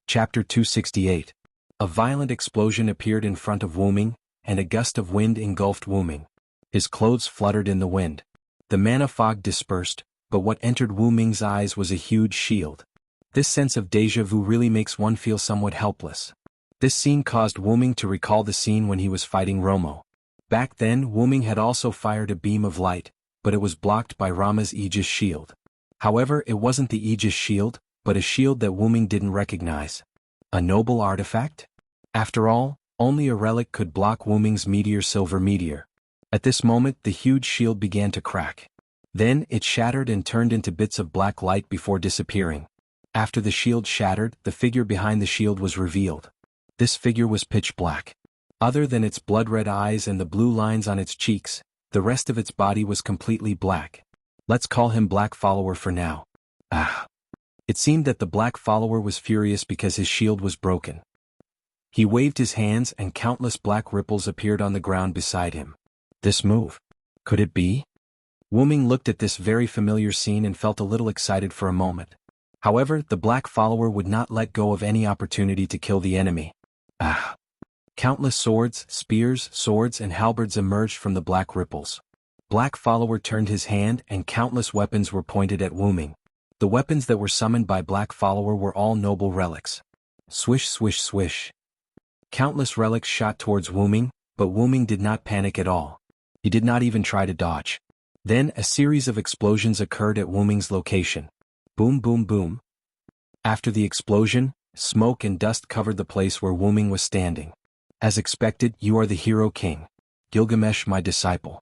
A: Chapter 268. A violent explosion appeared in front of Wuming, and a gust of wind engulfed Wuming. His clothes fluttered in the wind. The mana fog dispersed, but what entered Wuming's eyes was a huge shield. This sense of déjà vu really makes one feel somewhat helpless. This scene caused Wuming to recall the scene when he was fighting Romo. Back then, Wuming had also fired a beam of light, but it was blocked by Rama's Aegis shield. However, it wasn't the Aegis shield, but a shield that Wuming didn't recognize. A noble artifact? After all, only a relic could block Wuming's silver meteor. At this moment, the huge shield began to crack. Then, it shattered and turned into bits of black light before disappearing. After the shield shattered, the figure behind the shield was revealed. This figure was pitch black. Other than its blood-red eyes and the blue lines on its cheeks, the rest of its body was completely black. Let's call him Black Follower for now. It seemed that the Black Follower was furious because his shield was broken. He waved his hands and countless black ripples appeared on the ground beside him. This move. Could it be? Wuming looked at this very familiar scene and felt a little excited for a moment. However, the Black Follower would not let go of any opportunity to kill the enemy. Countless swords, spears, swords and halberds emerged from the black ripples. Black Follower turned his hand and countless weapons were pointed at Wu Ming. The weapons that were summoned by Black Follower were all noble relics. Swish swish swish. Countless relics shot towards Wu Ming, but Wu Ming did not panic at all. He did not even try to dodge. Then a series of explosions occurred at Wu Ming's location. Boom boom boom. After the explosion, smoke and dust covered the place where Wu Ming was standing. As expected, you are the hero king. Gilgamesh, my disciple.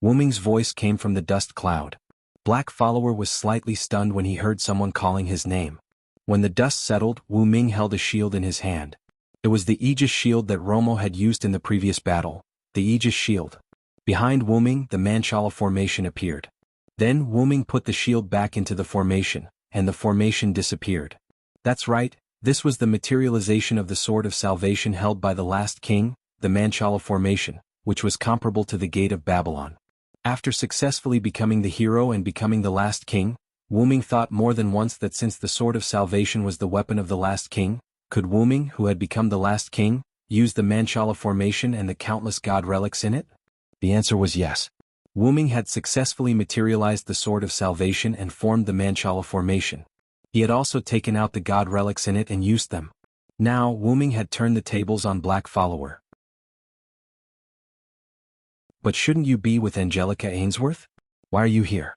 A: Wu Ming's voice came from the dust cloud. Black Follower was slightly stunned when he heard someone calling his name. When the dust settled, Wu Ming held a shield in his hand. It was the Aegis shield that Romo had used in the previous battle, the Aegis shield. Behind Wu Ming, the Manchala formation appeared. Then Wu Ming put the shield back into the formation, and the formation disappeared. That's right, this was the materialization of the Sword of Salvation held by the last king, the Manchala formation, which was comparable to the Gate of Babylon. After successfully becoming the hero and becoming the last king, Wu Ming thought more than once that since the Sword of Salvation was the weapon of the last king, could Wu Ming, who had become the last king, use the Manchala formation and the countless god relics in it? The answer was yes. Wu Ming had successfully materialized the Sword of Salvation and formed the Manchala formation. He had also taken out the god relics in it and used them. Now Wu Ming had turned the tables on Black Follower. But shouldn't you be with Angelica Ainsworth? Why are you here?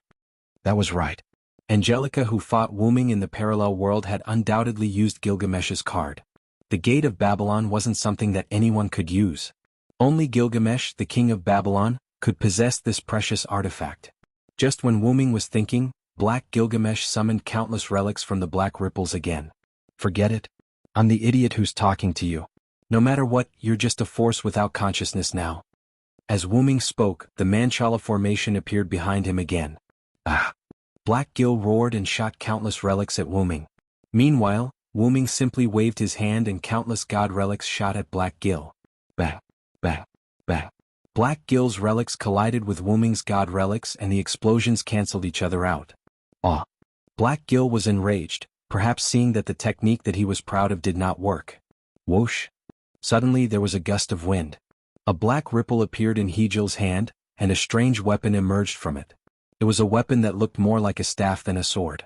A: That was right. Angelica, who fought Wu Ming in the parallel world, had undoubtedly used Gilgamesh's card. The Gate of Babylon wasn't something that anyone could use. Only Gilgamesh, the king of Babylon, could possess this precious artifact. Just when Wu Ming was thinking, Black Gilgamesh summoned countless relics from the black ripples again. Forget it. I'm the idiot who's talking to you. No matter what, you're just a force without consciousness now. As Wu Ming spoke, the Manchala formation appeared behind him again. Ah! Black Gil roared and shot countless relics at Wu Ming. Meanwhile, Wu Ming simply waved his hand and countless god relics shot at Black Gil. Bang! Bang! Bang! Black Gil's relics collided with Wu Ming's god relics and the explosions cancelled each other out. Ah! Black Gil was enraged, perhaps seeing that the technique that he was proud of did not work. Whoosh! Suddenly there was a gust of wind. A black ripple appeared in Hegil's hand, and a strange weapon emerged from it. It was a weapon that looked more like a staff than a sword.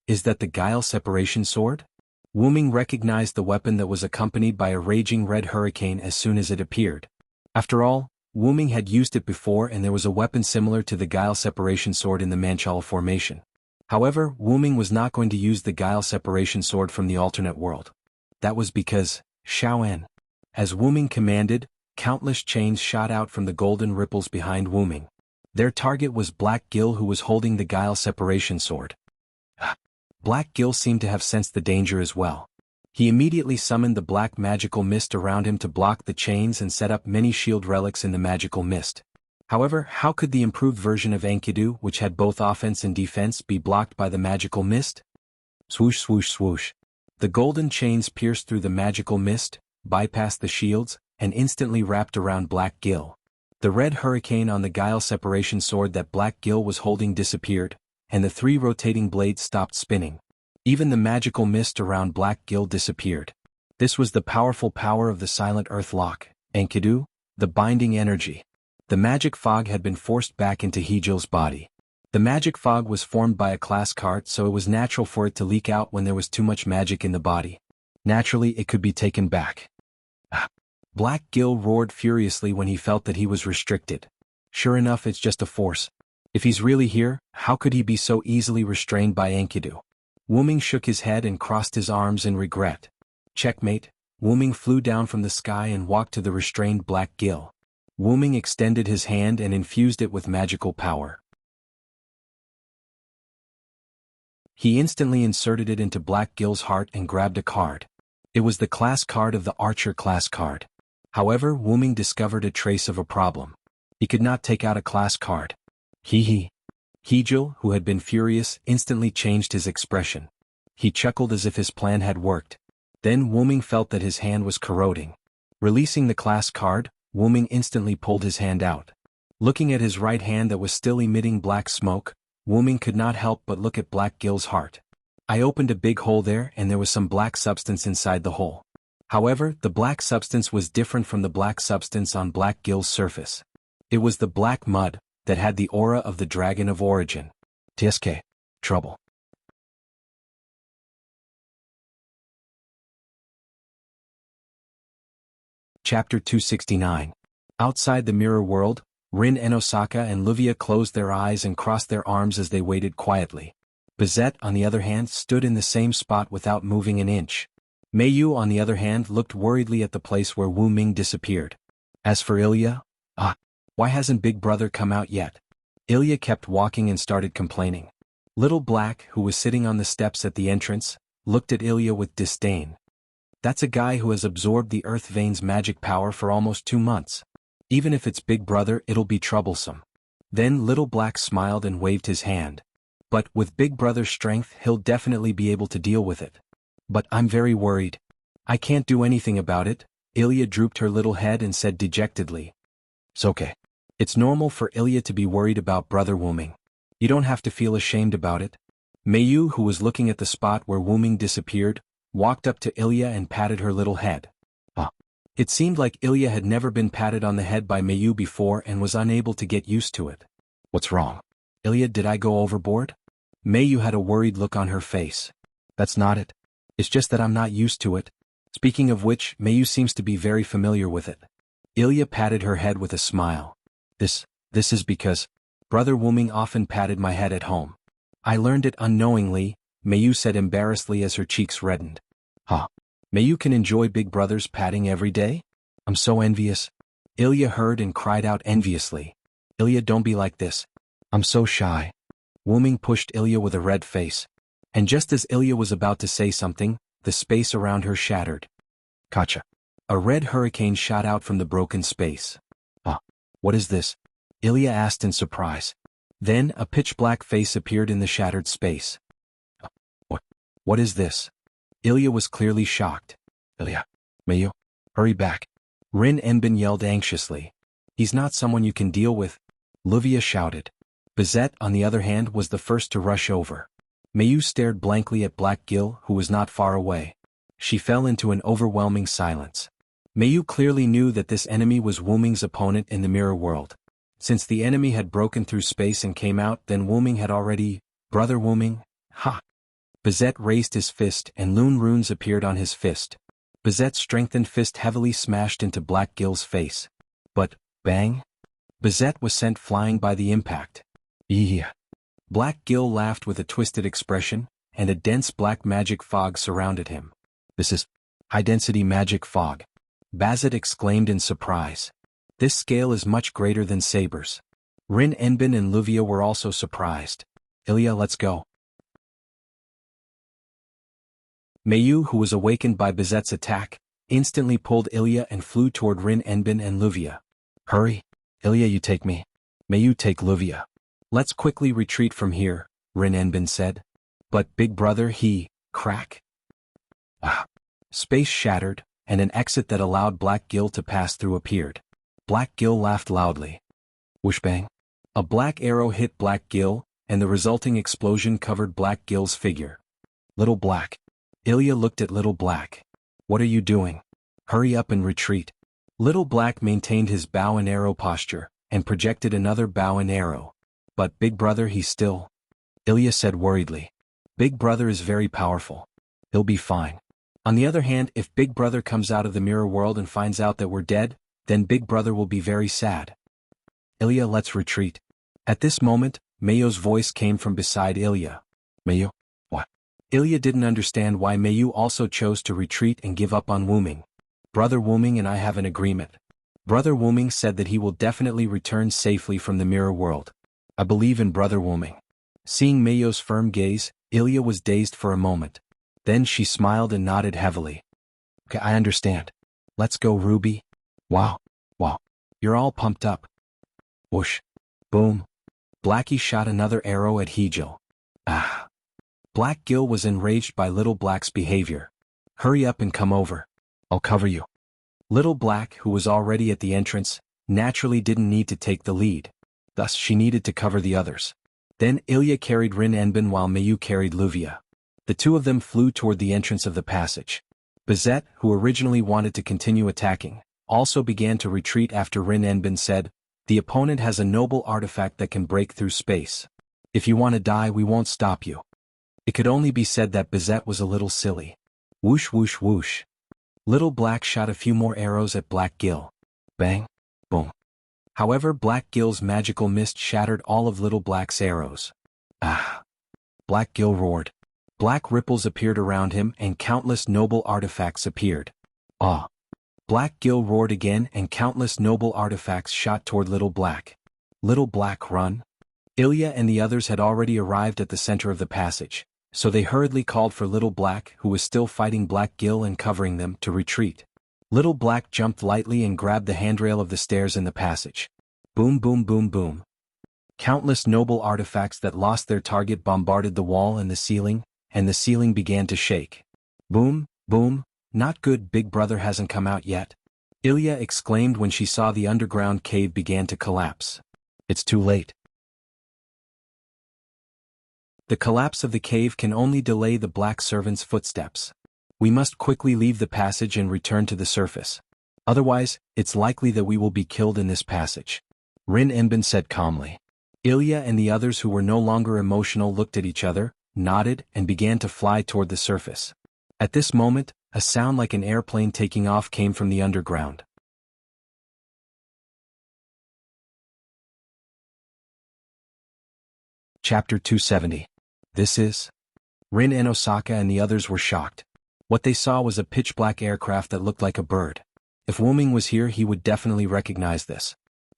A: Is that the Guile Separation Sword? Wu Ming recognized the weapon that was accompanied by a raging red hurricane as soon as it appeared. After all, Wu Ming had used it before and there was a weapon similar to the Guile Separation Sword in the Manchala formation. However, Wu Ming was not going to use the Guile Separation Sword from the alternate world. That was because, Shaoan. As Wu Ming commanded, countless chains shot out from the golden ripples behind Wu Ming. Their target was Black Gil, who was holding the Guile Separation Sword. Black Gil seemed to have sensed the danger as well. He immediately summoned the black magical mist around him to block the chains and set up many shield relics in the magical mist. However, how could the improved version of Enkidu, which had both offense and defense, be blocked by the magical mist? Swoosh swoosh swoosh. The golden chains pierced through the magical mist, bypassed the shields, and instantly wrapped around Black Gil. The red hurricane on the Guile Separation Sword that Black Gil was holding disappeared, and the three rotating blades stopped spinning. Even the magical mist around Black Gil disappeared. This was the powerful power of the Silent Earth Lock, Enkidu, the binding energy. The magic fog had been forced back into Hegil's body. The magic fog was formed by a class card, so it was natural for it to leak out when there was too much magic in the body. Naturally, it could be taken back. Black Gil roared furiously when he felt that he was restricted. Sure enough, it's just a force. If he's really here, how could he be so easily restrained by Enkidu? Wu Ming shook his head and crossed his arms in regret. Checkmate. Wu Ming flew down from the sky and walked to the restrained Black Gil. Wu Ming extended his hand and infused it with magical power. He instantly inserted it into Black Gil's heart and grabbed a card. It was the class card of the Archer class card. However, Wu Ming discovered a trace of a problem. He could not take out a class card. Hee. Hegil, who had been furious, instantly changed his expression. He chuckled as if his plan had worked. Then Wu Ming felt that his hand was corroding. Releasing the class card, Wu Ming instantly pulled his hand out. Looking at his right hand that was still emitting black smoke, Wu Ming could not help but look at Black Gil's heart. I opened a big hole there and there was some black substance inside the hole. However, the black substance was different from the black substance on Black Gil's surface. It was the black mud, that had the aura of the dragon of origin. TSK. Trouble. Chapter 269. Outside the mirror world, Rin and Osaka and Luvia closed their eyes and crossed their arms as they waited quietly. Bizet, on the other hand, stood in the same spot without moving an inch. Meiyu, on the other hand, looked worriedly at the place where Wu Ming disappeared. As for Ilya, why hasn't Big Brother come out yet? Ilya kept walking and started complaining. Little Black, who was sitting on the steps at the entrance, looked at Ilya with disdain. That's a guy who has absorbed the Earth Vein's magic power for almost 2 months. Even if it's Big Brother, it'll be troublesome. Then Little Black smiled and waved his hand. But with Big Brother's strength, he'll definitely be able to deal with it. But I'm very worried. I can't do anything about it. Ilya drooped her little head and said dejectedly. It's okay. It's normal for Ilya to be worried about Brother Wu Ming. You don't have to feel ashamed about it. Meiyu, who was looking at the spot where Wu Ming disappeared, walked up to Ilya and patted her little head. It seemed like Ilya had never been patted on the head by Meiyu before and was unable to get used to it. What's wrong? Ilya, did I go overboard? Meiyu had a worried look on her face. That's not it. It's just that I'm not used to it. Speaking of which, Meiyu seems to be very familiar with it. Ilya patted her head with a smile. This is because Brother Wu Ming often patted my head at home. I learned it unknowingly, Meiyu said embarrassedly as her cheeks reddened. Meiyu can enjoy Big Brother's patting every day? I'm so envious. Ilya heard and cried out enviously. Ilya, don't be like this. I'm so shy. Wu Ming pushed Ilya with a red face. And just as Ilya was about to say something, the space around her shattered. Kacha. A red hurricane shot out from the broken space. What is this? Ilya asked in surprise. Then a pitch-black face appeared in the shattered space. What is this? Ilya was clearly shocked. Ilya, Meiyu, hurry back. Rin Enbin yelled anxiously. He's not someone you can deal with. Luvia shouted. Bizet, on the other hand, was the first to rush over. Meiyu stared blankly at Black Gil, who was not far away. She fell into an overwhelming silence. Meiyu clearly knew that this enemy was Wu Ming's opponent in the mirror world. Since the enemy had broken through space and came out, then Wu Ming had already... Brother Wu Ming? Bizet raised his fist and Lune runes appeared on his fist. Bizet's strengthened fist heavily smashed into Black Gil's face. But, bang! Bizet was sent flying by the impact. Yeah. Black Gil laughed with a twisted expression, and a dense black magic fog surrounded him. This is high-density magic fog. Bazet exclaimed in surprise. This scale is much greater than Saber's. Rin Enbin and Luvia were also surprised. Ilya, let's go. Meiyu, who was awakened by Bizet's attack, instantly pulled Ilya and flew toward Rin Enbin and Luvia. Hurry. Ilya, you take me. Meiyu, take Luvia. Let's quickly retreat from here, Rin Enbin said. But Big Brother, crack. Space shattered, and an exit that allowed Black Gil to pass through appeared. Black Gil laughed loudly. Whoosh bang. A black arrow hit Black Gil, and the resulting explosion covered Black Gil's figure. Little Black. Ilya looked at Little Black. What are you doing? Hurry up and retreat. Little Black maintained his bow and arrow posture, and projected another bow and arrow. But Big Brother, still... Ilya said worriedly. Big Brother is very powerful. He'll be fine. On the other hand, if Big Brother comes out of the mirror world and finds out that we're dead, then Big Brother will be very sad. Ilya, let's retreat. At this moment, Meiyu's voice came from beside Ilya. Meiyu? What? Ilya didn't understand why Meiyu also chose to retreat and give up on Wu Ming. Brother Wu Ming and I have an agreement. Brother Wu Ming said that he will definitely return safely from the mirror world. I believe in Brother Wu Ming. Seeing Meiyu's firm gaze, Ilya was dazed for a moment. Then she smiled and nodded heavily. Okay, I understand. Let's go, Ruby. Wow. You're all pumped up. Whoosh. Boom. Blackie shot another arrow at Hegel. Black Gil was enraged by Little Black's behavior. Hurry up and come over. I'll cover you. Little Black, who was already at the entrance, naturally didn't need to take the lead. Thus she needed to cover the others. Then Ilya carried Rin Enbin while Meiyu carried Luvia. The two of them flew toward the entrance of the passage. Bizet, who originally wanted to continue attacking, also began to retreat after Rin Enbin said, The opponent has a noble artifact that can break through space. If you want to die, we won't stop you. It could only be said that Bizet was a little silly. Whoosh whoosh whoosh. Little Black shot a few more arrows at Black Gil. Bang. Boom. However, Black Gil's magical mist shattered all of Little Black's arrows. Ah! Black Gil roared. Black ripples appeared around him and countless noble artifacts appeared. Ah! Black Gil roared again and countless noble artifacts shot toward Little Black. Little Black, run! Ilya and the others had already arrived at the center of the passage, so they hurriedly called for Little Black, who was still fighting Black Gil and covering them, to retreat. Little Black jumped lightly and grabbed the handrail of the stairs in the passage. Boom boom boom boom. Countless noble artifacts that lost their target bombarded the wall and the ceiling began to shake. Boom, boom. Not good, Big Brother hasn't come out yet. Ilya exclaimed when she saw the underground cave began to collapse. It's too late. The collapse of the cave can only delay the black servant's footsteps. We must quickly leave the passage and return to the surface. Otherwise, it's likely that we will be killed in this passage. Rin Enbin said calmly. Ilya and the others, who were no longer emotional, looked at each other, nodded, and began to fly toward the surface. At this moment, a sound like an airplane taking off came from the underground. Chapter 270. This is? Rin and Osaka and the others were shocked. What they saw was a pitch-black aircraft that looked like a bird. If Wuming was here, he would definitely recognize this.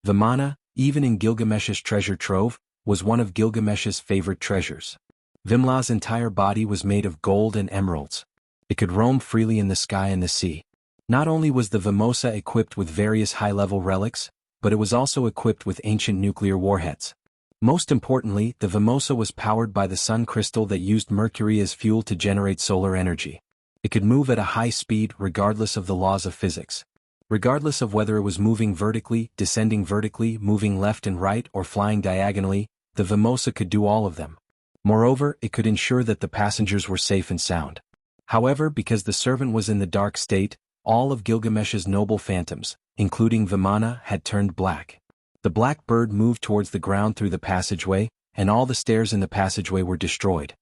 A: Vimana, even in Gilgamesh's treasure trove, was one of Gilgamesh's favorite treasures. Vimla's entire body was made of gold and emeralds. It could roam freely in the sky and the sea. Not only was the Vimosa equipped with various high-level relics, but it was also equipped with ancient nuclear warheads. Most importantly, the Vimosa was powered by the sun crystal that used mercury as fuel to generate solar energy. It could move at a high speed regardless of the laws of physics. Regardless of whether it was moving vertically, descending vertically, moving left and right, or flying diagonally, the Vimosa could do all of them. Moreover, it could ensure that the passengers were safe and sound. However, because the servant was in the dark state, all of Gilgamesh's noble phantoms, including Vimana, had turned black. The black bird moved towards the ground through the passageway, and all the stairs in the passageway were destroyed.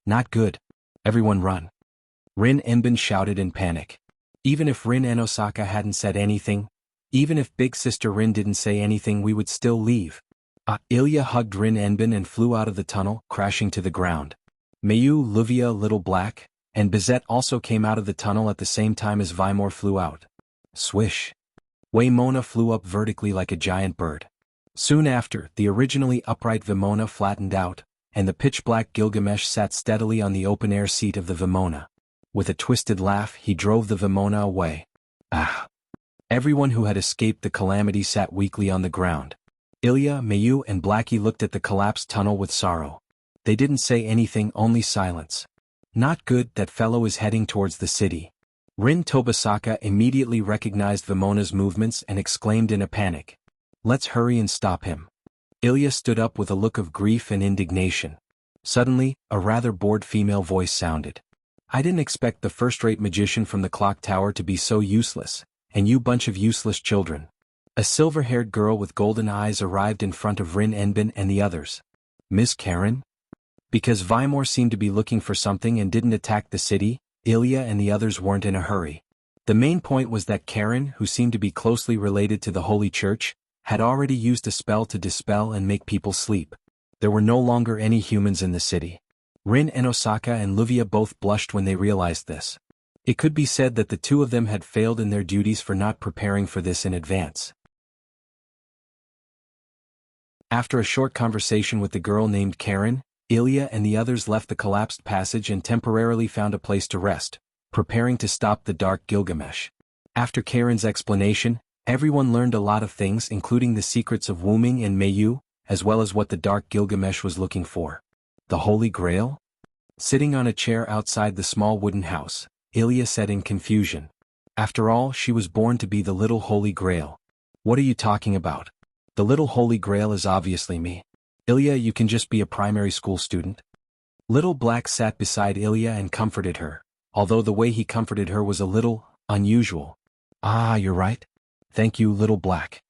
A: Not good. Everyone run. Rin Enbin shouted in panic. Even if Rin and Osaka hadn't said anything, even if Big Sister Rin didn't say anything, we would still leave. Ilya hugged Rin Enbin and flew out of the tunnel, crashing to the ground. Mayu, Luvia, Little Black, and Bizet also came out of the tunnel at the same time as Vimor flew out. Swish. Waymona flew up vertically like a giant bird. Soon after, the originally upright Vimona flattened out, and the pitch-black Gilgamesh sat steadily on the open-air seat of the Vimona. With a twisted laugh, he drove the Vimona away. Ah! Everyone who had escaped the calamity sat weakly on the ground. Ilya, Mayu, and Blackie looked at the collapsed tunnel with sorrow. They didn't say anything, only silence. Not good, that fellow is heading towards the city. Rin Tobasaka immediately recognized Vimona's movements and exclaimed in a panic. Let's hurry and stop him. Ilya stood up with a look of grief and indignation. Suddenly, a rather bored female voice sounded. I didn't expect the first-rate magician from the clock tower to be so useless, and you bunch of useless children. A silver-haired girl with golden eyes arrived in front of Rin Enbin and the others. Miss Karen? Because Vimor seemed to be looking for something and didn't attack the city, Ilya and the others weren't in a hurry. The main point was that Karen, who seemed to be closely related to the Holy Church, had already used a spell to dispel and make people sleep. There were no longer any humans in the city. Rin and Osaka and Luvia both blushed when they realized this. It could be said that the two of them had failed in their duties for not preparing for this in advance. After a short conversation with the girl named Karen, Ilya and the others left the collapsed passage and temporarily found a place to rest, preparing to stop the Dark Gilgamesh. After Karen's explanation, everyone learned a lot of things, including the secrets of Wuming and Mayu, as well as what the Dark Gilgamesh was looking for. The Holy Grail? Sitting on a chair outside the small wooden house, Ilya said in confusion. After all, she was born to be the little Holy Grail. What are you talking about? The little Holy Grail is obviously me. Ilya, you can just be a primary school student. Little Black sat beside Ilya and comforted her, although the way he comforted her was a little unusual. Ah, you're right. Thank you, Little Black.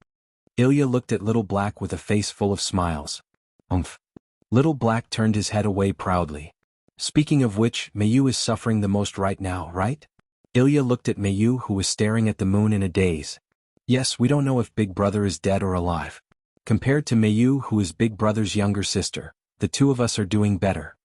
A: Ilya looked at Little Black with a face full of smiles. Umph. Little Black turned his head away proudly. Speaking of which, Mayu is suffering the most right now, right? Ilya looked at Mayu, who was staring at the moon in a daze. Yes, we don't know if Big Brother is dead or alive. Compared to Mayu, who is Big Brother's younger sister, the two of us are doing better.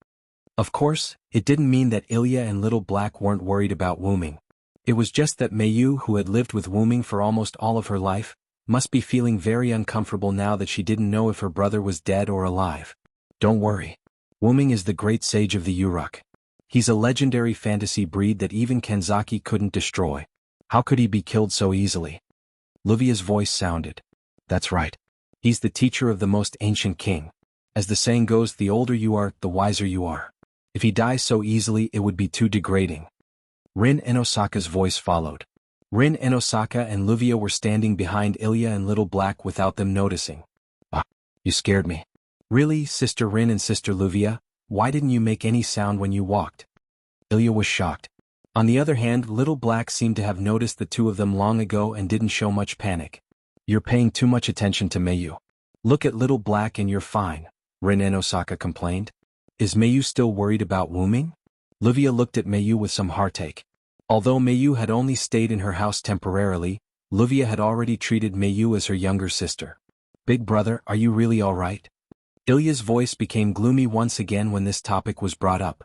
A: Of course, it didn't mean that Ilya and Little Black weren't worried about Wuming. It was just that Mayu, who had lived with Wuming for almost all of her life, must be feeling very uncomfortable now that she didn't know if her brother was dead or alive. Don't worry. Wuming is the great sage of the Uruk. He's a legendary fantasy breed that even Kanzaki couldn't destroy. How could he be killed so easily? Luvia's voice sounded. That's right. He's the teacher of the most ancient king. As the saying goes, the older you are, the wiser you are. If he dies so easily, it would be too degrading. Rin and Osaka's voice followed. Rin and Osaka and Luvia were standing behind Ilya and Little Black without them noticing. Ah, you scared me. Really, Sister Rin and Sister Luvia, why didn't you make any sound when you walked? Ilya was shocked. On the other hand, Little Black seemed to have noticed the two of them long ago and didn't show much panic. You're paying too much attention to Mayu. Look at Little Black and you're fine, Rin and Osaka complained. Is Mayu still worried about Wuming? Luvia looked at Mayu with some heartache. Although Mayu had only stayed in her house temporarily, Luvia had already treated Mayu as her younger sister. Big brother, are you really all right? Ilya's voice became gloomy once again when this topic was brought up.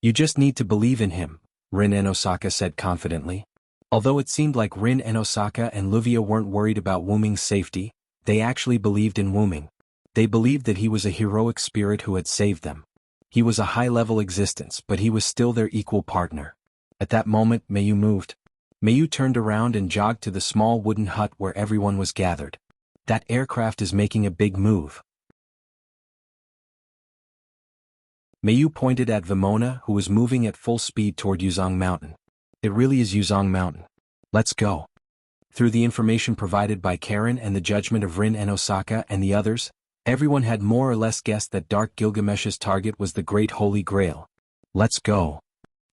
A: You just need to believe in him, Rin and Osaka said confidently. Although it seemed like Rin and Osaka and Luvia weren't worried about Wuming's safety, they actually believed in Wuming. They believed that he was a heroic spirit who had saved them. He was a high-level existence, but he was still their equal partner. At that moment, Mayu moved. Mayu turned around and jogged to the small wooden hut where everyone was gathered. That aircraft is making a big move. Mayu pointed at Vimona, who was moving at full speed toward Yuzong Mountain. It really is Yuzong Mountain. Let's go. Through the information provided by Karen and the judgment of Rin and Osaka and the others, everyone had more or less guessed that Dark Gilgamesh's target was the Great Holy Grail. Let's go.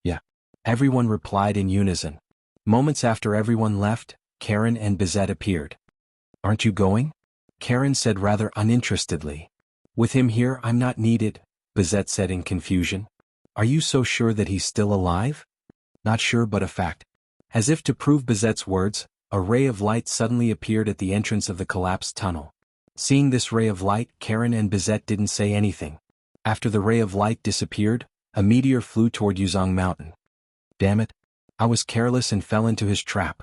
A: Yeah. Everyone replied in unison. Moments after everyone left, Karen and Bizet appeared. Aren't you going? Karen said rather uninterestedly. With him here, I'm not needed, Bizet said in confusion. Are you so sure that he's still alive? Not sure but a fact. As if to prove Bizet's words, a ray of light suddenly appeared at the entrance of the collapsed tunnel. Seeing this ray of light, Karen and Bizet didn't say anything. After the ray of light disappeared, a meteor flew toward Yuzong Mountain. Damn it. I was careless and fell into his trap.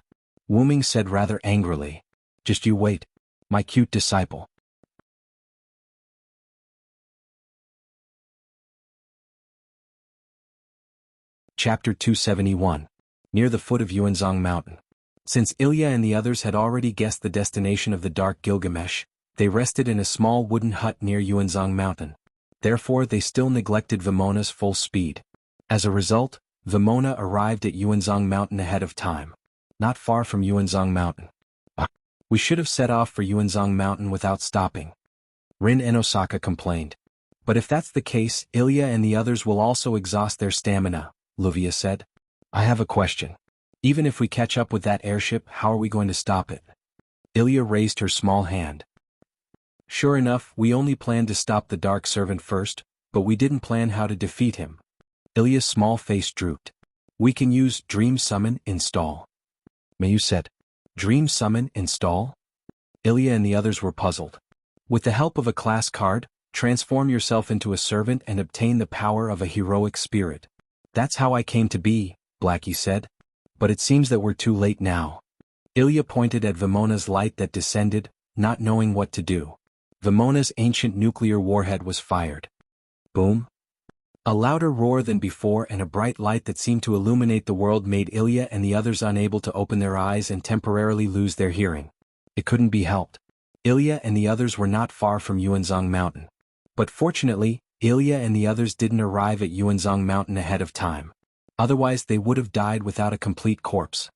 A: Wuming said rather angrily. Just you wait. My cute disciple. Chapter 271. Near the foot of Yuanzong Mountain. Since Ilya and the others had already guessed the destination of the Dark Gilgamesh, they rested in a small wooden hut near Yuanzong Mountain. Therefore they still neglected Vimona's full speed. As a result, Vimona arrived at Yuanzong Mountain ahead of time. Not far from Yuanzong Mountain. We should have set off for Yuanzong Mountain without stopping. Rin and Osaka complained. But if that's the case, Ilya and the others will also exhaust their stamina, Luvia said. I have a question. Even if we catch up with that airship, how are we going to stop it? Ilya raised her small hand. Sure enough, we only planned to stop the Dark Servant first, but we didn't plan how to defeat him. Ilya's small face drooped. We can use Dream Summon Install. Mayu said. Dream Summon Install? Ilya and the others were puzzled. With the help of a class card, transform yourself into a servant and obtain the power of a heroic spirit. That's how I came to be, Blackie said. But it seems that we're too late now. Ilya pointed at Vimona's light that descended, not knowing what to do. Vimona's ancient nuclear warhead was fired. Boom. A louder roar than before and a bright light that seemed to illuminate the world made Ilya and the others unable to open their eyes and temporarily lose their hearing. It couldn't be helped. Ilya and the others were not far from Yuanzong Mountain. But fortunately, Ilya and the others didn't arrive at Yuanzong Mountain ahead of time. Otherwise they would have died without a complete corpse.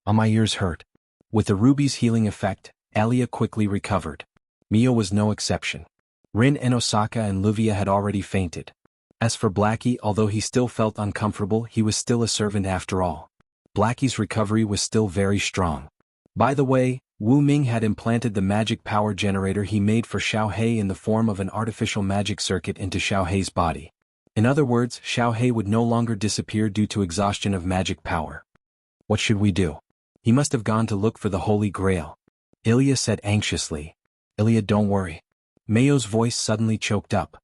A: My ears hurt. With the ruby's healing effect, Ilya quickly recovered. Mio was no exception. Rin and Osaka and Luvia had already fainted. As for Blackie, although he still felt uncomfortable, he was still a servant after all. Blackie's recovery was still very strong. By the way, Wu Ming had implanted the magic power generator he made for Xiao He in the form of an artificial magic circuit into Xiao He's body. In other words, Xiao He would no longer disappear due to exhaustion of magic power. What should we do? He must have gone to look for the Holy Grail. Ilya said anxiously. Ilya, don't worry. Mayo's voice suddenly choked up.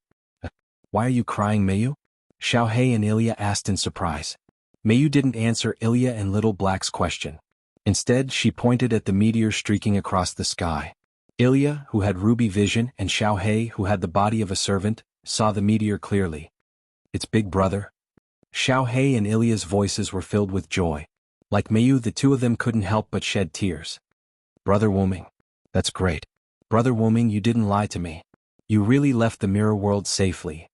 A: Why are you crying, Mayu? Xiao He and Ilya asked in surprise. Mayu didn't answer Ilya and Little Black's question. Instead, she pointed at the meteor streaking across the sky. Ilya, who had ruby vision, and Xiao He, who had the body of a servant, saw the meteor clearly. It's Big Brother. Xiao He and Ilya's voices were filled with joy. Like Mayu, the two of them couldn't help but shed tears. Brother Wu Ming. That's great. Brother Wu Ming, you didn't lie to me. You really left the mirror world safely.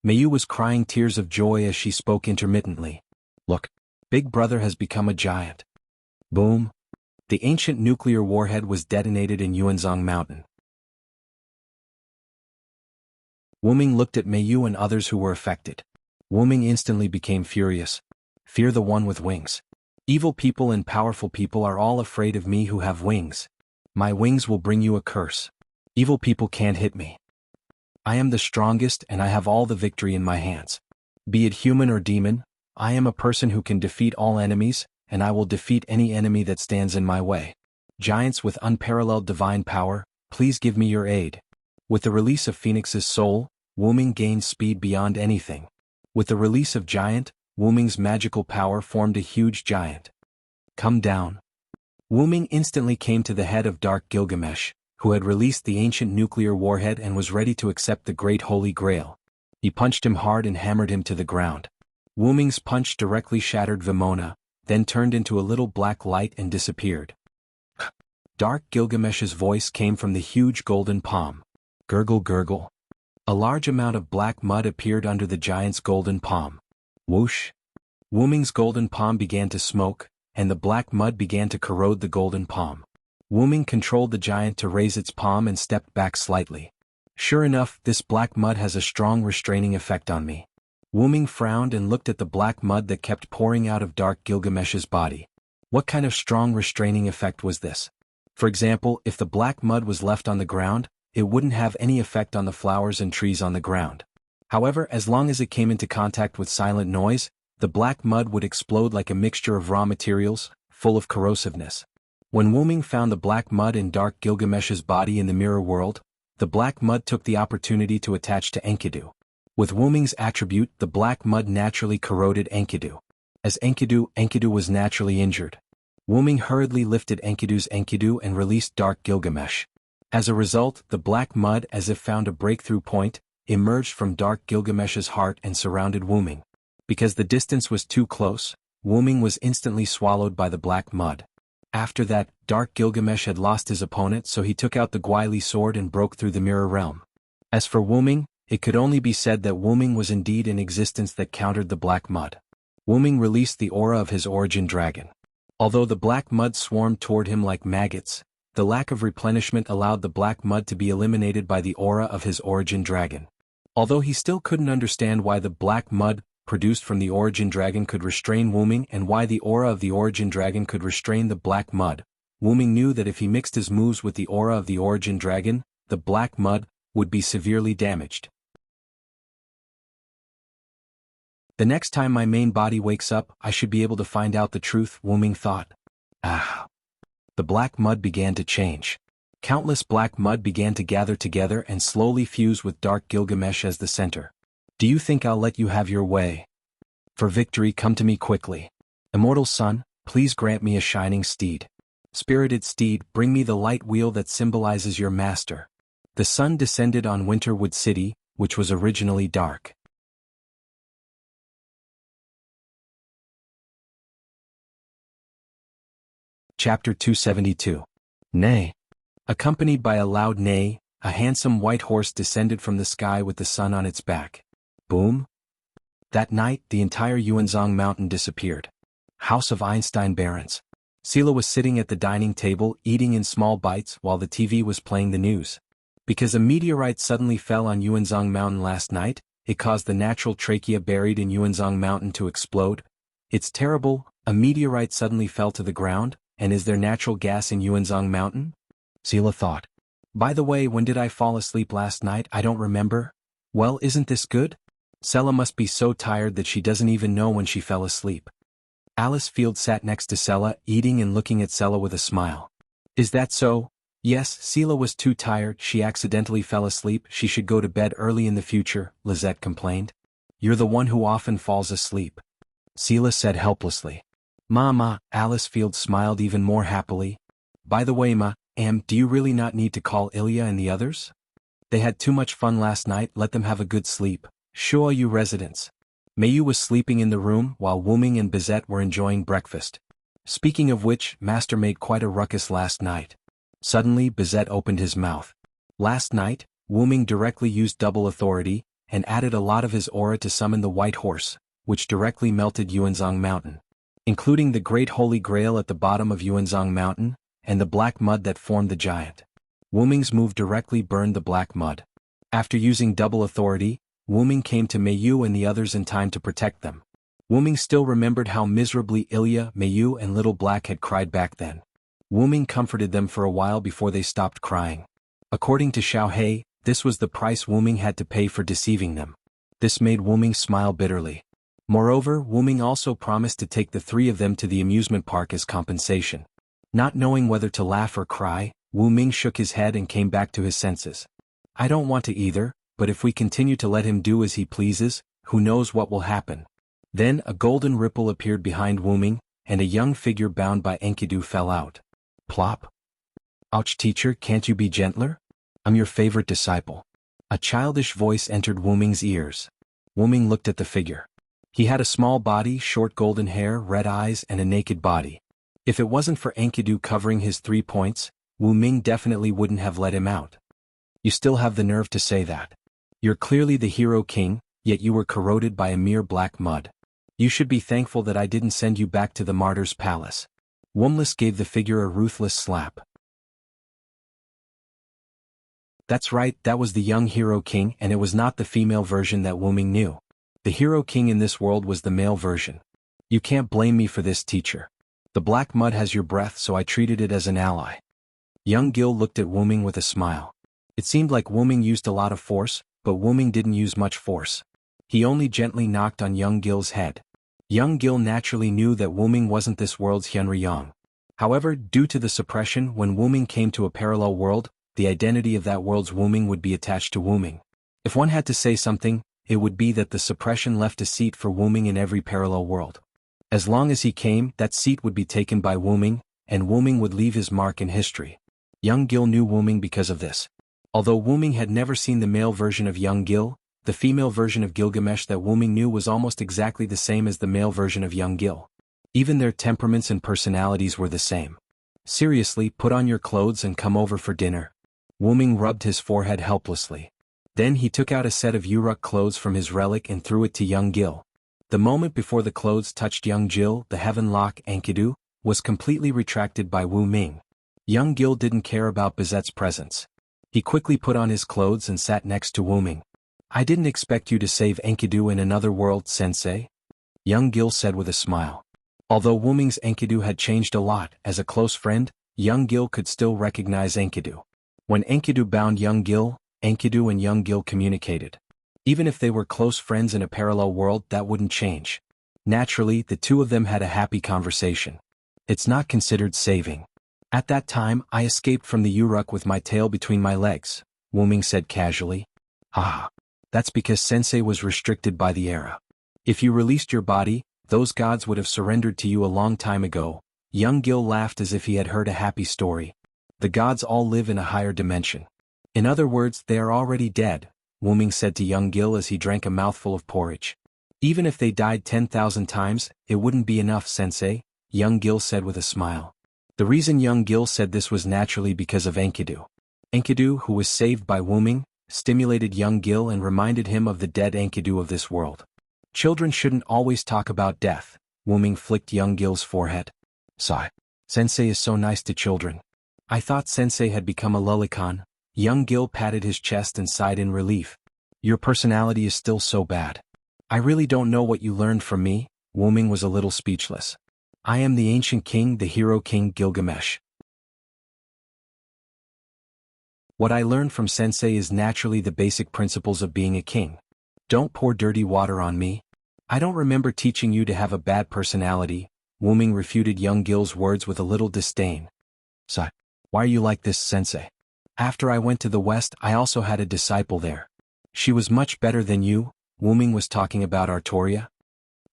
A: Mayu was crying tears of joy as she spoke intermittently. Look, Big Brother has become a giant. Boom. The ancient nuclear warhead was detonated in Yuanzhong Mountain. Wu Ming looked at Mayu and others who were affected. Wu Ming instantly became furious. Fear the one with wings. Evil people and powerful people are all afraid of me who have wings. My wings will bring you a curse. Evil people can't hit me. I am the strongest and I have all the victory in my hands. Be it human or demon, I am a person who can defeat all enemies, and I will defeat any enemy that stands in my way. Giants with unparalleled divine power, please give me your aid. With the release of Phoenix's soul, Wu Ming gained speed beyond anything. With the release of Giant, Wu Ming's magical power formed a huge giant. Come down. Wu Ming instantly came to the head of Dark Gilgamesh, who had released the ancient nuclear warhead and was ready to accept the Great Holy Grail. He punched him hard and hammered him to the ground. Wu Ming's punch directly shattered Vimona, then turned into a little black light and disappeared. Dark Gilgamesh's voice came from the huge golden palm. Gurgle gurgle. A large amount of black mud appeared under the giant's golden palm. Whoosh. Wu Ming's golden palm began to smoke, and the black mud began to corrode the golden palm. Wu Ming controlled the giant to raise its palm and stepped back slightly. Sure enough, this black mud has a strong restraining effect on me. Wu Ming frowned and looked at the black mud that kept pouring out of Dark Gilgamesh's body. What kind of strong restraining effect was this? For example, if the black mud was left on the ground, it wouldn't have any effect on the flowers and trees on the ground. However, as long as it came into contact with silent noise, the black mud would explode like a mixture of raw materials, full of corrosiveness. When Wu Ming found the black mud in Dark Gilgamesh's body in the mirror world, the black mud took the opportunity to attach to Enkidu. With Wu Ming's attribute, the black mud naturally corroded Enkidu. As Enkidu was naturally injured. Wu Ming hurriedly lifted Enkidu's Enkidu and released Dark Gilgamesh. As a result, the black mud, as if found a breakthrough point, emerged from Dark Gilgamesh's heart and surrounded Wu Ming. Because the distance was too close, Wu Ming was instantly swallowed by the black mud. After that, Dark Gilgamesh had lost his opponent, so he took out the Guili sword and broke through the mirror realm. As for Wu Ming, it could only be said that Wu Ming was indeed in existence that countered the black mud. Wu Ming released the aura of his origin dragon. Although the black mud swarmed toward him like maggots, the lack of replenishment allowed the black mud to be eliminated by the aura of his origin dragon. Although he still couldn't understand why the black mud produced from the origin dragon could restrain Wu Ming and why the aura of the origin dragon could restrain the black mud, Wu Ming knew that if he mixed his moves with the aura of the origin dragon, the black mud would be severely damaged. The next time my main body wakes up, I should be able to find out the truth, Wu Ming thought. The black mud began to change. Countless black mud began to gather together and slowly fuse with Dark Gilgamesh as the center. Do you think I'll let you have your way? For victory, come to me quickly. Immortal Sun, please grant me a shining steed. Spirited steed, bring me the light wheel that symbolizes your master. The sun descended on Winterwood City, which was originally dark. Chapter 272. Neigh. Accompanied by a loud neigh, a handsome white horse descended from the sky with the sun on its back. Boom. That night, the entire Yuanzhong mountain disappeared. House of Einstein Barons. Sila was sitting at the dining table eating in small bites while the TV was playing the news. Because a meteorite suddenly fell on Yuanzhong Mountain last night, it caused the natural trachea buried in Yuanzhong Mountain to explode. It's terrible, a meteorite suddenly fell to the ground, and is there natural gas in Yuanzhong Mountain? Sela thought. By the way, when did I fall asleep last night? I don't remember. Well, isn't this good? Sela must be so tired that she doesn't even know when she fell asleep. Alice Field sat next to Sela, eating and looking at Sela with a smile. Is that so? Yes, Sela was too tired, she accidentally fell asleep, she should go to bed early in the future, Lizette complained. You're the one who often falls asleep. Sela said helplessly. Mama, Alice Field smiled even more happily. By the way, do you really not need to call Ilya and the others? They had too much fun last night, let them have a good sleep. Sure, you residents. Mayu was sleeping in the room while Wuming and Bizette were enjoying breakfast. Speaking of which, Master made quite a ruckus last night. Suddenly Bizette opened his mouth. Last night, Wuming directly used double authority, and added a lot of his aura to summon the White Horse, which directly melted Yuanzhong Mountain. Including the Great Holy Grail at the bottom of Yuanzhong Mountain, and the black mud that formed the giant. Wuming's move directly burned the black mud. After using double authority, Wuming came to Mayu and the others in time to protect them. Wuming still remembered how miserably Ilya, Mayu and Little Black had cried back then. Wuming comforted them for a while before they stopped crying. According to Xiao Hei, this was the price Wuming had to pay for deceiving them. This made Wuming smile bitterly. Moreover, Wuming also promised to take the three of them to the amusement park as compensation. Not knowing whether to laugh or cry, Wuming shook his head and came back to his senses. I don't want to either, but if we continue to let him do as he pleases, who knows what will happen. Then a golden ripple appeared behind Wuming, and a young figure bound by Enkidu fell out. Plop. Ouch, teacher, can't you be gentler? I'm your favorite disciple. A childish voice entered Wuming's ears. Wuming looked at the figure. He had a small body, short golden hair, red eyes and a naked body. If it wasn't for Enkidu covering his 3 points, Wuming definitely wouldn't have let him out. You still have the nerve to say that. You're clearly the hero king, yet you were corroded by a mere black mud. You should be thankful that I didn't send you back to the martyr's palace. Wumless gave the figure a ruthless slap. That's right, that was the young hero king, and it was not the female version that Wuming knew. The hero king in this world was the male version. You can't blame me for this, teacher. The black mud has your breath, so I treated it as an ally. Young Gil looked at Wuming with a smile. It seemed like Wuming used a lot of force, but Wuming didn't use much force. He only gently knocked on young Gil's head. Young Gil naturally knew that Wuming wasn't this world's Hyunri Yang. However, due to the suppression, when Wuming came to a parallel world, the identity of that world's Wuming would be attached to Wuming. If one had to say something, it would be that the suppression left a seat for Wuming in every parallel world. As long as he came, that seat would be taken by Wuming, and Wuming would leave his mark in history. Young Gil knew Wuming because of this. Although Wuming had never seen the male version of young Gil, the female version of Gilgamesh that Wuming knew was almost exactly the same as the male version of young Gil. Even their temperaments and personalities were the same. Seriously, put on your clothes and come over for dinner. Wuming rubbed his forehead helplessly. Then he took out a set of Uruk clothes from his relic and threw it to young Gil. The moment before the clothes touched young Gil, the heaven lock Enkidu was completely retracted by Wu Ming. Young Gil didn't care about Bizette's presence. He quickly put on his clothes and sat next to Wuming. I didn't expect you to save Enkidu in another world, sensei. Young Gil said with a smile. Although Wuming's Enkidu had changed a lot, as a close friend, young Gil could still recognize Enkidu. When Enkidu bound young Gil, Enkidu and young Gil communicated. Even if they were close friends in a parallel world, that wouldn't change. Naturally, the two of them had a happy conversation. It's not considered saving. At that time, I escaped from the Uruk with my tail between my legs, Wuming said casually. Ah. That's because Sensei was restricted by the era. If you released your body, those gods would have surrendered to you a long time ago. Young Gil laughed as if he had heard a happy story. The gods all live in a higher dimension. In other words, they are already dead, Wuming said to young Gil as he drank a mouthful of porridge. Even if they died 10,000 times, it wouldn't be enough, Sensei, young Gil said with a smile. The reason young Gil said this was naturally because of Enkidu. Enkidu, who was saved by Wuming, stimulated young Gil and reminded him of the dead Enkidu of this world. Children shouldn't always talk about death, Wuming flicked young Gil's forehead. Sigh. Sensei is so nice to children. I thought Sensei had become a lolicon. Young Gil patted his chest and sighed in relief. Your personality is still so bad. I really don't know what you learned from me, Wuming was a little speechless. I am the ancient king, the hero king Gilgamesh. What I learned from sensei is naturally the basic principles of being a king. Don't pour dirty water on me. I don't remember teaching you to have a bad personality. Wuming refuted young Gil's words with a little disdain. So, why are you like this, sensei? After I went to the West, I also had a disciple there. She was much better than you. Wuming was talking about Artoria.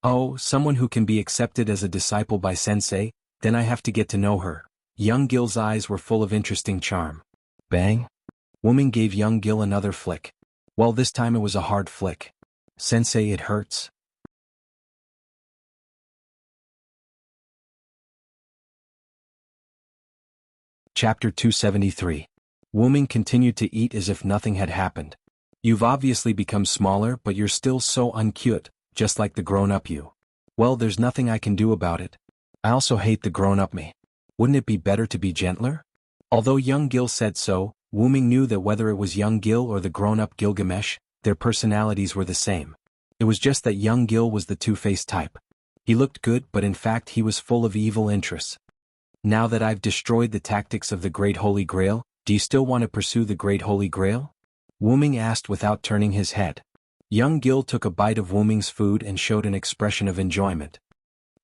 A: Oh, someone who can be accepted as a disciple by sensei, then I have to get to know her. Young Gil's eyes were full of interesting charm. Bang! Wuming gave young Gil another flick. Well, this time it was a hard flick. Sensei, it hurts. Chapter 273. Wuming continued to eat as if nothing had happened. You've obviously become smaller, but you're still so uncute, just like the grown-up you. Well, there's nothing I can do about it. I also hate the grown-up me. Wouldn't it be better to be gentler? Although young Gil said so, Wuming knew that whether it was young Gil or the grown-up Gilgamesh, their personalities were the same. It was just that young Gil was the two-faced type. He looked good, but in fact he was full of evil interests. Now that I've destroyed the tactics of the Great Holy Grail, do you still want to pursue the Great Holy Grail? Wuming asked without turning his head. Young Gil took a bite of Wuming's food and showed an expression of enjoyment.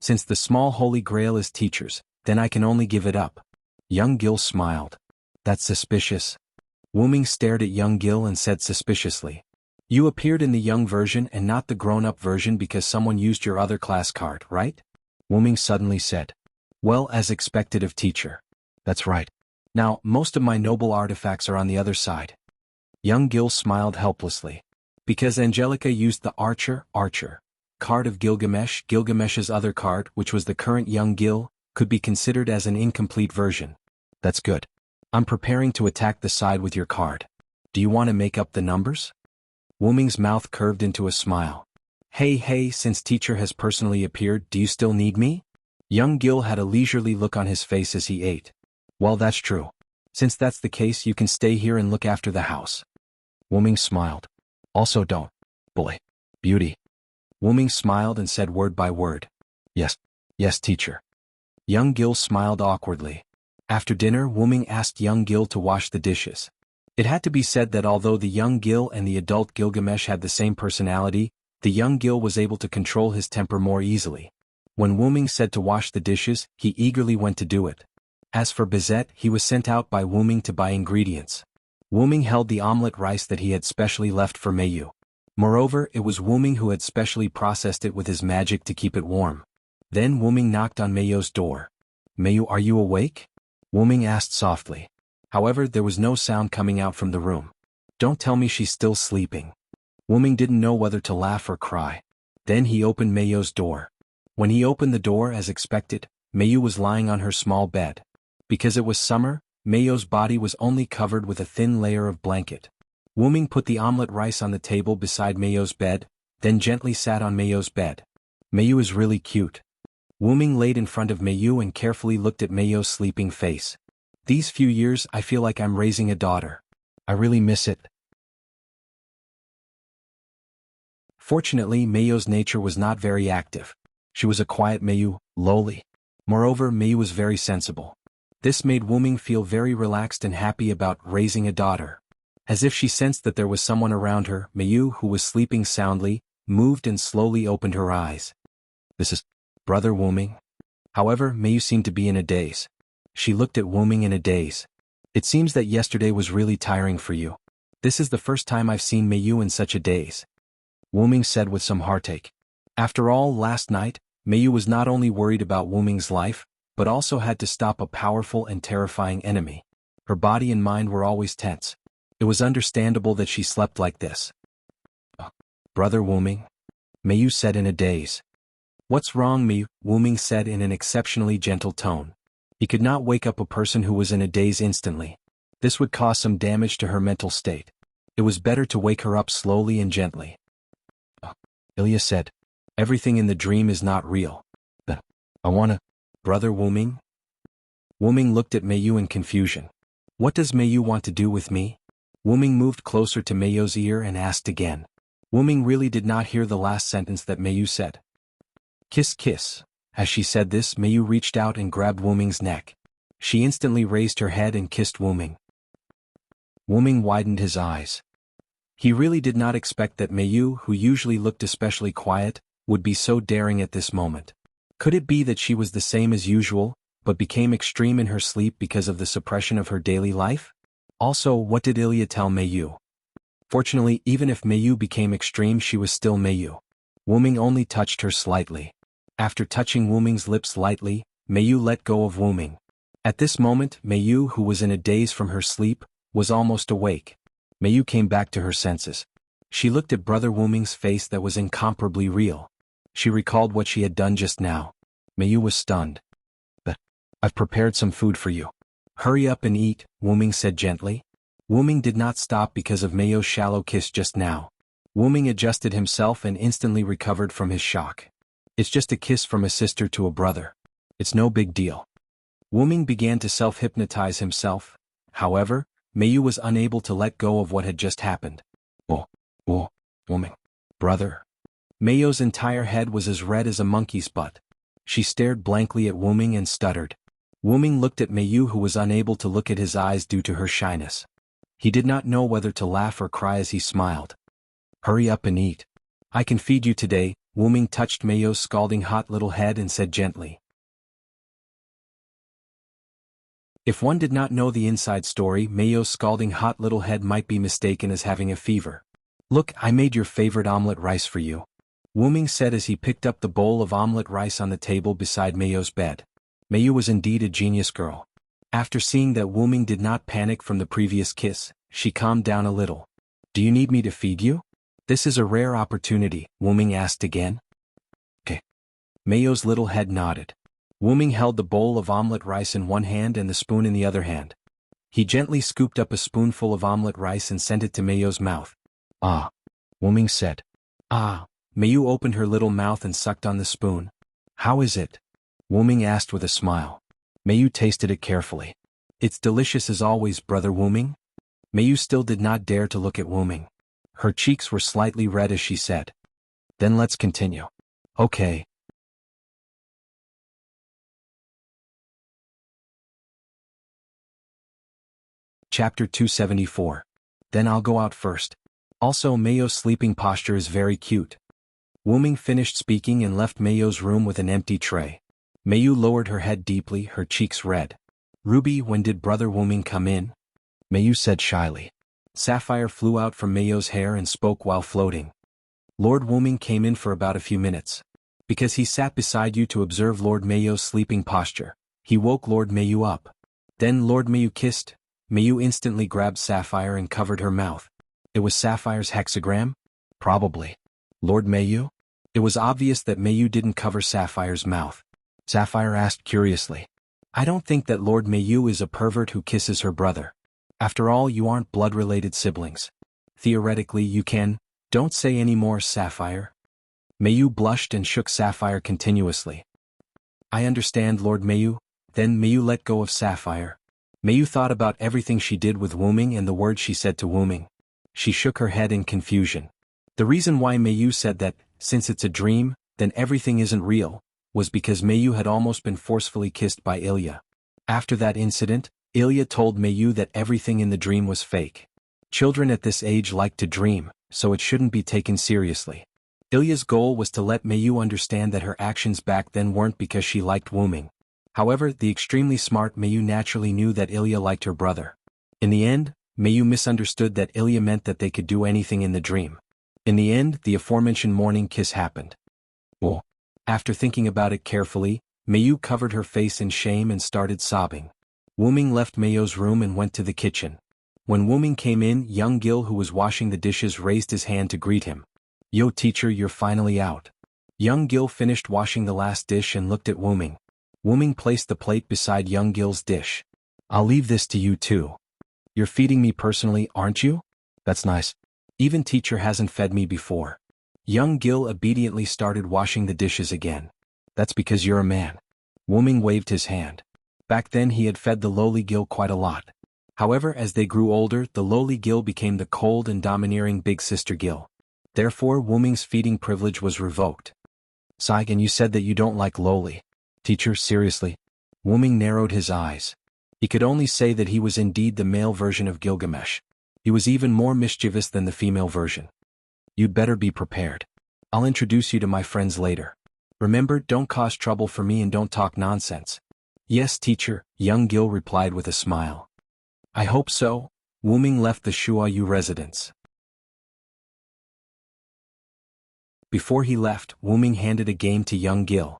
A: Since the small Holy Grail is teachers, then I can only give it up. Young Gil smiled. That's suspicious. Wuming stared at young Gil and said suspiciously. You appeared in the young version and not the grown-up version because someone used your other class card, right? Wuming suddenly said. Well, as expected of teacher. That's right. Now, most of my noble artifacts are on the other side. Young Gil smiled helplessly. Because Angelica used the Archer card of Gilgamesh, Gilgamesh's other card, which was the current young Gil, could be considered as an incomplete version. That's good. I'm preparing to attack the side with your card. Do you want to make up the numbers? Wuming's mouth curved into a smile. Hey, since teacher has personally appeared, do you still need me? Young Gil had a leisurely look on his face as he ate. Well, that's true. Since that's the case, you can stay here and look after the house. Wuming smiled. Also don't. Boy. Beauty. Wuming smiled and said word by word. Yes, teacher. Young Gil smiled awkwardly. After dinner, Wuming asked young Gil to wash the dishes. It had to be said that although the young Gil and the adult Gilgamesh had the same personality, the young Gil was able to control his temper more easily. When Wuming said to wash the dishes, he eagerly went to do it. As for Bizet, he was sent out by Wuming to buy ingredients. Wuming held the omelette rice that he had specially left for Mayu. Moreover, it was Wuming who had specially processed it with his magic to keep it warm. Then Wuming knocked on Mayu's door. Mayu, are you awake? Wuming asked softly. However, there was no sound coming out from the room. Don't tell me she's still sleeping. Wuming didn't know whether to laugh or cry. Then he opened Mayu's door. When he opened the door as expected, Mayu was lying on her small bed. Because it was summer, Mayu's body was only covered with a thin layer of blanket. Wuming put the omelette rice on the table beside Mayu's bed, then gently sat on Mayu's bed. Mayu is really cute. Wuming laid in front of Mayu and carefully looked at Mayu's sleeping face. These few years I feel like I'm raising a daughter. I really miss it. Fortunately, Mayu's nature was not very active. She was a quiet Mayu, lowly. Moreover, Mayu was very sensible. This made Wuming feel very relaxed and happy about raising a daughter. As if she sensed that there was someone around her, Mayu, who was sleeping soundly, moved and slowly opened her eyes. This is Brother Wuming. However, Mayu seemed to be in a daze. She looked at Wuming in a daze. It seems that yesterday was really tiring for you. This is the first time I've seen Mayu in such a daze. Wuming said with some heartache. After all, last night, Mayu was not only worried about Wuming's life, but also had to stop a powerful and terrifying enemy. Her body and mind were always tense. It was understandable that she slept like this. Brother Wuming? Mayu said in a daze. What's wrong, Mayu? Wuming said in an exceptionally gentle tone. He could not wake up a person who was in a daze instantly. This would cause some damage to her mental state. It was better to wake her up slowly and gently. Ilya said, everything in the dream is not real. I wanna... Brother Wuming? Wuming looked at Mayu in confusion. What does Mayu want to do with me? Wuming moved closer to Mayu's ear and asked again. Wuming really did not hear the last sentence that Mayu said. Kiss kiss. As she said this, Mayu reached out and grabbed Wuming's neck. She instantly raised her head and kissed Wuming. Wuming widened his eyes. He really did not expect that Mayu, who usually looked especially quiet, would be so daring at this moment. Could it be that she was the same as usual, but became extreme in her sleep because of the suppression of her daily life? Also, what did Ilya tell Mayu? Fortunately, even if Mayu became extreme, she was still Mayu. Wuming only touched her slightly. After touching Wuming's lips lightly, Mayu let go of Wuming. At this moment, Mayu, who was in a daze from her sleep, was almost awake. Mayu came back to her senses. She looked at Brother Wuming's face that was incomparably real. She recalled what she had done just now. Mayu was stunned. "But I've prepared some food for you. Hurry up and eat," Wuming said gently. Wuming did not stop because of Mayu's shallow kiss just now. Wuming adjusted himself and instantly recovered from his shock. It's just a kiss from a sister to a brother. It's no big deal. Wuming began to self-hypnotize himself. However, Mayu was unable to let go of what had just happened. Oh, Wuming. Brother. Mayu's entire head was as red as a monkey's butt. She stared blankly at Wuming and stuttered. Wuming looked at Mayu, who was unable to look at his eyes due to her shyness. He did not know whether to laugh or cry as he smiled. "Hurry up and eat. I can feed you today," Wuming touched Mayu's scalding hot little head and said gently. If one did not know the inside story, Mayu's scalding hot little head might be mistaken as having a fever. "Look, I made your favorite omelette rice for you," Wuming said as he picked up the bowl of omelette rice on the table beside Mayu's bed. Mayu was indeed a genius girl. After seeing that Wuming did not panic from the previous kiss, she calmed down a little. "Do you need me to feed you? This is a rare opportunity," Wuming asked again. "Okay." Mayu's little head nodded. Wuming held the bowl of omelette rice in one hand and the spoon in the other hand. He gently scooped up a spoonful of omelette rice and sent it to Mayu's mouth. "Ah," Wuming said. "Ah." Mayu opened her little mouth and sucked on the spoon. "How is it?" Wuming asked with a smile. Mayu tasted it carefully. "It's delicious as always, Brother Wuming." Mayu still did not dare to look at Wuming. Her cheeks were slightly red as she said, "Then let's continue." "Okay." Chapter 274. Then I'll go out first. Also, Mayu's sleeping posture is very cute. Wuming finished speaking and left Mayu's room with an empty tray. Mayu lowered her head deeply, her cheeks red. "Ruby, when did Brother Wuming come in?" Mayu said shyly. Sapphire flew out from Mayu's hair and spoke while floating. "Lord Wuming came in for about a few minutes. Because he sat beside you to observe Lord Mayu's sleeping posture. He woke Lord Mayu up. Then Lord Mayu kissed." Mayu instantly grabbed Sapphire and covered her mouth. It was Sapphire's hexagram? Probably. Lord Mayu? It was obvious that Mayu didn't cover Sapphire's mouth. Sapphire asked curiously. "I don't think that Lord Mayu is a pervert who kisses her brother. After all, you aren't blood-related siblings. Theoretically, you can." "Don't say any more, Sapphire." Mayu blushed and shook Sapphire continuously. "I understand, Lord Mayu." Then Mayu let go of Sapphire. Mayu thought about everything she did with Wuming and the words she said to Wuming. She shook her head in confusion. The reason why Mayu said that, since it's a dream, then everything isn't real, was because Mayu had almost been forcefully kissed by Ilya. After that incident, Ilya told Mayu that everything in the dream was fake. Children at this age like to dream, so it shouldn't be taken seriously. Ilya's goal was to let Mayu understand that her actions back then weren't because she liked Wuming. However, the extremely smart Mayu naturally knew that Ilya liked her brother. In the end, Mayu misunderstood that Ilya meant that they could do anything in the dream. In the end, the aforementioned morning kiss happened. Oh. After thinking about it carefully, Mayu covered her face in shame and started sobbing. Wuming left Mayu's room and went to the kitchen. When Wuming came in, young Gil, who was washing the dishes, raised his hand to greet him. "Yo, teacher, you're finally out." Young Gil finished washing the last dish and looked at Wuming. Wuming placed the plate beside young Gil's dish. "I'll leave this to you too. You're feeding me personally, aren't you? That's nice. Even teacher hasn't fed me before." Young Gil obediently started washing the dishes again. "That's because you're a man." Wuming waved his hand. Back then he had fed the lowly Gil quite a lot. However, as they grew older, the lowly Gil became the cold and domineering big sister Gil. Therefore, Wuming's feeding privilege was revoked. Saigon, you said that you don't like lowly. Teacher, seriously? Wuming narrowed his eyes. He could only say that he was indeed the male version of Gilgamesh. He was even more mischievous than the female version. You'd better be prepared. I'll introduce you to my friends later. Remember, don't cause trouble for me and don't talk nonsense. Yes, teacher, young Gil replied with a smile. I hope so. Wuming left the Shuayu residence. Before he left, Wuming handed a game to young Gil.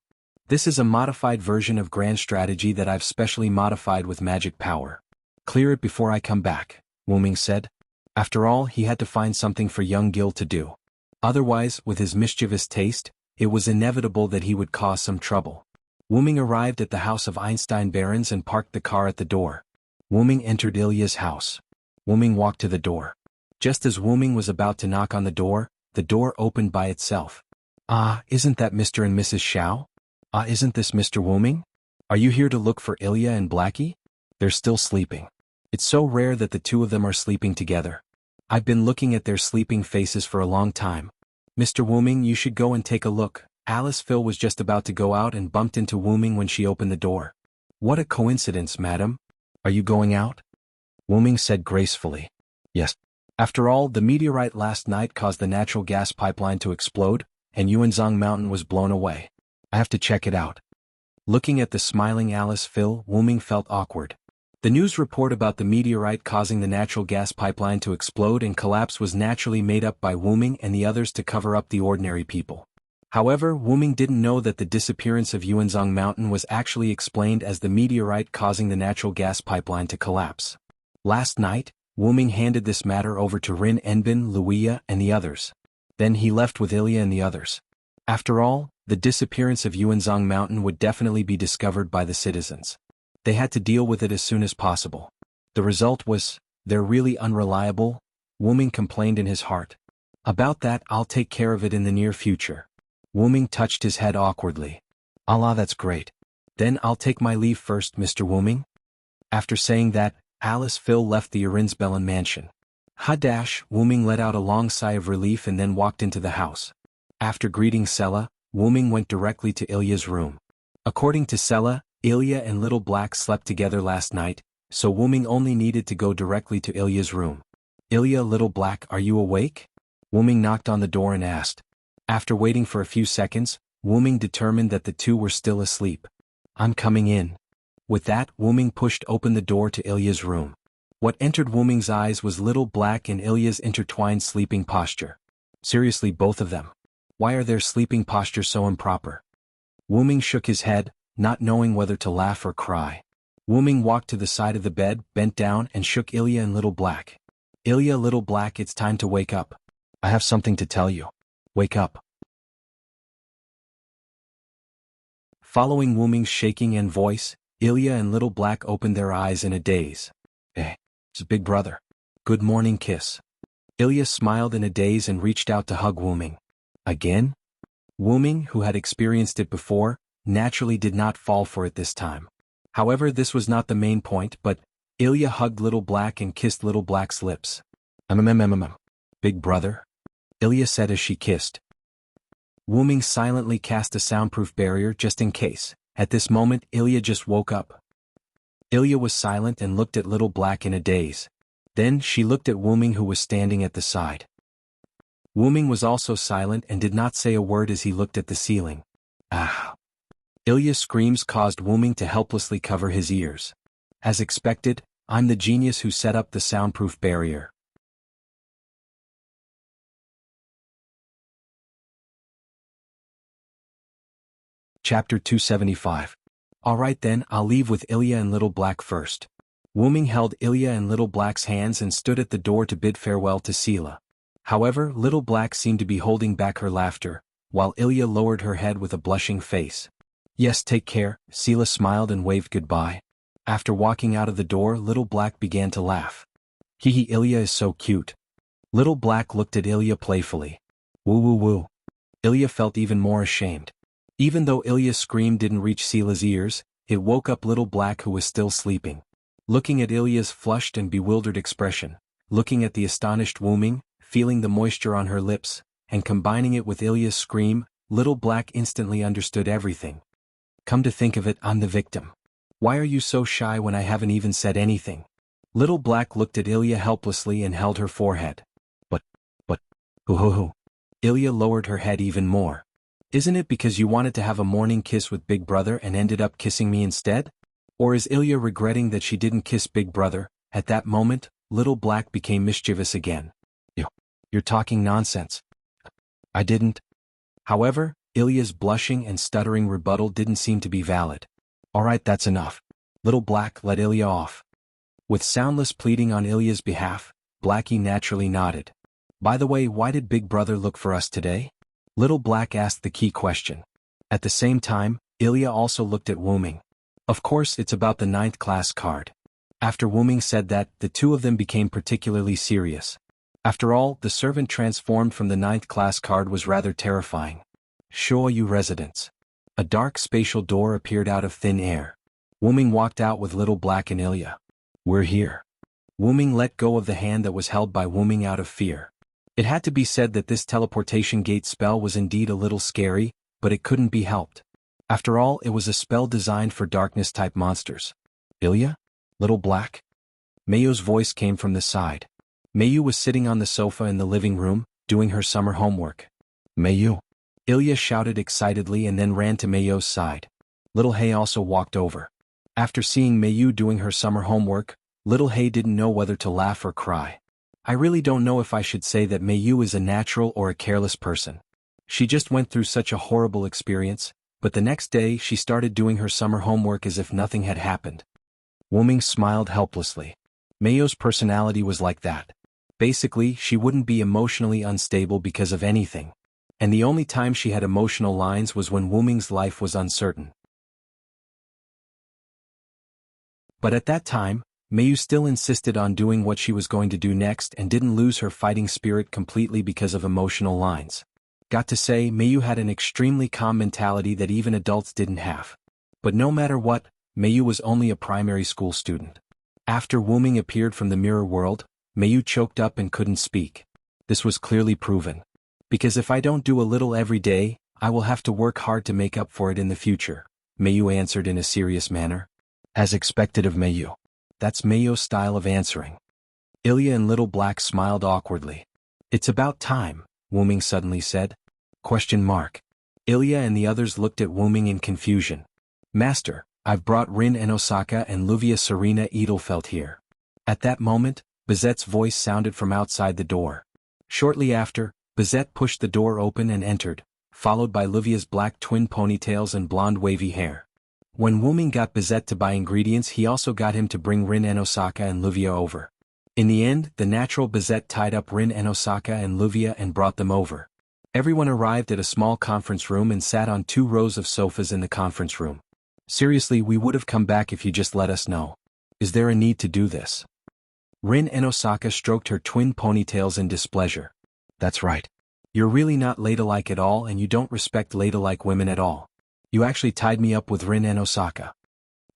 A: This is a modified version of Grand Strategy that I've specially modified with magic power. Clear it before I come back, Wuming said. After all, he had to find something for young Gil to do. Otherwise, with his mischievous taste, it was inevitable that he would cause some trouble. Wuming arrived at the house of Einstein Barons and parked the car at the door. Wuming entered Ilya's house. Wuming walked to the door. Just as Wuming was about to knock on the door opened by itself. Ah, isn't that Mr. and Mrs. Xiao? Ah, isn't this Mr. Wuming? Are you here to look for Ilya and Blackie? They're still sleeping. It's so rare that the two of them are sleeping together. I've been looking at their sleeping faces for a long time. Mr. Wuming, you should go and take a look. Alice Phil was just about to go out and bumped into Wuming when she opened the door. What a coincidence, madam. Are you going out? Wuming said gracefully. Yes. After all, the meteorite last night caused the natural gas pipeline to explode, and Yuanzhong Mountain was blown away. I have to check it out. Looking at the smiling Alice Phil, Wuming felt awkward. The news report about the meteorite causing the natural gas pipeline to explode and collapse was naturally made up by Wuming and the others to cover up the ordinary people. However, Wuming didn't know that the disappearance of Yuanzhong Mountain was actually explained as the meteorite causing the natural gas pipeline to collapse. Last night, Wuming handed this matter over to Rin Enbin, Luia, and the others. Then he left with Ilya and the others. After all, the disappearance of Yuanzhong Mountain would definitely be discovered by the citizens. They had to deal with it as soon as possible. The result was, they're really unreliable, Wuming complained in his heart. About that, I'll take care of it in the near future. Wuming touched his head awkwardly. Allah, that's great. Then I'll take my leave first, Mr. Wuming. After saying that, Alice Phil left the Urinsbellen mansion. Hadash, Wuming let out a long sigh of relief and then walked into the house. After greeting Sela, Wuming went directly to Ilya's room. According to Sela, Ilya and Little Black slept together last night, so Wuming only needed to go directly to Ilya's room. Ilya, Little Black, are you awake? Wuming knocked on the door and asked. After waiting for a few seconds, Wuming determined that the two were still asleep. I'm coming in. With that, Wuming pushed open the door to Ilya's room. What entered Wuming's eyes was Little Black and Ilya's intertwined sleeping posture. Seriously, both of them. Why are their sleeping postures so improper? Wuming shook his head, not knowing whether to laugh or cry. Wuming walked to the side of the bed, bent down and shook Ilya and Little Black. Ilya, Little Black, it's time to wake up. I have something to tell you. Wake up. Following Wuming's shaking and voice, Ilya and Little Black opened their eyes in a daze. It's Big Brother. Good morning kiss. Ilya smiled in a daze and reached out to hug Wuming. Again? Wuming, who had experienced it before, naturally did not fall for it this time. However, this was not the main point, but Ilya hugged Little Black and kissed Little Black's lips. Big Brother? Ilya said as she kissed. Wuming silently cast a soundproof barrier just in case. At this moment, Ilya just woke up. Ilya was silent and looked at Little Black in a daze. Then she looked at Wuming, who was standing at the side. Wuming was also silent and did not say a word as he looked at the ceiling. Ah! Ilya's screams caused Wuming to helplessly cover his ears. As expected, I'm the genius who set up the soundproof barrier. Chapter 275. Alright then, I'll leave with Ilya and Little Black first. Wuming held Ilya and Little Black's hands and stood at the door to bid farewell to Sela. However, Little Black seemed to be holding back her laughter, while Ilya lowered her head with a blushing face. Yes, take care, Sela smiled and waved goodbye. After walking out of the door, Little Black began to laugh. Hee, Ilya is so cute. Little Black looked at Ilya playfully. Woo woo woo. Ilya felt even more ashamed. Even though Ilya's scream didn't reach Sela's ears, it woke up Little Black, who was still sleeping. Looking at Ilya's flushed and bewildered expression, looking at the astonished Wuming, feeling the moisture on her lips, and combining it with Ilya's scream, Little Black instantly understood everything. Come to think of it, I'm the victim. Why are you so shy when I haven't even said anything? Little Black looked at Ilya helplessly and held her forehead. But, hoo. Ilya lowered her head even more. Isn't it because you wanted to have a morning kiss with Big Brother and ended up kissing me instead? Or is Ilya regretting that she didn't kiss Big Brother? At that moment, Little Black became mischievous again. You're talking nonsense. I didn't. However, Ilya's blushing and stuttering rebuttal didn't seem to be valid. Alright, that's enough. Little Black let Ilya off. With soundless pleading on Ilya's behalf, Blackie naturally nodded. By the way, why did Big Brother look for us today? Little Black asked the key question. At the same time, Ilya also looked at Wuming. Of course, it's about the 9th class card. After Wuming said that, the two of them became particularly serious. After all, the servant transformed from the 9th class card was rather terrifying. Shoyu residence. A dark spatial door appeared out of thin air. Wuming walked out with Little Black and Ilya. We're here. Wuming let go of the hand that was held by Wuming out of fear. It had to be said that this teleportation gate spell was indeed a little scary, but it couldn't be helped. After all, it was a spell designed for darkness-type monsters. Ilya? Little Black? Mayu's voice came from the side. Mayu was sitting on the sofa in the living room, doing her summer homework. Mayu? Ilya shouted excitedly and then ran to Mayu's side. Little Hay also walked over. After seeing Mayu doing her summer homework, Little Hay didn't know whether to laugh or cry. I really don't know if I should say that Mayu is a natural or a careless person. She just went through such a horrible experience, but the next day she started doing her summer homework as if nothing had happened. Wuming smiled helplessly. Mayu's personality was like that. Basically, she wouldn't be emotionally unstable because of anything. And the only time she had emotional lines was when Wuming's life was uncertain. But at that time, Mayu still insisted on doing what she was going to do next and didn't lose her fighting spirit completely because of emotional lines. Got to say, Mayu had an extremely calm mentality that even adults didn't have. But no matter what, Mayu was only a primary school student. After Wuming appeared from the mirror world, Mayu choked up and couldn't speak. This was clearly proven. Because if I don't do a little every day, I will have to work hard to make up for it in the future, Mayu answered in a serious manner. As expected of Mayu. That's Mayu's style of answering. Ilya and Little Black smiled awkwardly. It's about time, Wuming suddenly said. ? Ilya and the others looked at Wuming in confusion. Master, I've brought Rin Enosaka and Luvia Serena Edelfelt here. At that moment, Bizette's voice sounded from outside the door. Shortly after, Bizette pushed the door open and entered, followed by Luvia's black twin ponytails and blonde wavy hair. When Wuming got Bizette to buy ingredients, he also got him to bring Rin Enosaka and Luvia over. In the end, the natural Bizette tied up Rin Enosaka and Luvia and brought them over. Everyone arrived at a small conference room and sat on 2 rows of sofas in the conference room. Seriously, we would have come back if you just let us know. Is there a need to do this? Rin Enosaka stroked her twin ponytails in displeasure. That's right. You're really not ladylike at all and you don't respect ladylike women at all. You actually tied me up with Rin Enosaka.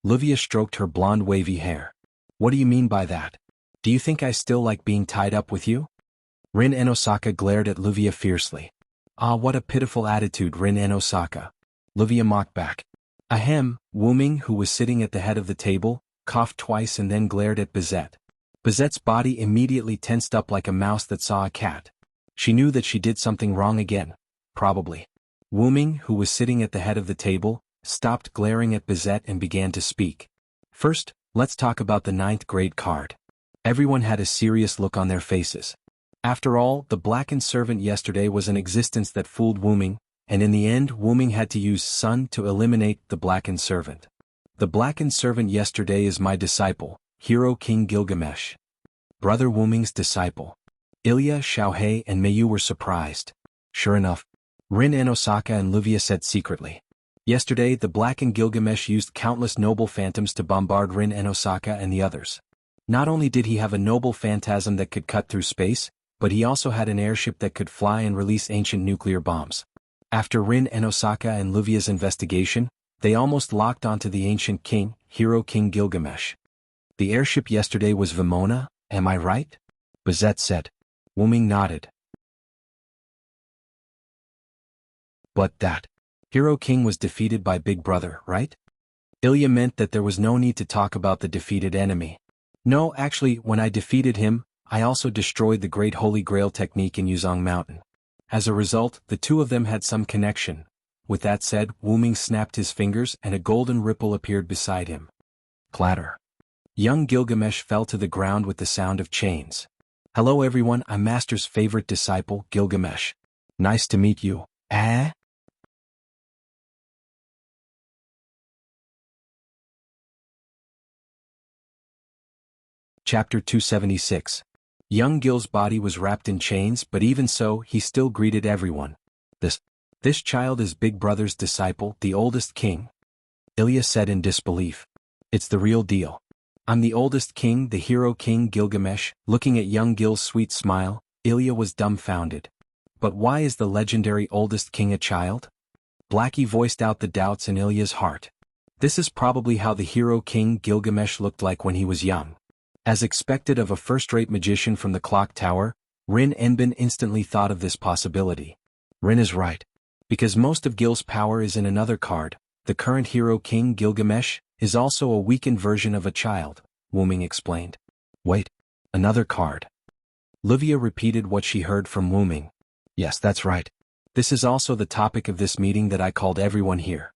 A: Luvia stroked her blonde wavy hair. What do you mean by that? Do you think I still like being tied up with you? Rin Enosaka glared at Luvia fiercely. Ah, what a pitiful attitude, Rin Enosaka. Luvia mocked back. Ahem, Wuming, who was sitting at the head of the table, coughed twice and then glared at Bizette. Bizette's body immediately tensed up like a mouse that saw a cat. She knew that she did something wrong again, probably. Wuming, who was sitting at the head of the table, stopped glaring at Bizette and began to speak. First, let's talk about the 9th grade card. Everyone had a serious look on their faces. After all, the blackened servant yesterday was an existence that fooled Wuming, and in the end Wuming had to use Sun to eliminate the blackened servant. The blackened servant yesterday is my disciple, Hero King Gilgamesh. Brother Wuming's disciple. Ilya, Xiaohei and Mayu were surprised. Sure enough, Rin Enosaka and Luvia said secretly. Yesterday the blackened Gilgamesh used countless noble phantoms to bombard Rin Enosaka and the others. Not only did he have a noble phantasm that could cut through space, but he also had an airship that could fly and release ancient nuclear bombs. After Rin Enosaka and Luvia's investigation, they almost locked onto the ancient king, Hero King Gilgamesh. The airship yesterday was Vimona, am I right? Bizette said. Wuming nodded. But that Hero King was defeated by Big Brother, right? Ilya meant that there was no need to talk about the defeated enemy. No, actually, when I defeated him, I also destroyed the Great Holy Grail technique in Yuzong Mountain. As a result, the two of them had some connection. With that said, Wuming snapped his fingers and a golden ripple appeared beside him. Clatter. Young Gilgamesh fell to the ground with the sound of chains. Hello everyone, I'm Master's favorite disciple, Gilgamesh. Nice to meet you. Chapter 276. Young Gil's body was wrapped in chains, but even so, he still greeted everyone. This child is Big Brother's disciple, the oldest king. Ilya said in disbelief. It's the real deal. I'm the oldest king, the hero king Gilgamesh. Looking at young Gil's sweet smile, Ilya was dumbfounded. But why is the legendary oldest king a child? Blackie voiced out the doubts in Ilya's heart. This is probably how the hero king Gilgamesh looked like when he was young. As expected of a first-rate magician from the clock tower, Rin Enbin instantly thought of this possibility. Rin is right. Because most of Gil's power is in another card, the current hero king Gilgamesh is also a weakened version of a child, Wuming explained. Wait, another card. Livia repeated what she heard from Wuming. Yes, that's right. This is also the topic of this meeting that I called everyone here.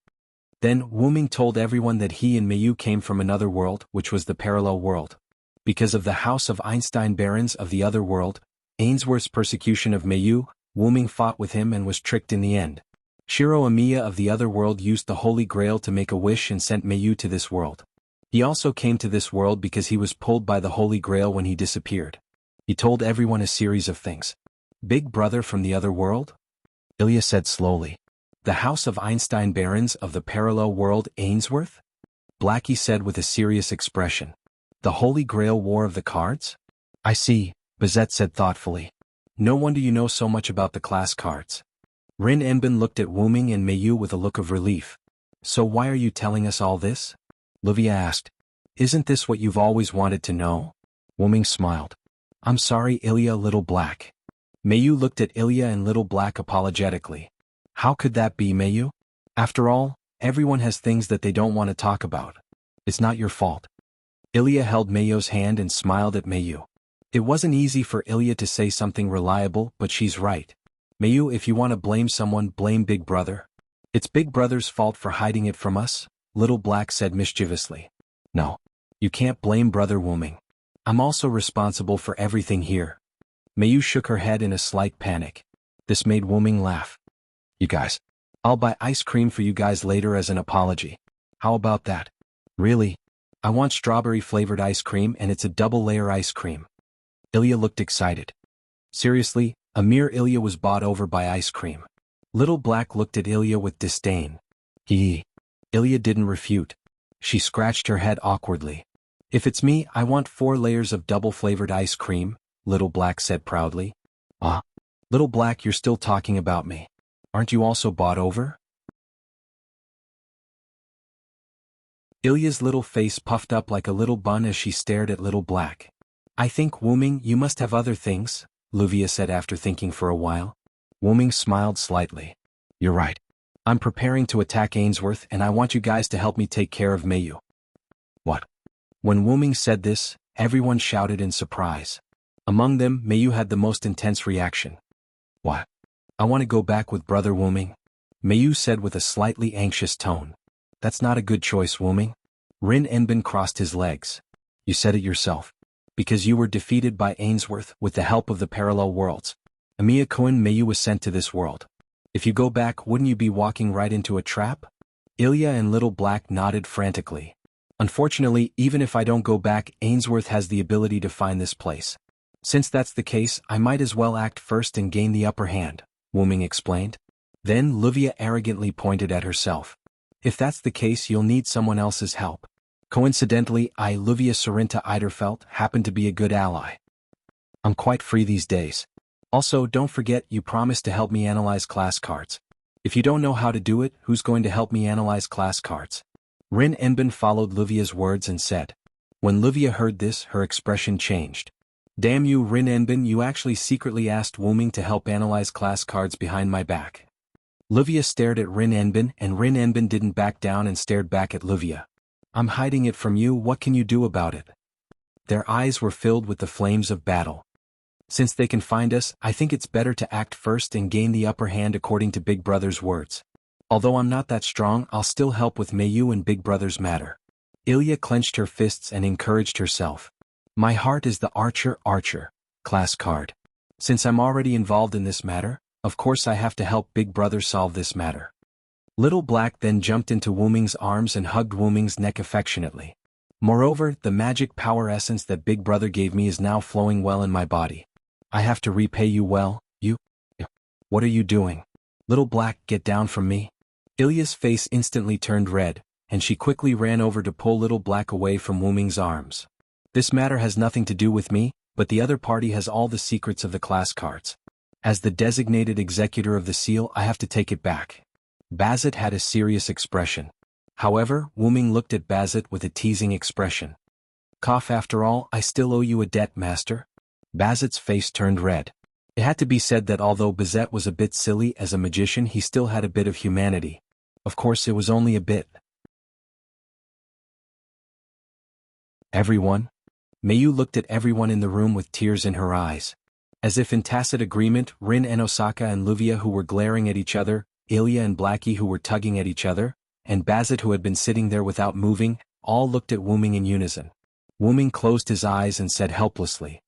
A: Then Wuming told everyone that he and Mayu came from another world, which was the parallel world. Because of the House of Einstein Barons of the other world, Ainsworth's persecution of Mayu, Wuming fought with him and was tricked in the end. Shiro Amiya of the other world used the Holy Grail to make a wish and sent Mayu to this world. He also came to this world because he was pulled by the Holy Grail when he disappeared. He told everyone a series of things. Big Brother from the other world? Ilya said slowly. The House of Einstein Barons of the parallel world Ainsworth? Blackie said with a serious expression. The Holy Grail War of the Cards? I see, Bazette said thoughtfully. No wonder you know so much about the class cards. Rin Enbin looked at Wuming and Mayu with a look of relief. So why are you telling us all this? Livia asked. Isn't this what you've always wanted to know? Wuming smiled. I'm sorry, Ilya, Little Black. Mayu looked at Ilya and Little Black apologetically. How could that be, Mayu? After all, everyone has things that they don't want to talk about. It's not your fault. Ilya held Mayu's hand and smiled at Mayu. It wasn't easy for Ilya to say something reliable, but she's right. Mayu, if you want to blame someone, blame Big Brother. It's Big Brother's fault for hiding it from us, Little Black said mischievously. No. You can't blame Brother Wuming. I'm also responsible for everything here. Mayu shook her head in a slight panic. This made Wuming laugh. You guys. I'll buy ice cream for you guys later as an apology. How about that? Really? I want strawberry-flavored ice cream and it's a double-layer ice cream. Ilya looked excited. Seriously, Amir Ilya was bought over by ice cream. Little Black looked at Ilya with disdain. Ilya didn't refute. She scratched her head awkwardly. If it's me, I want 4 layers of double-flavored ice cream, Little Black said proudly. Little Black, you're still talking about me. Aren't you also bought over? Ilya's little face puffed up like a little bun as she stared at Little Black. I think, Wuming, you must have other things, Livia said after thinking for a while. Wuming smiled slightly. You're right. I'm preparing to attack Ainsworth and I want you guys to help me take care of Mayu. What? When Wuming said this, everyone shouted in surprise. Among them, Mayu had the most intense reaction. What? I want to go back with Brother Wuming, Mayu said with a slightly anxious tone. That's not a good choice, Wuming. Rin Enbin crossed his legs. You said it yourself. Because you were defeated by Ainsworth with the help of the parallel worlds. Amiya Koen Mayu was sent to this world. If you go back, wouldn't you be walking right into a trap? Ilya and Little Black nodded frantically. Unfortunately, even if I don't go back, Ainsworth has the ability to find this place. Since that's the case, I might as well act first and gain the upper hand, Wuming explained. Then Livia arrogantly pointed at herself. If that's the case, you'll need someone else's help. Coincidentally, I, Livia Sorinta Eiderfeld, happen to be a good ally. I'm quite free these days. Also, don't forget you promised to help me analyze class cards. If you don't know how to do it, who's going to help me analyze class cards? Rin Enbin followed Livia's words and said. When Livia heard this, her expression changed. Damn you, Rin Enbin, you actually secretly asked Wuming to help analyze class cards behind my back. Livia stared at Rin Enbin and Rin Enbin didn't back down and stared back at Livia. I'm hiding it from you, what can you do about it? Their eyes were filled with the flames of battle. Since they can find us, I think it's better to act first and gain the upper hand according to Big Brother's words. Although I'm not that strong, I'll still help with Mayu and Big Brother's matter. Ilya clenched her fists and encouraged herself. My heart is the archer, class card. Since I'm already involved in this matter, of course I have to help Big Brother solve this matter. Little Black then jumped into Wuming's arms and hugged Wuming's neck affectionately. Moreover, the magic power essence that Big Brother gave me is now flowing well in my body. I have to repay you well, you? What are you doing? Little Black, get down from me. Ilya's face instantly turned red, and she quickly ran over to pull Little Black away from Wuming's arms. This matter has nothing to do with me, but the other party has all the secrets of the class cards. As the designated executor of the seal, I have to take it back. Bazit had a serious expression. However, Wuming looked at Bazit with a teasing expression. Cough, after all, I still owe you a debt, master. Bazit's face turned red. It had to be said that although Bazet was a bit silly as a magician, he still had a bit of humanity. Of course it was only a bit. Everyone? Mayu looked at everyone in the room with tears in her eyes. As if in tacit agreement, Rin and Osaka and Livia who were glaring at each other, Ilya and Blackie who were tugging at each other, and Bazit who had been sitting there without moving, all looked at Wuming in unison. Wuming closed his eyes and said helplessly,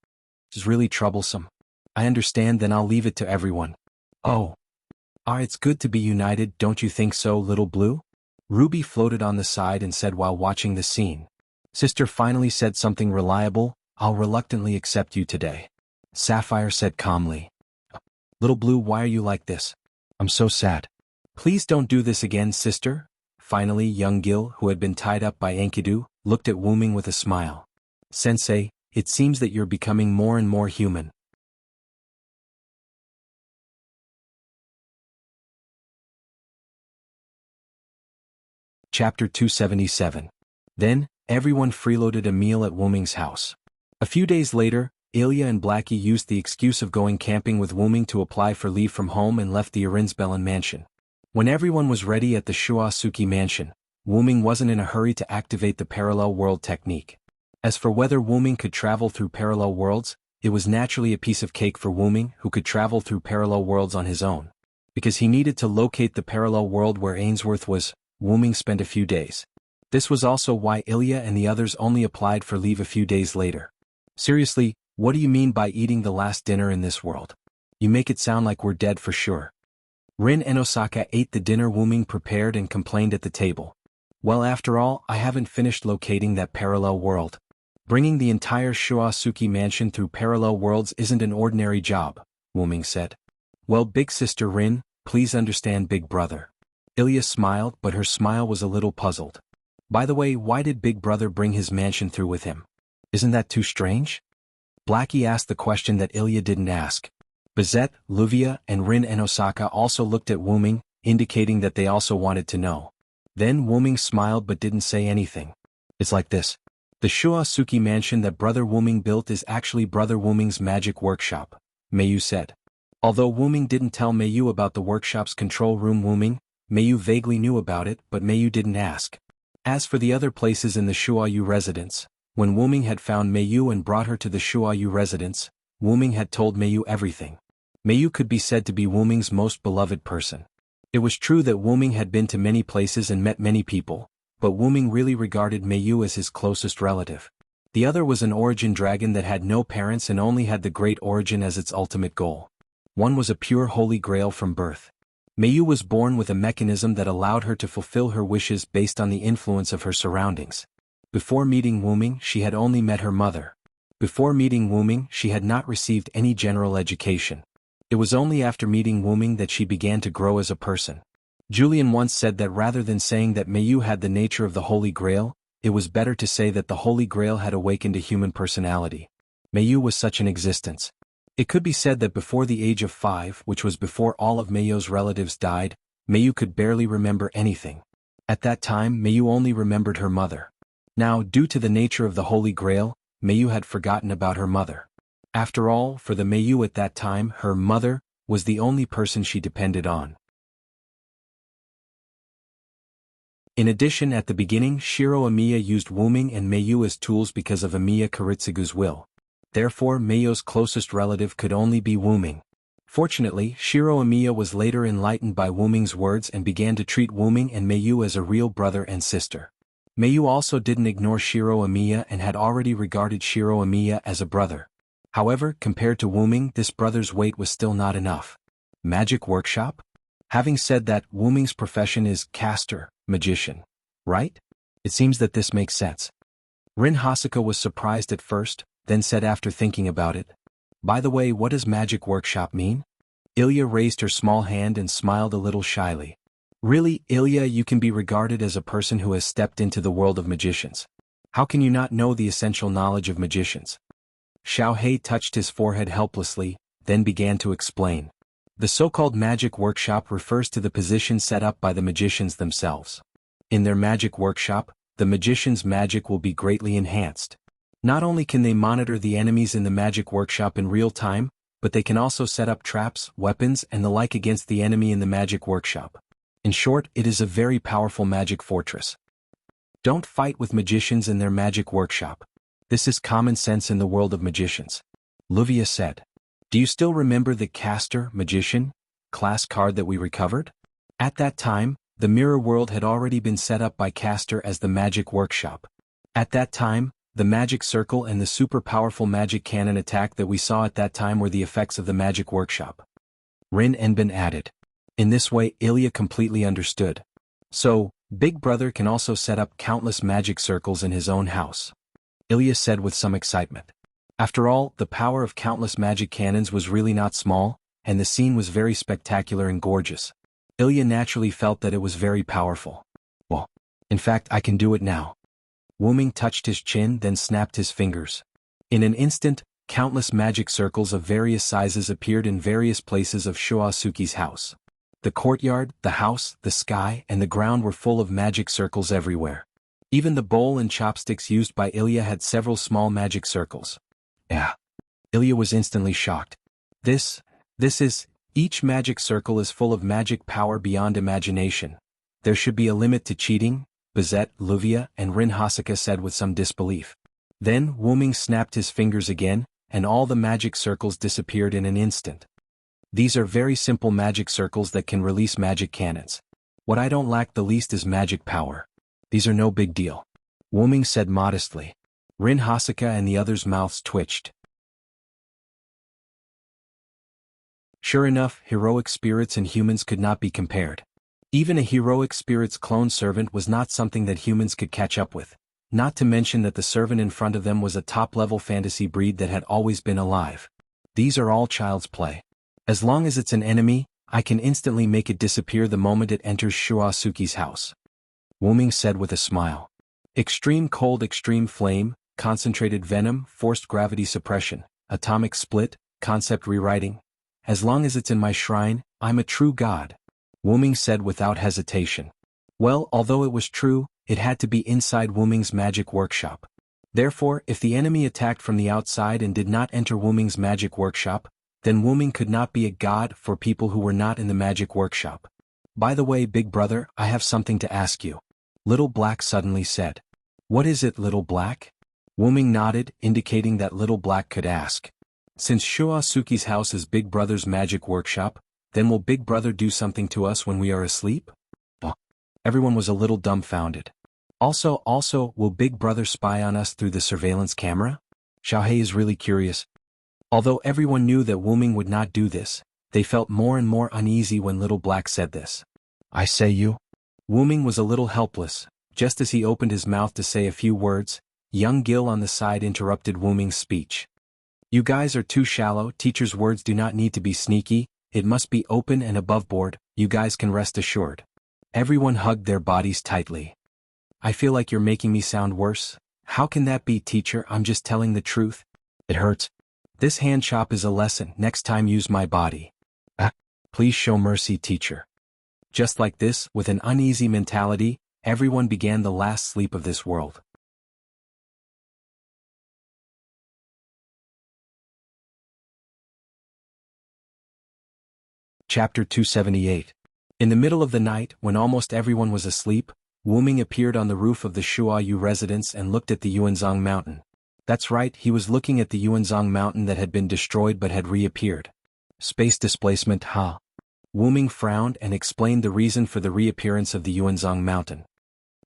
A: "This is really troublesome. I understand, then I'll leave it to everyone." Oh. It's good to be united, don't you think so, Little Blue? Ruby floated on the side and said while watching the scene. Sister finally said something reliable, I'll reluctantly accept you today. Sapphire said calmly. Little Blue, why are you like this? I'm so sad. Please don't do this again, sister. Finally, young Gil, who had been tied up by Enkidu, looked at Wuming with a smile. Sensei, it seems that you're becoming more and more human. Chapter 277. Then, everyone freeloaded a meal at Wuming's house. A few days later, Ilya and Blackie used the excuse of going camping with Wuming to apply for leave from home and left the Arinsbellen mansion. When everyone was ready at the Shuasuki mansion, Wuming wasn't in a hurry to activate the parallel world technique. As for whether Wuming could travel through parallel worlds, it was naturally a piece of cake for Wuming, who could travel through parallel worlds on his own. Because he needed to locate the parallel world where Ainsworth was, Wuming spent a few days. This was also why Ilya and the others only applied for leave a few days later. Seriously, what do you mean by eating the last dinner in this world? You make it sound like we're dead for sure. Rin and Osaka ate the dinner Wuming prepared and complained at the table. Well, after all, I haven't finished locating that parallel world. Bringing the entire Shuasuki mansion through parallel worlds isn't an ordinary job, Wuming said. Well, big sister Rin, please understand Big Brother. Ilya smiled, but her smile was a little puzzled. By the way, why did Big Brother bring his mansion through with him? Isn't that too strange? Blackie asked the question that Ilya didn't ask. Bazet, Livia, and Rin and Osaka also looked at Wuming, indicating that they also wanted to know. Then Wuming smiled but didn't say anything. It's like this. The Shuasuki mansion that Brother Wuming built is actually Brother Wuming's magic workshop, Mayu said. Although Wuming didn't tell Mayu about the workshop's control room, Mayu vaguely knew about it, but Mayu didn't ask. As for the other places in the Shuayu residence, when Wuming had found Mayu and brought her to the Shuayu residence, Wuming had told Mayu everything. Mayu could be said to be Wuming's most beloved person. It was true that Wuming had been to many places and met many people, but Wuming really regarded Mayu as his closest relative. The other was an origin dragon that had no parents and only had the great origin as its ultimate goal. One was a pure holy grail from birth. Mayu was born with a mechanism that allowed her to fulfill her wishes based on the influence of her surroundings. Before meeting Wuming, she had only met her mother. Before meeting Wuming, she had not received any general education. It was only after meeting Wuming that she began to grow as a person. Julian once said that rather than saying that Mayu had the nature of the Holy Grail, it was better to say that the Holy Grail had awakened a human personality. Mayu was such an existence. It could be said that before the age of 5, which was before all of Mayu's relatives died, Mayu could barely remember anything. At that time, Mayu only remembered her mother. Now, due to the nature of the Holy Grail, Mayu had forgotten about her mother. After all, for the Mayu at that time, her mother was the only person she depended on. In addition, at the beginning, Shiro Amiya used Wuming and Meiyu as tools because of Amiya Kuritsugu's will. Therefore, Meiyu's closest relative could only be Wuming. Fortunately, Shiro Amiya was later enlightened by Wuming's words and began to treat Wuming and Meiyu as a real brother and sister. Meiyu also didn't ignore Shiro Amiya and had already regarded Shiro Amiya as a brother. However, compared to Wuming, this brother's weight was still not enough. Magic workshop? Having said that, Wuming's profession is caster, magician. Right? It seems that this makes sense. Rin Hosoka was surprised at first, then said after thinking about it, "By the way, what does magic workshop mean?" Ilya raised her small hand and smiled a little shyly. Really, Ilya, you can be regarded as a person who has stepped into the world of magicians. How can you not know the essential knowledge of magicians? Xiaohei touched his forehead helplessly, then began to explain. The so-called magic workshop refers to the position set up by the magicians themselves. In their magic workshop, the magician's magic will be greatly enhanced. Not only can they monitor the enemies in the magic workshop in real time, but they can also set up traps, weapons, and the like against the enemy in the magic workshop. In short, it is a very powerful magic fortress. Don't fight with magicians in their magic workshop. This is common sense in the world of magicians. Luvia said. Do you still remember the caster, magician, class card that we recovered? At that time, the mirror world had already been set up by caster as the magic workshop. At that time, the magic circle and the super powerful magic cannon attack that we saw at that time were the effects of the magic workshop. Rin Enbin added. In this way, Ilya completely understood. So, Big Brother can also set up countless magic circles in his own house. Ilya said with some excitement. After all, the power of countless magic cannons was really not small, and the scene was very spectacular and gorgeous. Ilya naturally felt that it was very powerful. Well, in fact, I can do it now. Wuming touched his chin, then snapped his fingers. In an instant, countless magic circles of various sizes appeared in various places of Shoasuke's house. The courtyard, the house, the sky, and the ground were full of magic circles everywhere. Even the bowl and chopsticks used by Ilya had several small magic circles. Yeah. Ilya was instantly shocked. This is, each magic circle is full of magic power beyond imagination. There should be a limit to cheating, Bazette, Luvia, and Rin Hosoka said with some disbelief. Then, Wuming snapped his fingers again, and all the magic circles disappeared in an instant. These are very simple magic circles that can release magic cannons. What I don't lack the least is magic power. These are no big deal. Wuming said modestly. Rin Hosoka and the others' mouths twitched. Sure enough, heroic spirits and humans could not be compared. Even a heroic spirit's clone servant was not something that humans could catch up with, not to mention that the servant in front of them was a top-level fantasy breed that had always been alive. These are all child's play. As long as it's an enemy, I can instantly make it disappear the moment it enters Shoasuke's house. Wuming said with a smile. Extreme cold, extreme flame, concentrated venom, forced gravity suppression, atomic split, concept rewriting. As long as it's in my shrine, I'm a true god. Wuming said without hesitation. Well, although it was true, it had to be inside Wuming's magic workshop. Therefore, if the enemy attacked from the outside and did not enter Wuming's magic workshop, then Wuming could not be a god for people who were not in the magic workshop. By the way, Big Brother, I have something to ask you. Little Black suddenly said. What is it, Little Black? Wuming nodded, indicating that Little Black could ask. Since Shoasuke's house is Big Brother's magic workshop, then will Big Brother do something to us when we are asleep? Everyone was a little dumbfounded. Also, will Big Brother spy on us through the surveillance camera? Xiaohei is really curious. Although everyone knew that Wuming would not do this, they felt more and more uneasy when Little Black said this. I say you. Wuming was a little helpless. Just as he opened his mouth to say a few words, young Gil on the side interrupted Wuming's speech. You guys are too shallow, teacher's words do not need to be sneaky, it must be open and above board, you guys can rest assured. Everyone hugged their bodies tightly. I feel like you're making me sound worse. How can that be, teacher? I'm just telling the truth. It hurts. This hand chop is a lesson, next time use my body. Please show mercy, teacher. Just like this, with an uneasy mentality, everyone began the last sleep of this world. Chapter 278. In the middle of the night, when almost everyone was asleep, Wu Ming appeared on the roof of the Shuayu residence and looked at the Yuanzhong mountain. That's right, he was looking at the Yuanzhong mountain that had been destroyed but had reappeared. Space displacement, huh? Wu Ming frowned and explained the reason for the reappearance of the Yuanzhong mountain.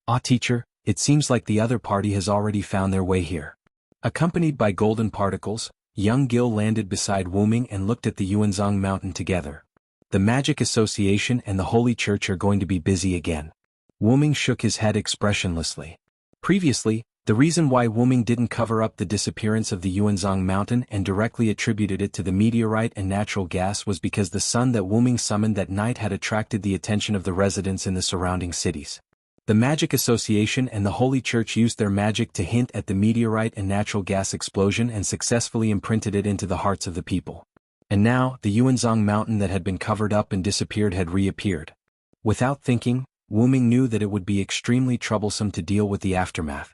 A: Ah, teacher, it seems like the other party has already found their way here. Accompanied by golden particles, young Gil landed beside Wu Ming and looked at the Yuanzhong mountain together. The Magic Association and the Holy Church are going to be busy again. Wu Ming shook his head expressionlessly. Previously, the reason why Wu Ming didn't cover up the disappearance of the Yuanzhong mountain and directly attributed it to the meteorite and natural gas was because the sun that Wu Ming summoned that night had attracted the attention of the residents in the surrounding cities. The Magic Association and the Holy Church used their magic to hint at the meteorite and natural gas explosion and successfully imprinted it into the hearts of the people. And now, the Yuanzhong mountain that had been covered up and disappeared had reappeared. Without thinking, Wu Ming knew that it would be extremely troublesome to deal with the aftermath.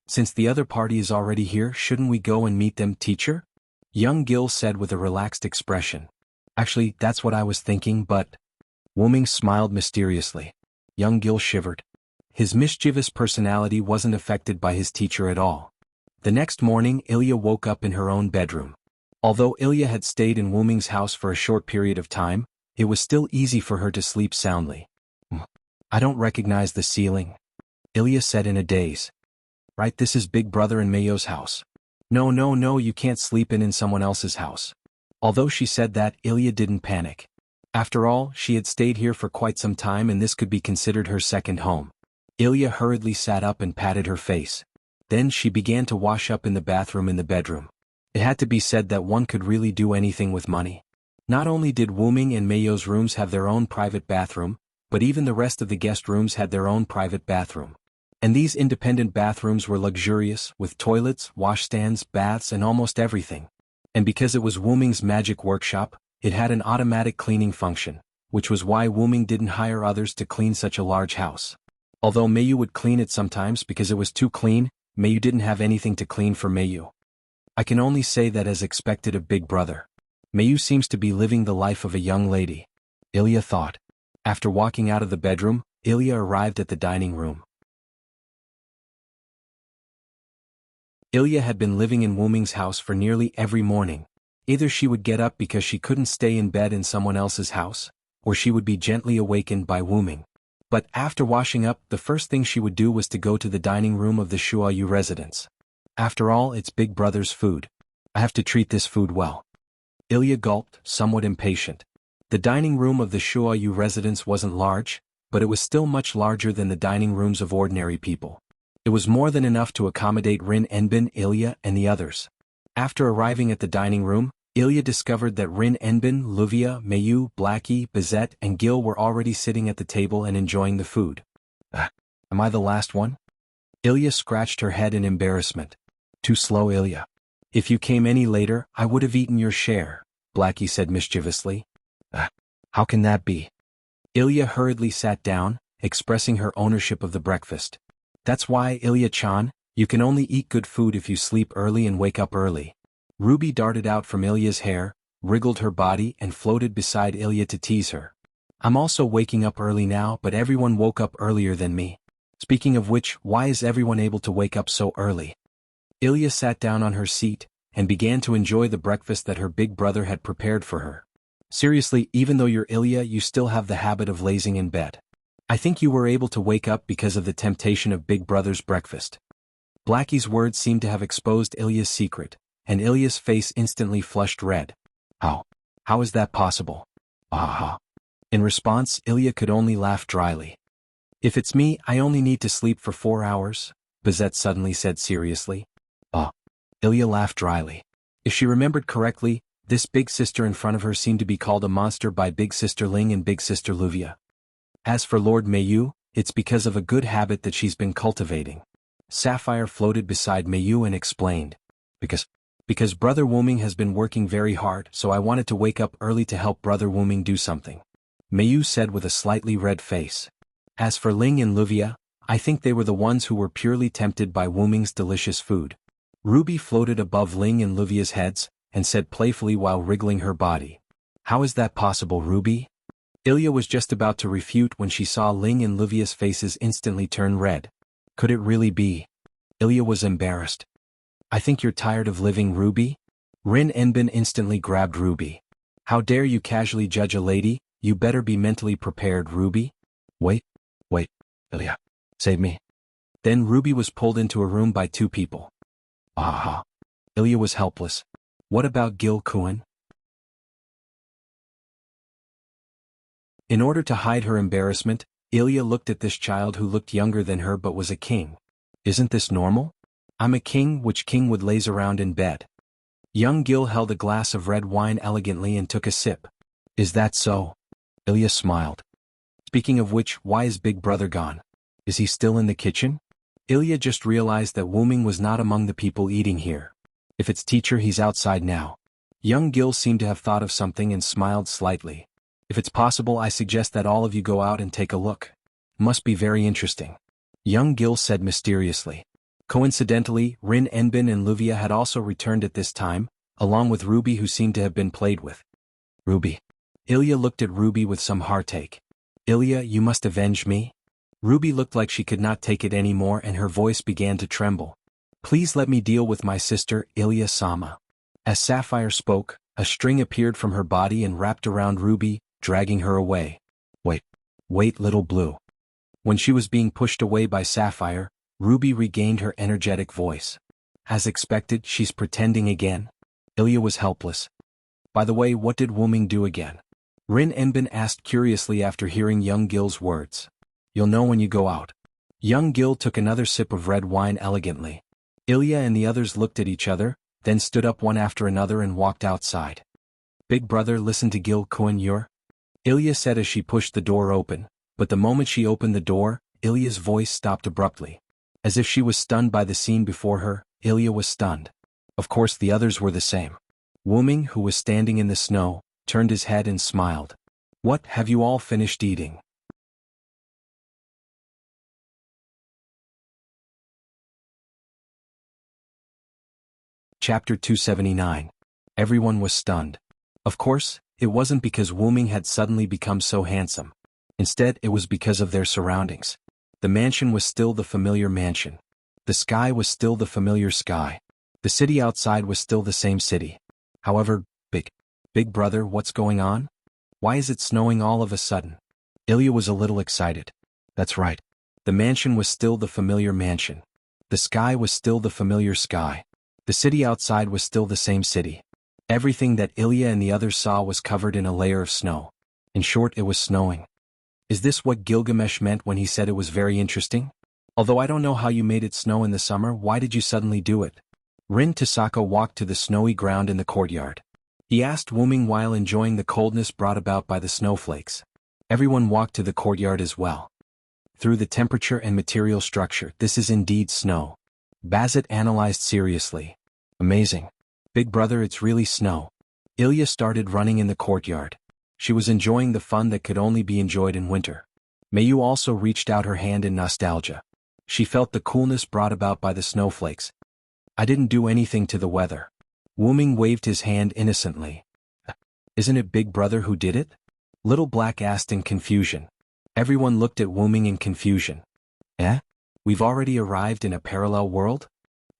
A: Since the other party is already here, shouldn't we go and meet them, teacher? Young Gil said with a relaxed expression. Actually, that's what I was thinking, but... Wu Ming smiled mysteriously. Young Gil shivered. His mischievous personality wasn't affected by his teacher at all. The next morning, Ilya woke up in her own bedroom. Although Ilya had stayed in Wu Ming's house for a short period of time, it was still easy for her to sleep soundly. I don't recognize the ceiling, Ilya said in a daze. Right, this is Big Brother and Mayo's house. No, you can't sleep in someone else's house. Although she said that, Ilya didn't panic. After all, she had stayed here for quite some time and this could be considered her second home. Ilya hurriedly sat up and patted her face. Then she began to wash up in the bathroom in the bedroom. It had to be said that one could really do anything with money. Not only did Wu Ming and Mayo's rooms have their own private bathroom, but even the rest of the guest rooms had their own private bathroom. And these independent bathrooms were luxurious, with toilets, washstands, baths and almost everything. And because it was Wu Ming's magic workshop, it had an automatic cleaning function, which was why Wu Ming didn't hire others to clean such a large house. Although Mayu would clean it sometimes because it was too clean, Mayu didn't have anything to clean for Mayu. I can only say that as expected of Big Brother. Mayu seems to be living the life of a young lady, Ilya thought. After walking out of the bedroom, Ilya arrived at the dining room. Ilya had been living in Wu Ming's house for nearly every morning. Either she would get up because she couldn't stay in bed in someone else's house, or she would be gently awakened by Wu Ming. But after washing up, the first thing she would do was to go to the dining room of the Shuayu residence. After all, it's Big Brother's food. I have to treat this food well. Ilya gulped, somewhat impatient. The dining room of the Shuayu residence wasn't large, but it was still much larger than the dining rooms of ordinary people. It was more than enough to accommodate Rin Enbin, Ilya, and the others. After arriving at the dining room, Ilya discovered that Rin Enbin, Luvia, Mayu, Blackie, Bizette, and Gil were already sitting at the table and enjoying the food. Am I the last one? Ilya scratched her head in embarrassment. Too slow, Ilya. If you came any later, I would have eaten your share, Blackie said mischievously. How can that be? Ilya hurriedly sat down, expressing her ownership of the breakfast. That's why, Ilya-chan, you can only eat good food if you sleep early and wake up early. Ruby darted out from Ilya's hair, wriggled her body and floated beside Ilya to tease her. I'm also waking up early now, but everyone woke up earlier than me. Speaking of which, why is everyone able to wake up so early? Ilya sat down on her seat and began to enjoy the breakfast that her big brother had prepared for her. Seriously, even though you're Ilya, you still have the habit of lazing in bed. I think you were able to wake up because of the temptation of Big Brother's breakfast. Blackie's words seemed to have exposed Ilya's secret, and Ilya's face instantly flushed red. How is that possible? Ah. In response, Ilya could only laugh dryly. If it's me, I only need to sleep for 4 hours, Bizette suddenly said seriously. Ilya laughed dryly. If she remembered correctly, this big sister in front of her seemed to be called a monster by Big Sister Ling and Big Sister Luvia. As for Lord Mayu, it's because of a good habit that she's been cultivating. Sapphire floated beside Mayu and explained. Because Brother Wu Ming has been working very hard, so I wanted to wake up early to help Brother Wu Ming do something, Mayu said with a slightly red face. As for Ling and Luvia, I think they were the ones who were purely tempted by Wu Ming's delicious food. Ruby floated above Ling and Luvia's heads, and said playfully while wriggling her body. How is that possible, Ruby? Ilya was just about to refute when she saw Ling and Livia's faces instantly turn red. Could it really be? Ilya was embarrassed. I think you're tired of living, Ruby? Rin Enbin instantly grabbed Ruby. How dare you casually judge a lady? You better be mentally prepared, Ruby. Wait, Ilya, save me. Then Ruby was pulled into a room by two people. Ah. Ilya was helpless. What about Gil Kuan? In order to hide her embarrassment, Ilya looked at this child who looked younger than her but was a king. Isn't this normal? I'm a king, which king would laze around in bed? Young Gil held a glass of red wine elegantly and took a sip. Is that so? Ilya smiled. Speaking of which, why is Big Brother gone? Is he still in the kitchen? Ilya just realized that Wu Ming was not among the people eating here. If it's teacher, he's outside now. Young Gil seemed to have thought of something and smiled slightly. If it's possible, I suggest that all of you go out and take a look. Must be very interesting. Young Gil said mysteriously. Coincidentally, Rin Enbin and Livia had also returned at this time, along with Ruby, who seemed to have been played with. Ruby. Ilya looked at Ruby with some heartache. Ilya, you must avenge me? Ruby looked like she could not take it anymore and her voice began to tremble. Please let me deal with my sister, Ilya-sama. As Sapphire spoke, a string appeared from her body and wrapped around Ruby, dragging her away. Wait, little blue. When she was being pushed away by Sapphire, Ruby regained her energetic voice. As expected, she's pretending again. Ilya was helpless. By the way, what did Wu Ming do again? Rin Enbin asked curiously after hearing young Gil's words. You'll know when you go out. Young Gil took another sip of red wine elegantly. Ilya and the others looked at each other, then stood up one after another and walked outside. Big brother, listen to Gil Kuan Ur. Ilya said as she pushed the door open, but the moment she opened the door, Ilya's voice stopped abruptly. As if she was stunned by the scene before her, Ilya was stunned. Of course the others were the same. Wu Ming, who was standing in the snow, turned his head and smiled. What, have you all finished eating? Chapter 279. Everyone was stunned. Of course, it wasn't because Wu Ming had suddenly become so handsome. Instead, it was because of their surroundings. The mansion was still the familiar mansion. The sky was still the familiar sky. The city outside was still the same city. However, Big brother, what's going on? Why is it snowing all of a sudden? Ilya was a little excited. That's right. The mansion was still the familiar mansion. The sky was still the familiar sky. The city outside was still the same city. Everything that Ilya and the others saw was covered in a layer of snow. In short, it was snowing. Is this what Gilgamesh meant when he said it was very interesting? Although I don't know how you made it snow in the summer, why did you suddenly do it? Rin Tasaka walked to the snowy ground in the courtyard. He asked Wu Ming while enjoying the coldness brought about by the snowflakes. Everyone walked to the courtyard as well. Through the temperature and material structure, this is indeed snow. Bazit analyzed seriously. Amazing. Big brother, it's really snow. Ilya started running in the courtyard. She was enjoying the fun that could only be enjoyed in winter. Mayu also reached out her hand in nostalgia. She felt the coolness brought about by the snowflakes. I didn't do anything to the weather. Wu Ming waved his hand innocently. Isn't it Big Brother who did it? Little Black asked in confusion. Everyone looked at Wu Ming in confusion. We've already arrived in a parallel world?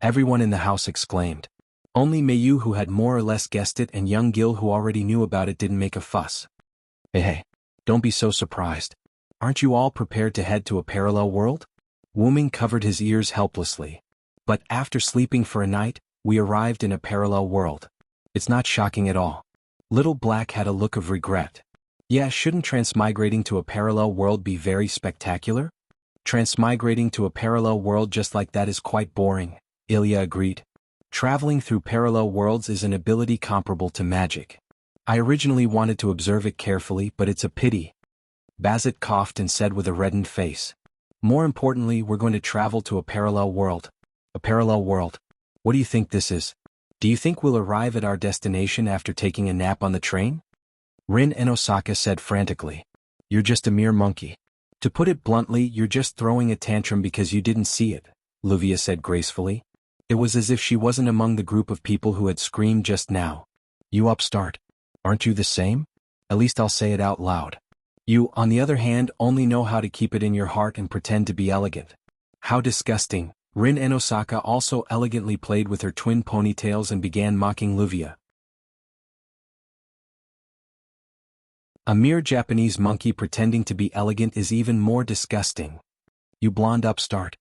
A: Everyone in the house exclaimed. Only Mayu, who had more or less guessed it, and young Gil, who already knew about it, didn't make a fuss. Hey, don't be so surprised. Aren't you all prepared to head to a parallel world? Wu Ming covered his ears helplessly. But after sleeping for a night, we arrived in a parallel world. It's not shocking at all. Little Black had a look of regret. Yeah, shouldn't transmigrating to a parallel world be very spectacular? Transmigrating to a parallel world just like that is quite boring, Ilya agreed. Traveling through parallel worlds is an ability comparable to magic. I originally wanted to observe it carefully, but it's a pity. Bazit coughed and said with a reddened face. More importantly, we're going to travel to a parallel world. A parallel world. What do you think this is? Do you think we'll arrive at our destination after taking a nap on the train? Rin and Osaka said frantically. You're just a mere monkey. To put it bluntly, you're just throwing a tantrum because you didn't see it, Livia said gracefully. It was as if she wasn't among the group of people who had screamed just now. You upstart. Aren't you the same? At least I'll say it out loud. You, on the other hand, only know how to keep it in your heart and pretend to be elegant. How disgusting. Rin and Osaka also elegantly played with her twin ponytails and began mocking Luvia. A mere Japanese monkey pretending to be elegant is even more disgusting. You blonde upstart.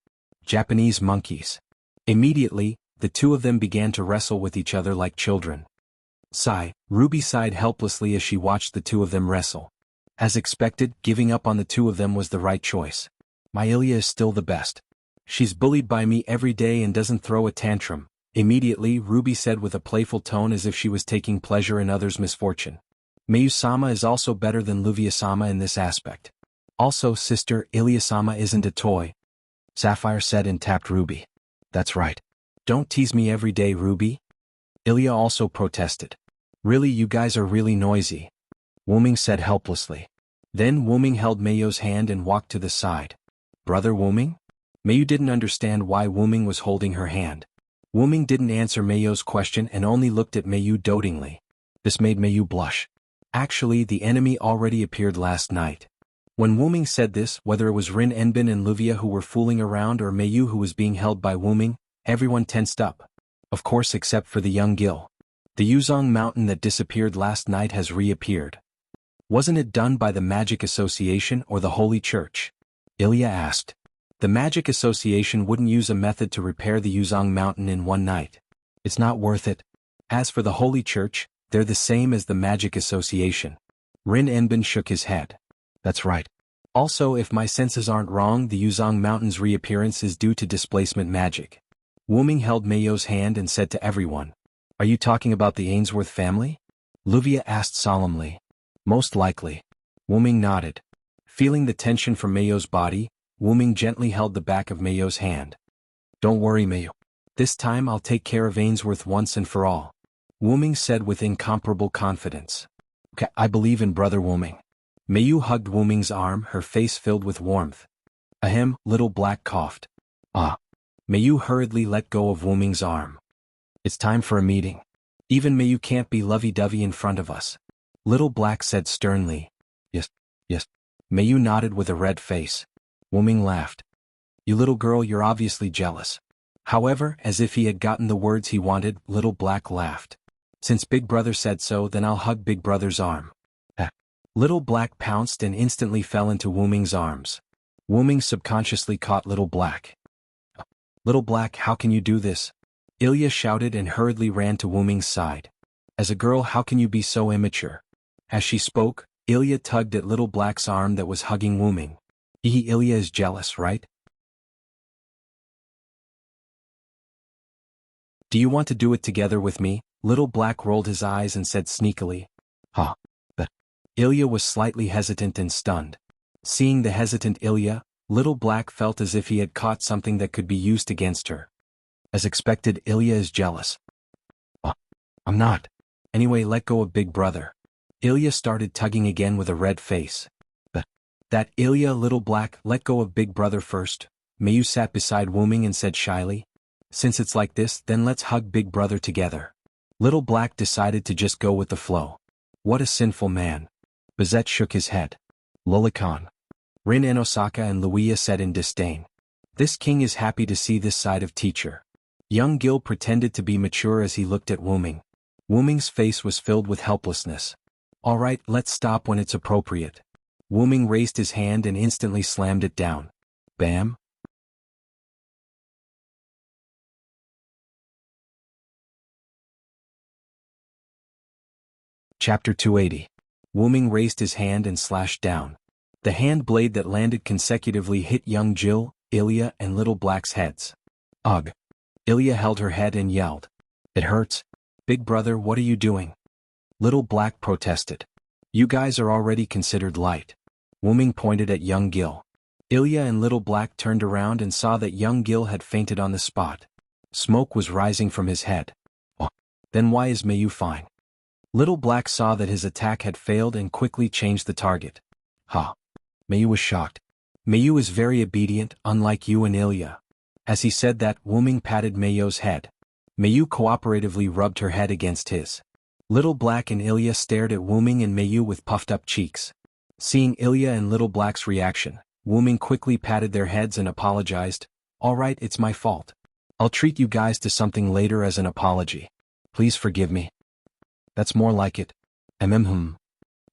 A: Japanese monkeys. Immediately, the two of them began to wrestle with each other like children. Sigh, Ruby sighed helplessly as she watched the two of them wrestle. As expected, giving up on the two of them was the right choice. My Ilya is still the best. She's bullied by me every day and doesn't throw a tantrum. Immediately, Ruby said with a playful tone as if she was taking pleasure in others' misfortune. Mayu-sama is also better than Luvia-sama in this aspect. Also, sister, Ilya-sama isn't a toy. Sapphire said and tapped Ruby. That's right. Don't tease me every day, Ruby. Ilya also protested. Really, you guys are really noisy. Wuming said helplessly. Then Wuming held Mayo's hand and walked to the side. Brother Wuming? Mayu didn't understand why Wuming was holding her hand. Wuming didn't answer Mayo's question and only looked at Mayu dotingly. This made Mayu blush. Actually, the enemy already appeared last night. When Wuming said this, whether it was Rin Enbin and Luvia who were fooling around or Mayu who was being held by Wuming, everyone tensed up. Of course, except for the young Gil. The Yuzong mountain that disappeared last night has reappeared. Wasn't it done by the Magic Association or the Holy Church? Ilya asked. The Magic Association wouldn't use a method to repair the Yuzong mountain in one night. It's not worth it. As for the Holy Church, they're the same as the Magic Association. Rin Enbin shook his head. That's right. Also, if my senses aren't wrong, the Yuzong mountain's reappearance is due to displacement magic. Wuming held Mayo's hand and said to everyone. Are you talking about the Ainsworth family? Luvia asked solemnly. Most likely. Wuming nodded. Feeling the tension from Mayo's body, Wuming gently held the back of Mayo's hand. Don't worry, Mayo. This time I'll take care of Ainsworth once and for all. Wuming said with incomparable confidence. Okay, I believe in Brother Wuming. Mayu hugged Wuming's arm, her face filled with warmth. Ahem, Little Black coughed. Ah. Mayu hurriedly let go of Wuming's arm. It's time for a meeting. Even Mayu can't be lovey-dovey in front of us. Little Black said sternly. Yes. Mayu nodded with a red face. Wuming laughed. You little girl, you're obviously jealous. However, as if he had gotten the words he wanted, Little Black laughed. Since Big Brother said so, then I'll hug Big Brother's arm. Little Black pounced and instantly fell into Wuming's arms. Wuming subconsciously caught Little Black. Little Black, how can you do this? Ilya shouted and hurriedly ran to Wuming's side. As a girl, how can you be so immature? As she spoke, Ilya tugged at Little Black's arm that was hugging Wuming. Ilya is jealous, right? Do you want to do it together with me? Little Black rolled his eyes and said sneakily. Huh. But Ilya was slightly hesitant and stunned. Seeing the hesitant Ilya, Little Black felt as if he had caught something that could be used against her. As expected, Ilya is jealous. I'm not. Anyway, let go of Big Brother. Ilya started tugging again with a red face. But that Ilya, Little Black, let go of Big Brother first. Mayu sat beside Wuming and said shyly. Since it's like this, then let's hug Big Brother together. Little Black decided to just go with the flow. What a sinful man. Bazette shook his head. Lolicon. Rin and Osaka and Luia said in disdain. This king is happy to see this side of teacher. Young Gil pretended to be mature as he looked at Wuming. Wuming's face was filled with helplessness. All right, let's stop when it's appropriate. Wuming raised his hand and instantly slammed it down. Bam. Chapter 280. Wuming raised his hand and slashed down. The hand blade that landed consecutively hit young Jill, Ilya, and Little Black's heads. Ugh. Ilya held her head and yelled. It hurts. Big Brother, what are you doing? Little Black protested. You guys are already considered light. Wuming pointed at young Gil. Ilya and Little Black turned around and saw that young Gil had fainted on the spot. Smoke was rising from his head. Oh, then why is Mayu fine? Little Black saw that his attack had failed and quickly changed the target. Ha. Mayu was shocked. Mayu is very obedient, unlike you and Ilya. As he said that, Wuming patted Mayu's head. Mayu cooperatively rubbed her head against his. Little Black and Ilya stared at Wuming and Mayu with puffed-up cheeks. Seeing Ilya and Little Black's reaction, Wu-Ming quickly patted their heads and apologized. All right, it's my fault. I'll treat you guys to something later as an apology. Please forgive me. That's more like it.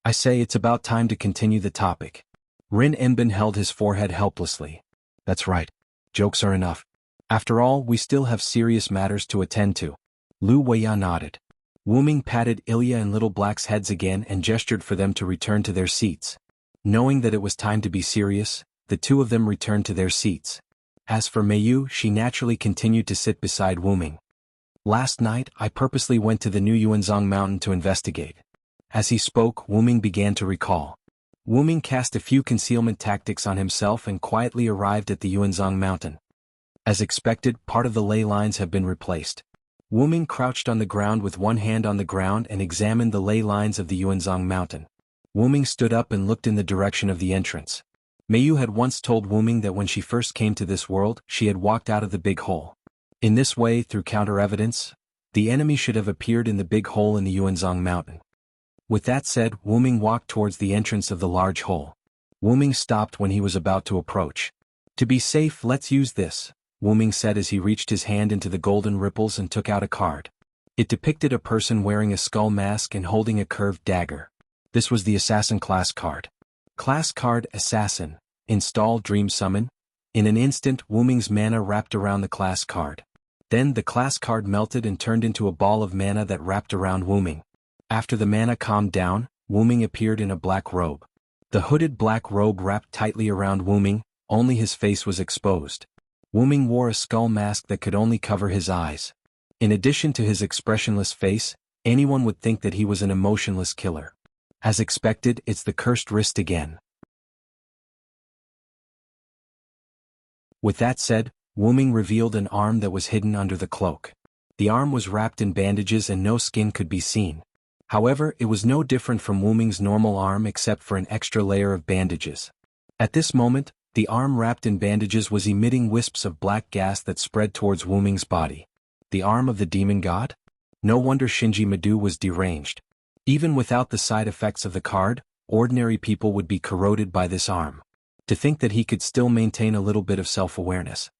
A: I say it's about time to continue the topic. Rin Enbin held his forehead helplessly. That's right. Jokes are enough. After all, we still have serious matters to attend to. Lu Weiya nodded. Wu-Ming patted Ilya and Little Black's heads again and gestured for them to return to their seats. Knowing that it was time to be serious, the two of them returned to their seats. As for Meiyu, she naturally continued to sit beside Wu-Ming. Last night, I purposely went to the new Yuanzhong mountain to investigate. As he spoke, Wu-Ming began to recall. Wu-Ming cast a few concealment tactics on himself and quietly arrived at the Yuanzhong mountain. As expected, part of the ley lines have been replaced. Wu-Ming crouched on the ground with one hand on the ground and examined the ley lines of the Yuanzhong mountain. Wu-Ming stood up and looked in the direction of the entrance. Meiyu had once told Wu-Ming that when she first came to this world, she had walked out of the big hole. In this way, through counter-evidence, the enemy should have appeared in the big hole in the Yuanzhong mountain. With that said, Wu-Ming walked towards the entrance of the large hole. Wu-Ming stopped when he was about to approach. To be safe, let's use this, Wu-Ming said as he reached his hand into the golden ripples and took out a card. It depicted a person wearing a skull mask and holding a curved dagger. This was the Assassin class card. Class card Assassin. Install Dream Summon. In an instant, Wu-Ming's mana wrapped around the class card. Then the class card melted and turned into a ball of mana that wrapped around Wu-Ming. After the mana calmed down, Wu-Ming appeared in a black robe. The hooded black robe wrapped tightly around Wu-Ming, only his face was exposed. Wu-Ming wore a skull mask that could only cover his eyes. In addition to his expressionless face, anyone would think that he was an emotionless killer. As expected, it's the cursed wrist again. With that said, Wu-Ming revealed an arm that was hidden under the cloak. The arm was wrapped in bandages and no skin could be seen. However, it was no different from Wu-Ming's normal arm except for an extra layer of bandages. At this moment, the arm wrapped in bandages was emitting wisps of black gas that spread towards Wu-Ming's body. The arm of the demon god? No wonder Shinji Madu was deranged. Even without the side effects of the card, ordinary people would be corroded by this arm. To think that he could still maintain a little bit of self-awareness.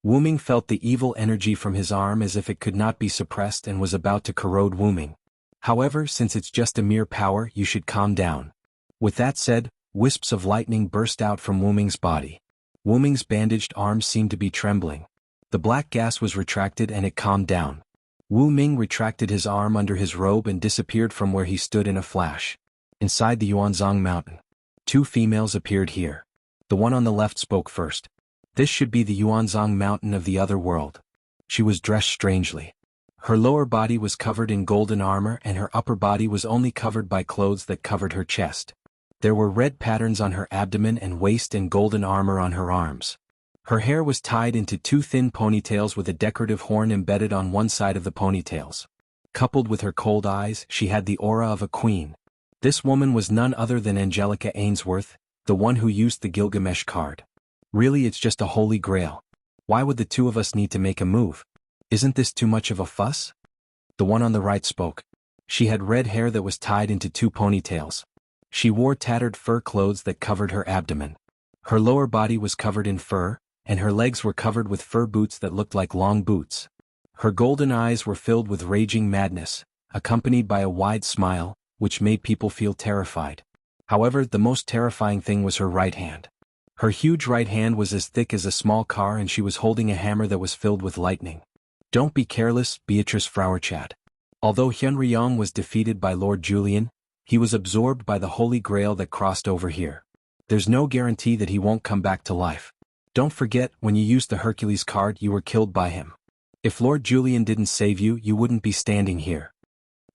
A: Wu-Ming felt the evil energy from his arm as if it could not be suppressed and was about to corrode Wu-Ming. However, since it's just a mere power, you should calm down. With that said, wisps of lightning burst out from Wu-Ming's body. Wu-Ming's bandaged arm seemed to be trembling. The black gas was retracted and it calmed down. Wu-Ming retracted his arm under his robe and disappeared from where he stood in a flash. Inside the Yuanzhong mountain. Two females appeared here. The one on the left spoke first. This should be the Yuanzhong mountain of the other world. She was dressed strangely. Her lower body was covered in golden armor and her upper body was only covered by clothes that covered her chest. There were red patterns on her abdomen and waist and golden armor on her arms. Her hair was tied into two thin ponytails with a decorative horn embedded on one side of the ponytails. Coupled with her cold eyes, she had the aura of a queen. This woman was none other than Angelica Ainsworth, the one who used the Gilgamesh card. Really, it's just a holy grail. Why would the two of us need to make a move? Isn't this too much of a fuss? The one on the right spoke. She had red hair that was tied into two ponytails. She wore tattered fur clothes that covered her abdomen. Her lower body was covered in fur, and her legs were covered with fur boots that looked like long boots. Her golden eyes were filled with raging madness, accompanied by a wide smile, which made people feel terrified. However, the most terrifying thing was her right hand. Her huge right hand was as thick as a small car and she was holding a hammer that was filled with lightning. Don't be careless, Beatrice Frauerchat. Although Hyun Ryong was defeated by Lord Julian, he was absorbed by the Holy Grail that crossed over here. There's no guarantee that he won't come back to life. Don't forget, when you used the Hercules card you were killed by him. If Lord Julian didn't save you, you wouldn't be standing here.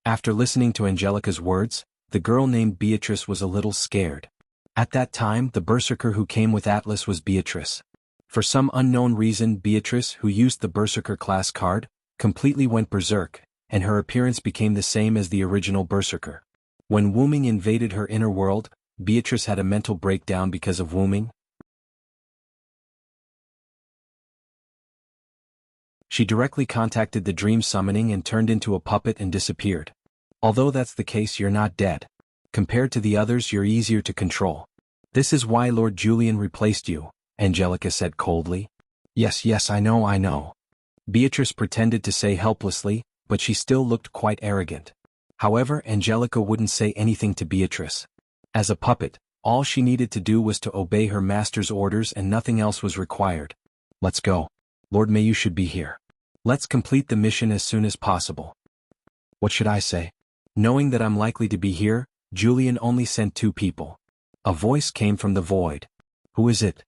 A: After listening to Angelica's words, the girl named Beatrice was a little scared. At that time, the berserker who came with Atlas was Beatrice. For some unknown reason, Beatrice, who used the berserker class card, completely went berserk, and her appearance became the same as the original berserker. When Wu-Ming invaded her inner world, Beatrice had a mental breakdown because of Wu-Ming. She directly contacted the dream summoning and turned into a puppet and disappeared. Although that's the case, you're not dead. Compared to the others, you're easier to control. This is why Lord Julian replaced you, Angelica said coldly. Yes, I know. Beatrice pretended to say helplessly, but she still looked quite arrogant. However, Angelica wouldn't say anything to Beatrice. As a puppet, all she needed to do was to obey her master's orders and nothing else was required. Let's go. Lord Mayu should be here. Let's complete the mission as soon as possible. What should I say? Knowing that I'm likely to be here, Julian only sent 2 people. A voice came from the void. Who is it?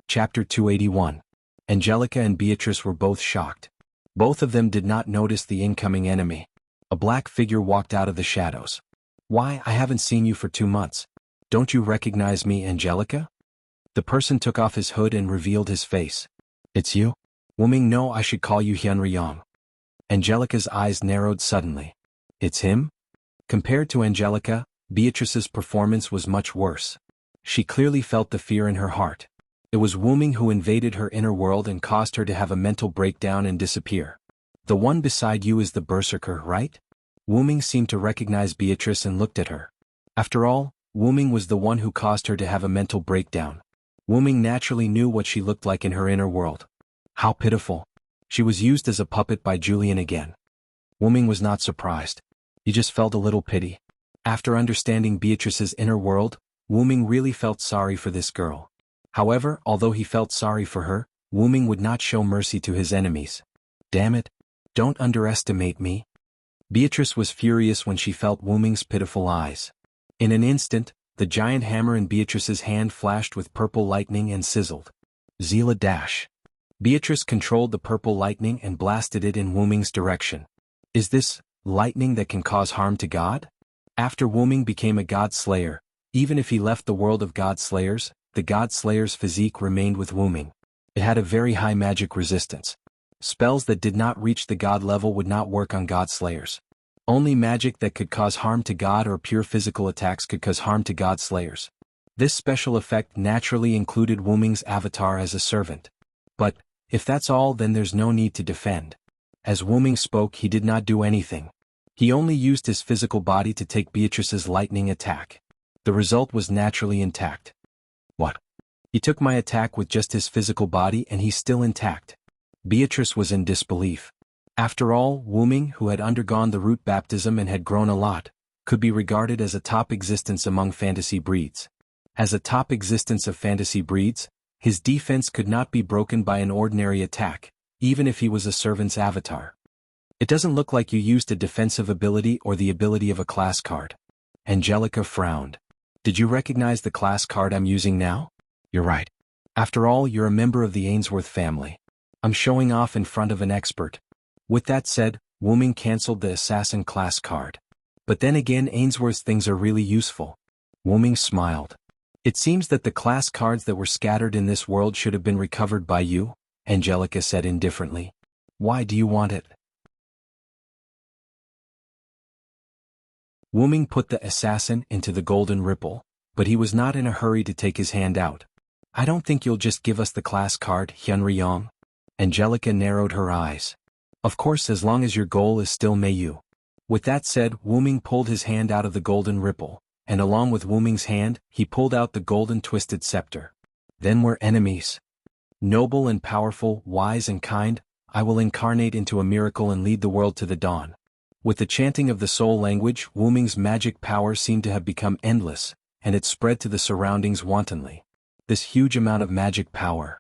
A: Chapter 281. Angelica and Beatrice were both shocked. Both of them did not notice the incoming enemy. A black figure walked out of the shadows. Why, I haven't seen you for 2 months. Don't you recognize me, Angelica? The person took off his hood and revealed his face. It's you? Wuming, no, I should call you Hyunryong. Angelica's eyes narrowed suddenly. It's him? Compared to Angelica, Beatrice's performance was much worse. She clearly felt the fear in her heart. It was Wuming who invaded her inner world and caused her to have a mental breakdown and disappear. The one beside you is the berserker, right? Wuming seemed to recognize Beatrice and looked at her. After all, Wuming was the one who caused her to have a mental breakdown. Wuming naturally knew what she looked like in her inner world. How pitiful. She was used as a puppet by Julian again. Wuming was not surprised. He just felt a little pity. After understanding Beatrice's inner world, Wuming really felt sorry for this girl. However, although he felt sorry for her, Wuming would not show mercy to his enemies. Damn it. Don't underestimate me. Beatrice was furious when she felt Wuming's pitiful eyes. In an instant, the giant hammer in Beatrice's hand flashed with purple lightning and sizzled. Zila dash. Beatrice controlled the purple lightning and blasted it in Wuming's direction. Is this lightning that can cause harm to God? After Wuming became a god slayer, even if he left the world of god slayers, the god slayer's physique remained with Wuming. It had a very high magic resistance. Spells that did not reach the god level would not work on god slayers. Only magic that could cause harm to God or pure physical attacks could cause harm to god slayers. This special effect naturally included Wuming's avatar as a servant. But, if that's all, then there's no need to defend. As Wuming spoke, he did not do anything. He only used his physical body to take Beatrice's lightning attack. The result was naturally intact. What? He took my attack with just his physical body and he's still intact. Beatrice was in disbelief. After all, Wuming, who had undergone the root baptism and had grown a lot, could be regarded as a top existence among fantasy breeds. As a top existence of fantasy breeds, his defense could not be broken by an ordinary attack, even if he was a servant's avatar. It doesn't look like you used a defensive ability or the ability of a class card. Angelica frowned. Did you recognize the class card I'm using now? You're right. After all, you're a member of the Ainsworth family. I'm showing off in front of an expert. With that said, Wuming cancelled the assassin class card. But then again, Ainsworth's things are really useful. Wuming smiled. It seems that the class cards that were scattered in this world should have been recovered by you, Angelica said indifferently. Why do you want it? Wuming put the assassin into the golden ripple, but he was not in a hurry to take his hand out. I don't think you'll just give us the class card, Hyunryong. Angelica narrowed her eyes. Of course, as long as your goal is still Mayu. With that said, Wuming pulled his hand out of the golden ripple, and along with Wuming's hand, he pulled out the golden twisted scepter. Then we're enemies. Noble and powerful, wise and kind, I will incarnate into a miracle and lead the world to the dawn. With the chanting of the soul language, Wuming's magic power seemed to have become endless, and it spread to the surroundings wantonly. This huge amount of magic power.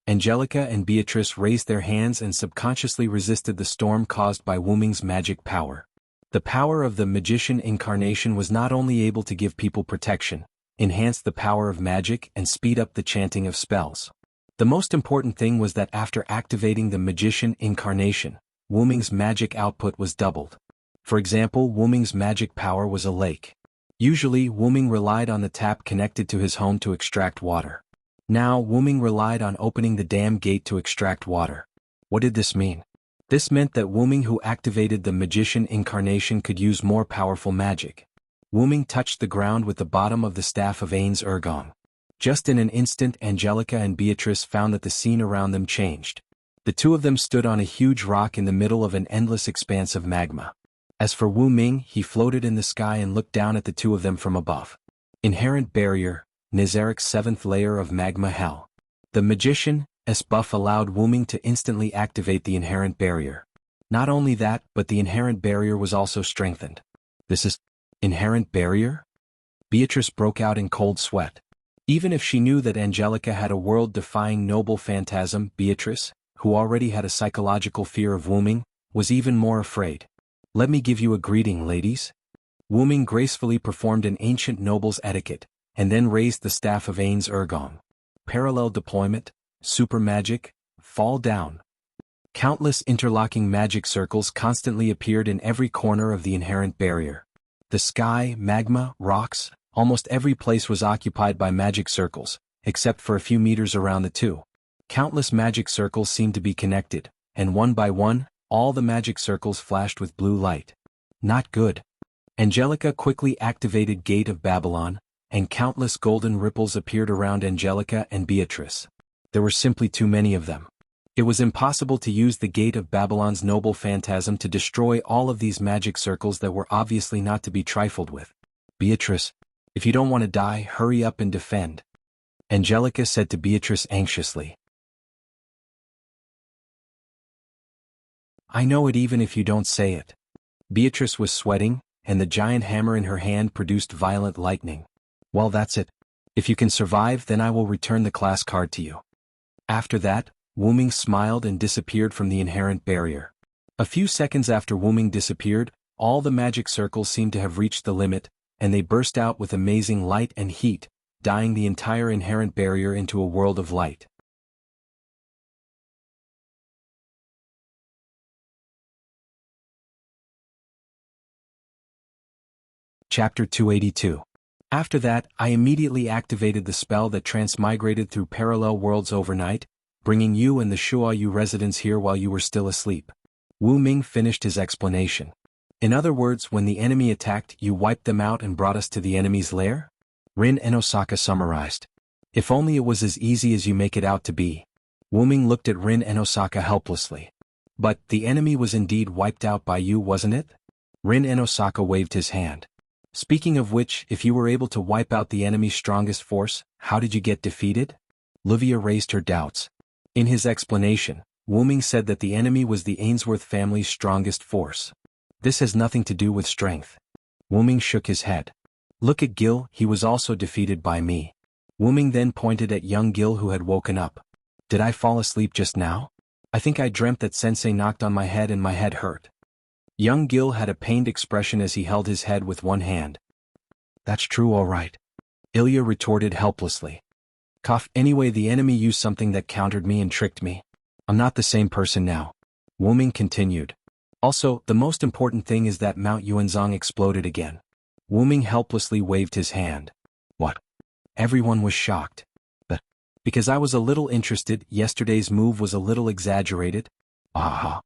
A: Angelica and Beatrice raised their hands and subconsciously resisted the storm caused by Wuming's magic power. The power of the magician incarnation was not only able to give people protection, enhance the power of magic and speed up the chanting of spells. The most important thing was that after activating the magician incarnation, Wuming's magic output was doubled. For example, Wuming's magic power was a lake. Usually, Wuming relied on the tap connected to his home to extract water. Now, Wuming relied on opening the dam gate to extract water. What did this mean? This meant that Wuming, who activated the magician incarnation, could use more powerful magic. Wuming touched the ground with the bottom of the staff of Ains Ergong. Just in an instant, Angelica and Beatrice found that the scene around them changed. The two of them stood on a huge rock in the middle of an endless expanse of magma. As for Wu Ming, he floated in the sky and looked down at the two of them from above. Inherent barrier, Nizarik's 7th layer of magma hell. The magician, buff allowed Wu Ming to instantly activate the inherent barrier. Not only that, but the inherent barrier was also strengthened. This is inherent barrier? Beatrice broke out in cold sweat. Even if she knew that Angelica had a world-defying noble phantasm, Beatrice, who already had a psychological fear of Wu Ming, was even more afraid. Let me give you a greeting, ladies. Wu Ming gracefully performed an ancient noble's etiquette, and then raised the staff of Ain's Ergong. Parallel deployment, super magic, fall down. Countless interlocking magic circles constantly appeared in every corner of the inherent barrier. The sky, magma, rocks, almost every place was occupied by magic circles, except for a few meters around the two. Countless magic circles seemed to be connected, and one by one, all the magic circles flashed with blue light. Not good. Angelica quickly activated Gate of Babylon, and countless golden ripples appeared around Angelica and Beatrice. There were simply too many of them. It was impossible to use the Gate of Babylon's noble phantasm to destroy all of these magic circles that were obviously not to be trifled with. Beatrice, if you don't want to die, hurry up and defend. Angelica said to Beatrice anxiously. I know it even if you don't say it. Beatrice was sweating, and the giant hammer in her hand produced violent lightning. Well, that's it. If you can survive, then I will return the class card to you. After that, Wu Ming smiled and disappeared from the inherent barrier. A few seconds after Wu Ming disappeared, all the magic circles seemed to have reached the limit, and they burst out with amazing light and heat, dyeing the entire inherent barrier into a world of light. Chapter 282. After that, I immediately activated the spell that transmigrated through parallel worlds overnight, bringing you and the Shuayu residents here while you were still asleep. Wu Ming finished his explanation. In other words, when the enemy attacked, you wiped them out and brought us to the enemy's lair? Rin and Osaka summarized. If only it was as easy as you make it out to be. Wu Ming looked at Rin and Osaka helplessly. But the enemy was indeed wiped out by you, wasn't it? Rin and Osaka waved his hand. Speaking of which, if you were able to wipe out the enemy's strongest force, how did you get defeated? Livia raised her doubts. In his explanation, Wu Ming said that the enemy was the Ainsworth family's strongest force. This has nothing to do with strength. Wu Ming shook his head. Look at Gil, he was also defeated by me. Wu Ming then pointed at young Gil who had woken up. Did I fall asleep just now? I think I dreamt that Sensei knocked on my head and my head hurt. Young Gil had a pained expression as he held his head with one hand. That's true, all right. Ilya retorted helplessly. Cough, anyway, the enemy used something that countered me and tricked me. I'm not the same person now. Wu Ming continued. Also, the most important thing is that Mount Yuanzong exploded again. Wu Ming helplessly waved his hand. What? Everyone was shocked. But, because I was a little interested, yesterday's move was a little exaggerated. Aha.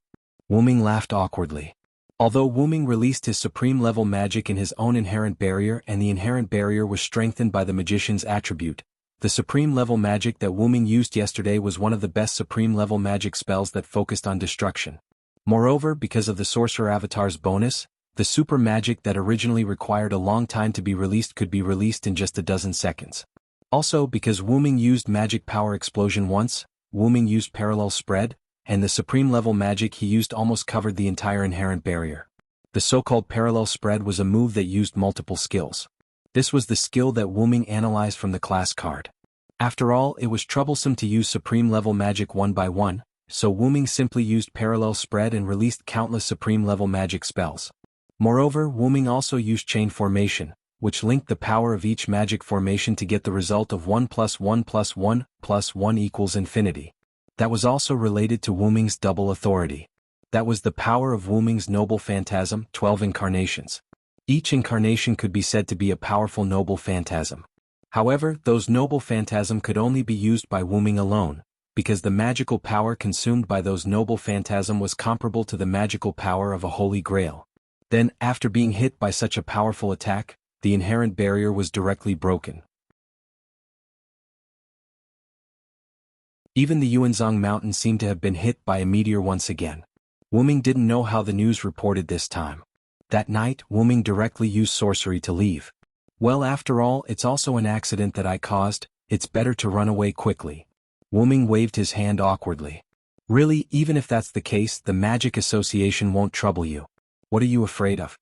A: Wu Ming laughed awkwardly. Although Wu Ming released his supreme level magic in his own inherent barrier and the inherent barrier was strengthened by the magician's attribute, the supreme level magic that Wu Ming used yesterday was one of the best supreme level magic spells that focused on destruction. Moreover, because of the sorcerer avatar's bonus, the super magic that originally required a long time to be released could be released in just a dozen seconds. Also, because Wu Ming used magic power explosion once, Wu Ming used parallel spread, and the supreme level magic he used almost covered the entire inherent barrier. The so-called parallel spread was a move that used multiple skills. This was the skill that Wu Ming analyzed from the class card. After all, it was troublesome to use supreme level magic one by one, so Wu Ming simply used parallel spread and released countless supreme level magic spells. Moreover, Wu Ming also used chain formation, which linked the power of each magic formation to get the result of 1 + 1 + 1 + 1 = infinity. That was also related to Wu Ming's double authority. That was the power of Wu Ming's noble phantasm, 12 incarnations. Each incarnation could be said to be a powerful noble phantasm. However, those noble phantasm could only be used by Wu Ming alone, because the magical power consumed by those noble phantasm was comparable to the magical power of a holy grail. Then, after being hit by such a powerful attack, the inherent barrier was directly broken. Even the Yuanzhong mountain seemed to have been hit by a meteor once again. Wuming didn't know how the news reported this time. That night, Wuming directly used sorcery to leave. Well, after all, it's also an accident that I caused, it's better to run away quickly. Wuming waved his hand awkwardly. Really, even if that's the case, the magic association won't trouble you. What are you afraid of?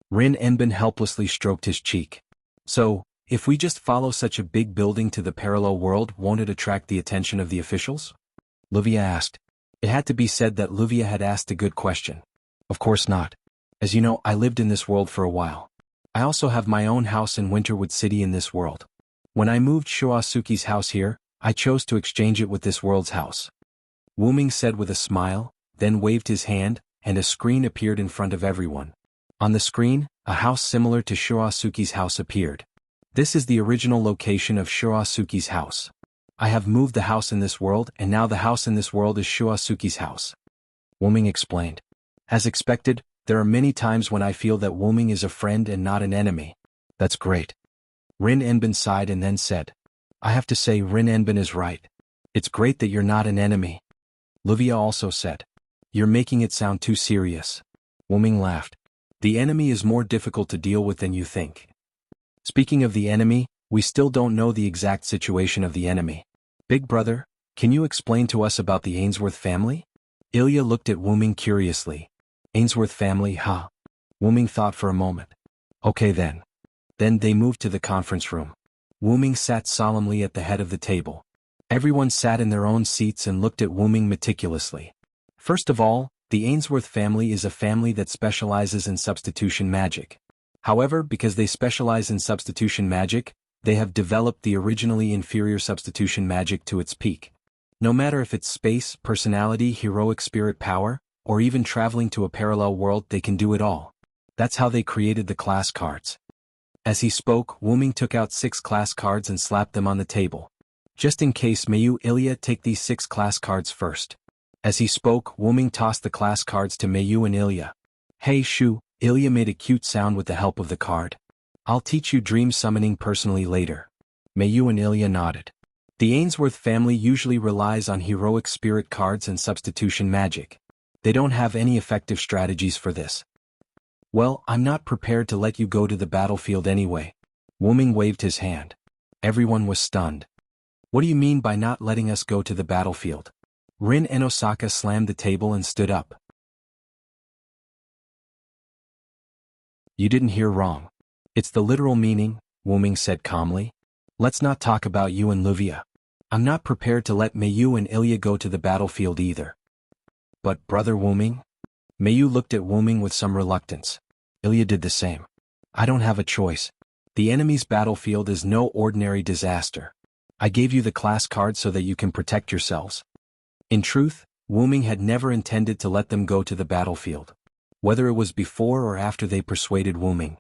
A: Rin Enbin helplessly stroked his cheek. So, if we just follow such a big building to the parallel world, won't it attract the attention of the officials? Luvia asked. It had to be said that Luvia had asked a good question. Of course not. As you know, I lived in this world for a while. I also have my own house in Winterwood City in this world. When I moved Shoasuke's house here, I chose to exchange it with this world's house. Wuming said with a smile, then waved his hand, and a screen appeared in front of everyone. On the screen, a house similar to Shoasuke's house appeared. This is the original location of Shoasuke's house. I have moved the house in this world, and now the house in this world is Shoasuke's house. Wuming explained. As expected, there are many times when I feel that Wuming is a friend and not an enemy. That's great. Rin Enbin sighed and then said. I have to say Rin Enbin is right. It's great that you're not an enemy. Luvia also said. You're making it sound too serious. Wuming laughed. The enemy is more difficult to deal with than you think. Speaking of the enemy, we still don't know the exact situation of the enemy. Big brother, can you explain to us about the Ainsworth family? Ilya looked at Wuming curiously. Ainsworth family, huh? Wuming thought for a moment. Okay then. Then they moved to the conference room. Wuming sat solemnly at the head of the table. Everyone sat in their own seats and looked at Wuming meticulously. First of all, the Ainsworth family is a family that specializes in substitution magic. However, because they specialize in substitution magic, they have developed the originally inferior substitution magic to its peak. No matter if it's space, personality, heroic spirit power, or even traveling to a parallel world, they can do it all. That's how they created the class cards. As he spoke, Wuming took out 6 class cards and slapped them on the table. Just in case, may you, Ilya, take these 6 class cards first. As he spoke, Wuming tossed the class cards to Mayu and Ilya. Hey Shu, Ilya made a cute sound with the help of the card. I'll teach you dream summoning personally later. Mayu and Ilya nodded. The Ainsworth family usually relies on heroic spirit cards and substitution magic. They don't have any effective strategies for this. Well, I'm not prepared to let you go to the battlefield anyway. Wuming waved his hand. Everyone was stunned. What do you mean by not letting us go to the battlefield? Rin and Osaka slammed the table and stood up. You didn't hear wrong. It's the literal meaning, Wuming said calmly. Let's not talk about you and Luvia. I'm not prepared to let Mayu and Ilya go to the battlefield either. But brother Wuming? Mayu looked at Wuming with some reluctance. Ilya did the same. I don't have a choice. The enemy's battlefield is no ordinary disaster. I gave you the class card so that you can protect yourselves. In truth, Wuming had never intended to let them go to the battlefield. Whether it was before or after they persuaded Wuming.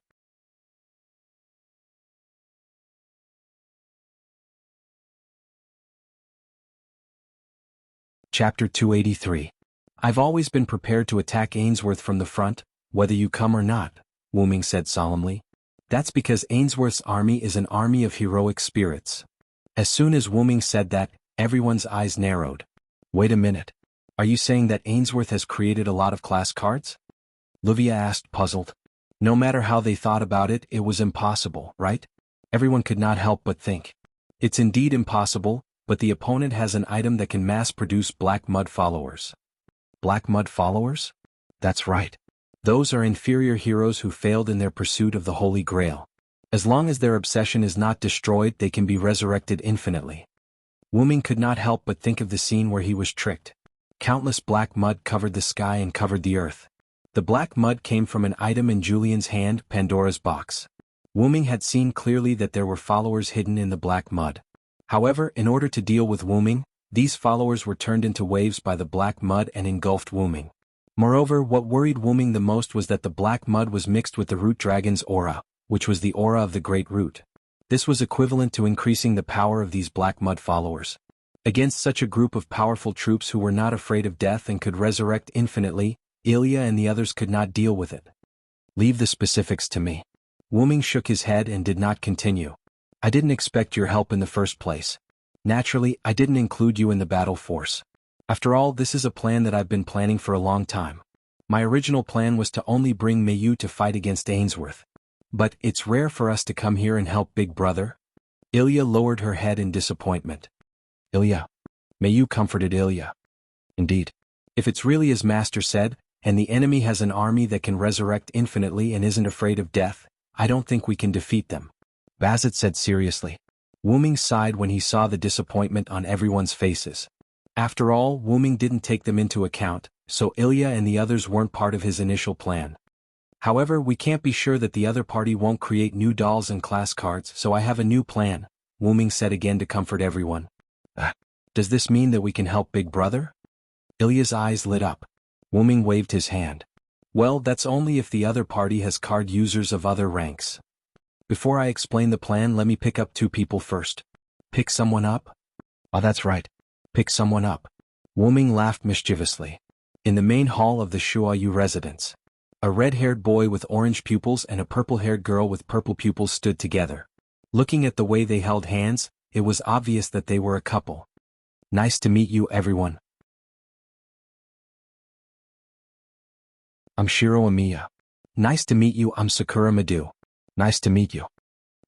A: Chapter 283. I've always been prepared to attack Ainsworth from the front, whether you come or not, Wuming said solemnly. That's because Ainsworth's army is an army of heroic spirits. As soon as Wuming said that, everyone's eyes narrowed. Wait a minute. Are you saying that Ainsworth has created a lot of class cards? Luvia asked, puzzled. No matter how they thought about it, it was impossible, right? Everyone could not help but think. It's indeed impossible, but the opponent has an item that can mass-produce black mud followers. Black mud followers? That's right. Those are inferior heroes who failed in their pursuit of the Holy Grail. As long as their obsession is not destroyed, they can be resurrected infinitely. Wuming could not help but think of the scene where he was tricked. Countless black mud covered the sky and covered the earth. The black mud came from an item in Julian's hand, Pandora's box. Wuming had seen clearly that there were followers hidden in the black mud. However, in order to deal with Wuming, these followers were turned into waves by the black mud and engulfed Wuming. Moreover, what worried Wuming the most was that the black mud was mixed with the root dragon's aura, which was the aura of the great root. This was equivalent to increasing the power of these black mud followers. Against such a group of powerful troops who were not afraid of death and could resurrect infinitely, Ilya and the others could not deal with it. Leave the specifics to me. Wuming shook his head and did not continue. I didn't expect your help in the first place. Naturally, I didn't include you in the battle force. After all, this is a plan that I've been planning for a long time. My original plan was to only bring Mayu to fight against Ainsworth. But it's rare for us to come here and help Big Brother. Ilya lowered her head in disappointment. Ilya. Mayu comforted Ilya. Indeed. If it's really as Master said, and the enemy has an army that can resurrect infinitely and isn't afraid of death, I don't think we can defeat them. Bazet said seriously. Wuming sighed when he saw the disappointment on everyone's faces. After all, Wuming didn't take them into account, so Ilya and the others weren't part of his initial plan. However, we can't be sure that the other party won't create new dolls and class cards, so I have a new plan, Wuming said again to comfort everyone. Does this mean that we can help Big Brother? Ilya's eyes lit up. Wuming waved his hand. Well, that's only if the other party has card users of other ranks. Before I explain the plan, let me pick up 2 people first. Pick someone up? Oh, that's right. Pick someone up. Wuming laughed mischievously. In the main hall of the Shuayu residence, a red-haired boy with orange pupils and a purple-haired girl with purple pupils stood together. Looking at the way they held hands, it was obvious that they were a couple. Nice to meet you, everyone. I'm Shiro Amiya. Nice to meet you, I'm Sakura Madu. Nice to meet you.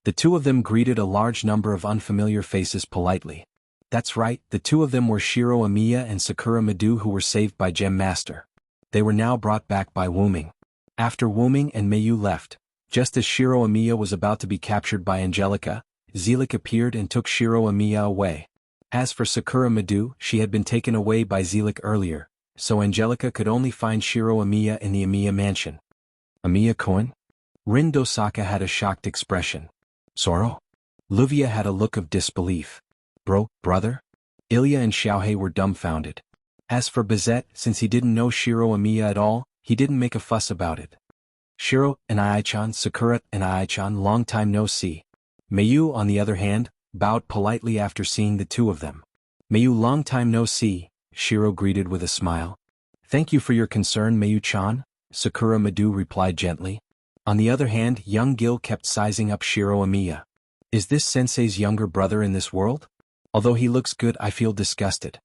A: The 2 of them greeted a large number of unfamiliar faces politely. That's right, the 2 of them were Shiro Amiya and Sakura Madu, who were saved by Gem Master. They were now brought back by Wuming. After Wuming and Mayu left, just as Shiro Amiya was about to be captured by Angelica, Zelik appeared and took Shiro Amiya away. As for Sakura Madu, she had been taken away by Zelik earlier, so Angelica could only find Shiro Amiya in the Amiya mansion. Amiya-kun? Rin Dosaka had a shocked expression. Soro? Luvia had a look of disbelief. Brother? Ilya and Xiaohei were dumbfounded. As for Bazet, since he didn't know Shiro Amiya at all, he didn't make a fuss about it. Shiro and Ai-chan, Sakura and Ai-chan, long time no see. Mayu, on the other hand, bowed politely after seeing the 2 of them. Mayu, long time no see, Shiro greeted with a smile. Thank you for your concern, Mayu-chan, Sakura Madu replied gently. On the other hand, young Gil kept sizing up Shiro Amiya. Is this sensei's younger brother in this world? Although he looks good, I feel disgusted.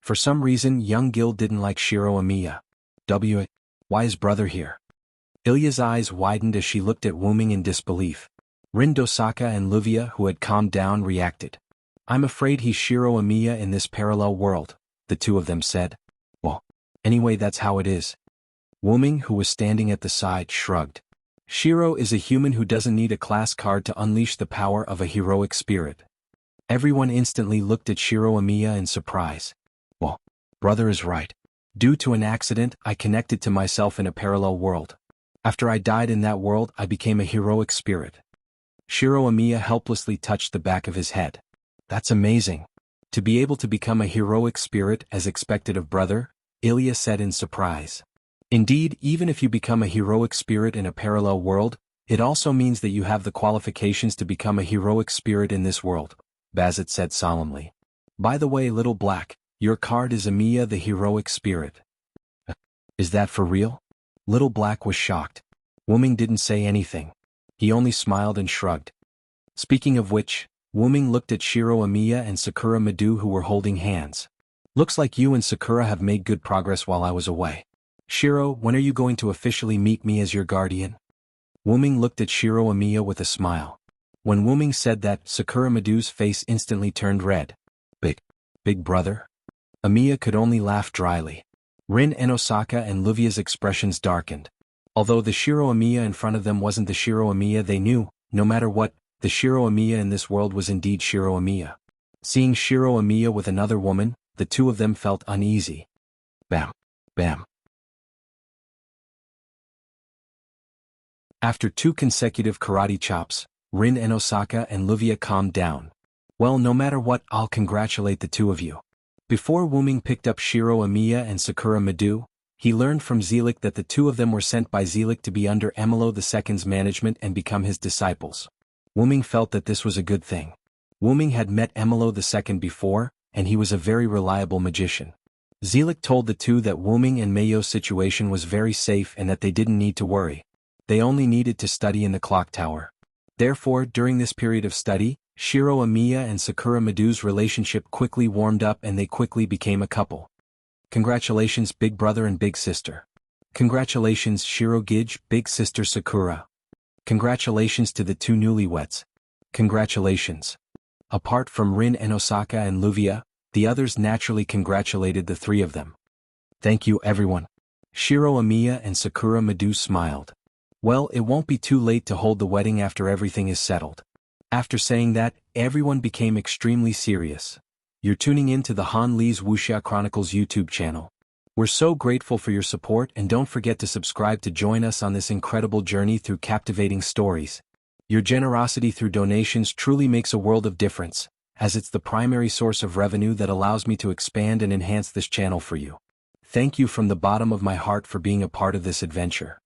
A: For some reason, young Gil didn't like Shiro Amiya. Why is brother here? Ilya's eyes widened as she looked at Wuming in disbelief. Rin Dosaka and Luvia, who had calmed down, reacted. I'm afraid he's Shiro Amiya in this parallel world, the 2 of them said. Well, anyway, that's how it is. Wuming, who was standing at the side, shrugged. Shiro is a human who doesn't need a class card to unleash the power of a heroic spirit. Everyone instantly looked at Shiro Amiya in surprise. Well, brother is right. Due to an accident, I connected to myself in a parallel world. After I died in that world, I became a heroic spirit. Shiro Amiya helplessly touched the back of his head. That's amazing. To be able to become a heroic spirit as expected of brother, Ilya said in surprise. Indeed, even if you become a heroic spirit in a parallel world, it also means that you have the qualifications to become a heroic spirit in this world, Bazet said solemnly. By the way, Little Black, your card is Amiya the heroic spirit. Is that for real? Little Black was shocked. Wuming didn't say anything. He only smiled and shrugged. Speaking of which, Wuming looked at Shiro Amiya and Sakura Madu, who were holding hands. Looks like you and Sakura have made good progress while I was away. Shiro, when are you going to officially meet me as your guardian? Wuming looked at Shiro Amiya with a smile. When Wuming said that, Sakura Madu's face instantly turned red. Big brother? Amiya could only laugh dryly. Rin and Osaka and Luvia's expressions darkened. Although the Shiro Amiya in front of them wasn't the Shiro Amiya they knew, no matter what, the Shiro Amiya in this world was indeed Shiro Amiya. Seeing Shiro Amiya with another woman, the 2 of them felt uneasy. Bam. Bam. After 2 consecutive karate chops, Rin and Osaka and Luvia calmed down. Well, no matter what, I'll congratulate the 2 of you. Before Wuming picked up Shiro Amiya and Sakura Madu, he learned from Zelik that the 2 of them were sent by Zelik to be under Emilo II's management and become his disciples. Wuming felt that this was a good thing. Wuming had met Emilo II before, and he was a very reliable magician. Zelik told the 2 that Wuming and Mayo's situation was very safe and that they didn't need to worry. They only needed to study in the clock tower. Therefore, during this period of study, Shiro Amiya and Sakura Madu's relationship quickly warmed up and they quickly became a couple. Congratulations big brother and big sister. Congratulations Shiro Gij, big sister Sakura. Congratulations to the two newlyweds. Congratulations. Apart from Rin and Osaka and Luvia, the others naturally congratulated the three of them. Thank you everyone. Shiro Amiya and Sakura Madu smiled. Well, it won't be too late to hold the wedding after everything is settled. After saying that, everyone became extremely serious. You're tuning in to the Han Lee's Wuxia Chronicles YouTube channel. We're so grateful for your support and don't forget to subscribe to join us on this incredible journey through captivating stories. Your generosity through donations truly makes a world of difference, as it's the primary source of revenue that allows me to expand and enhance this channel for you. Thank you from the bottom of my heart for being a part of this adventure.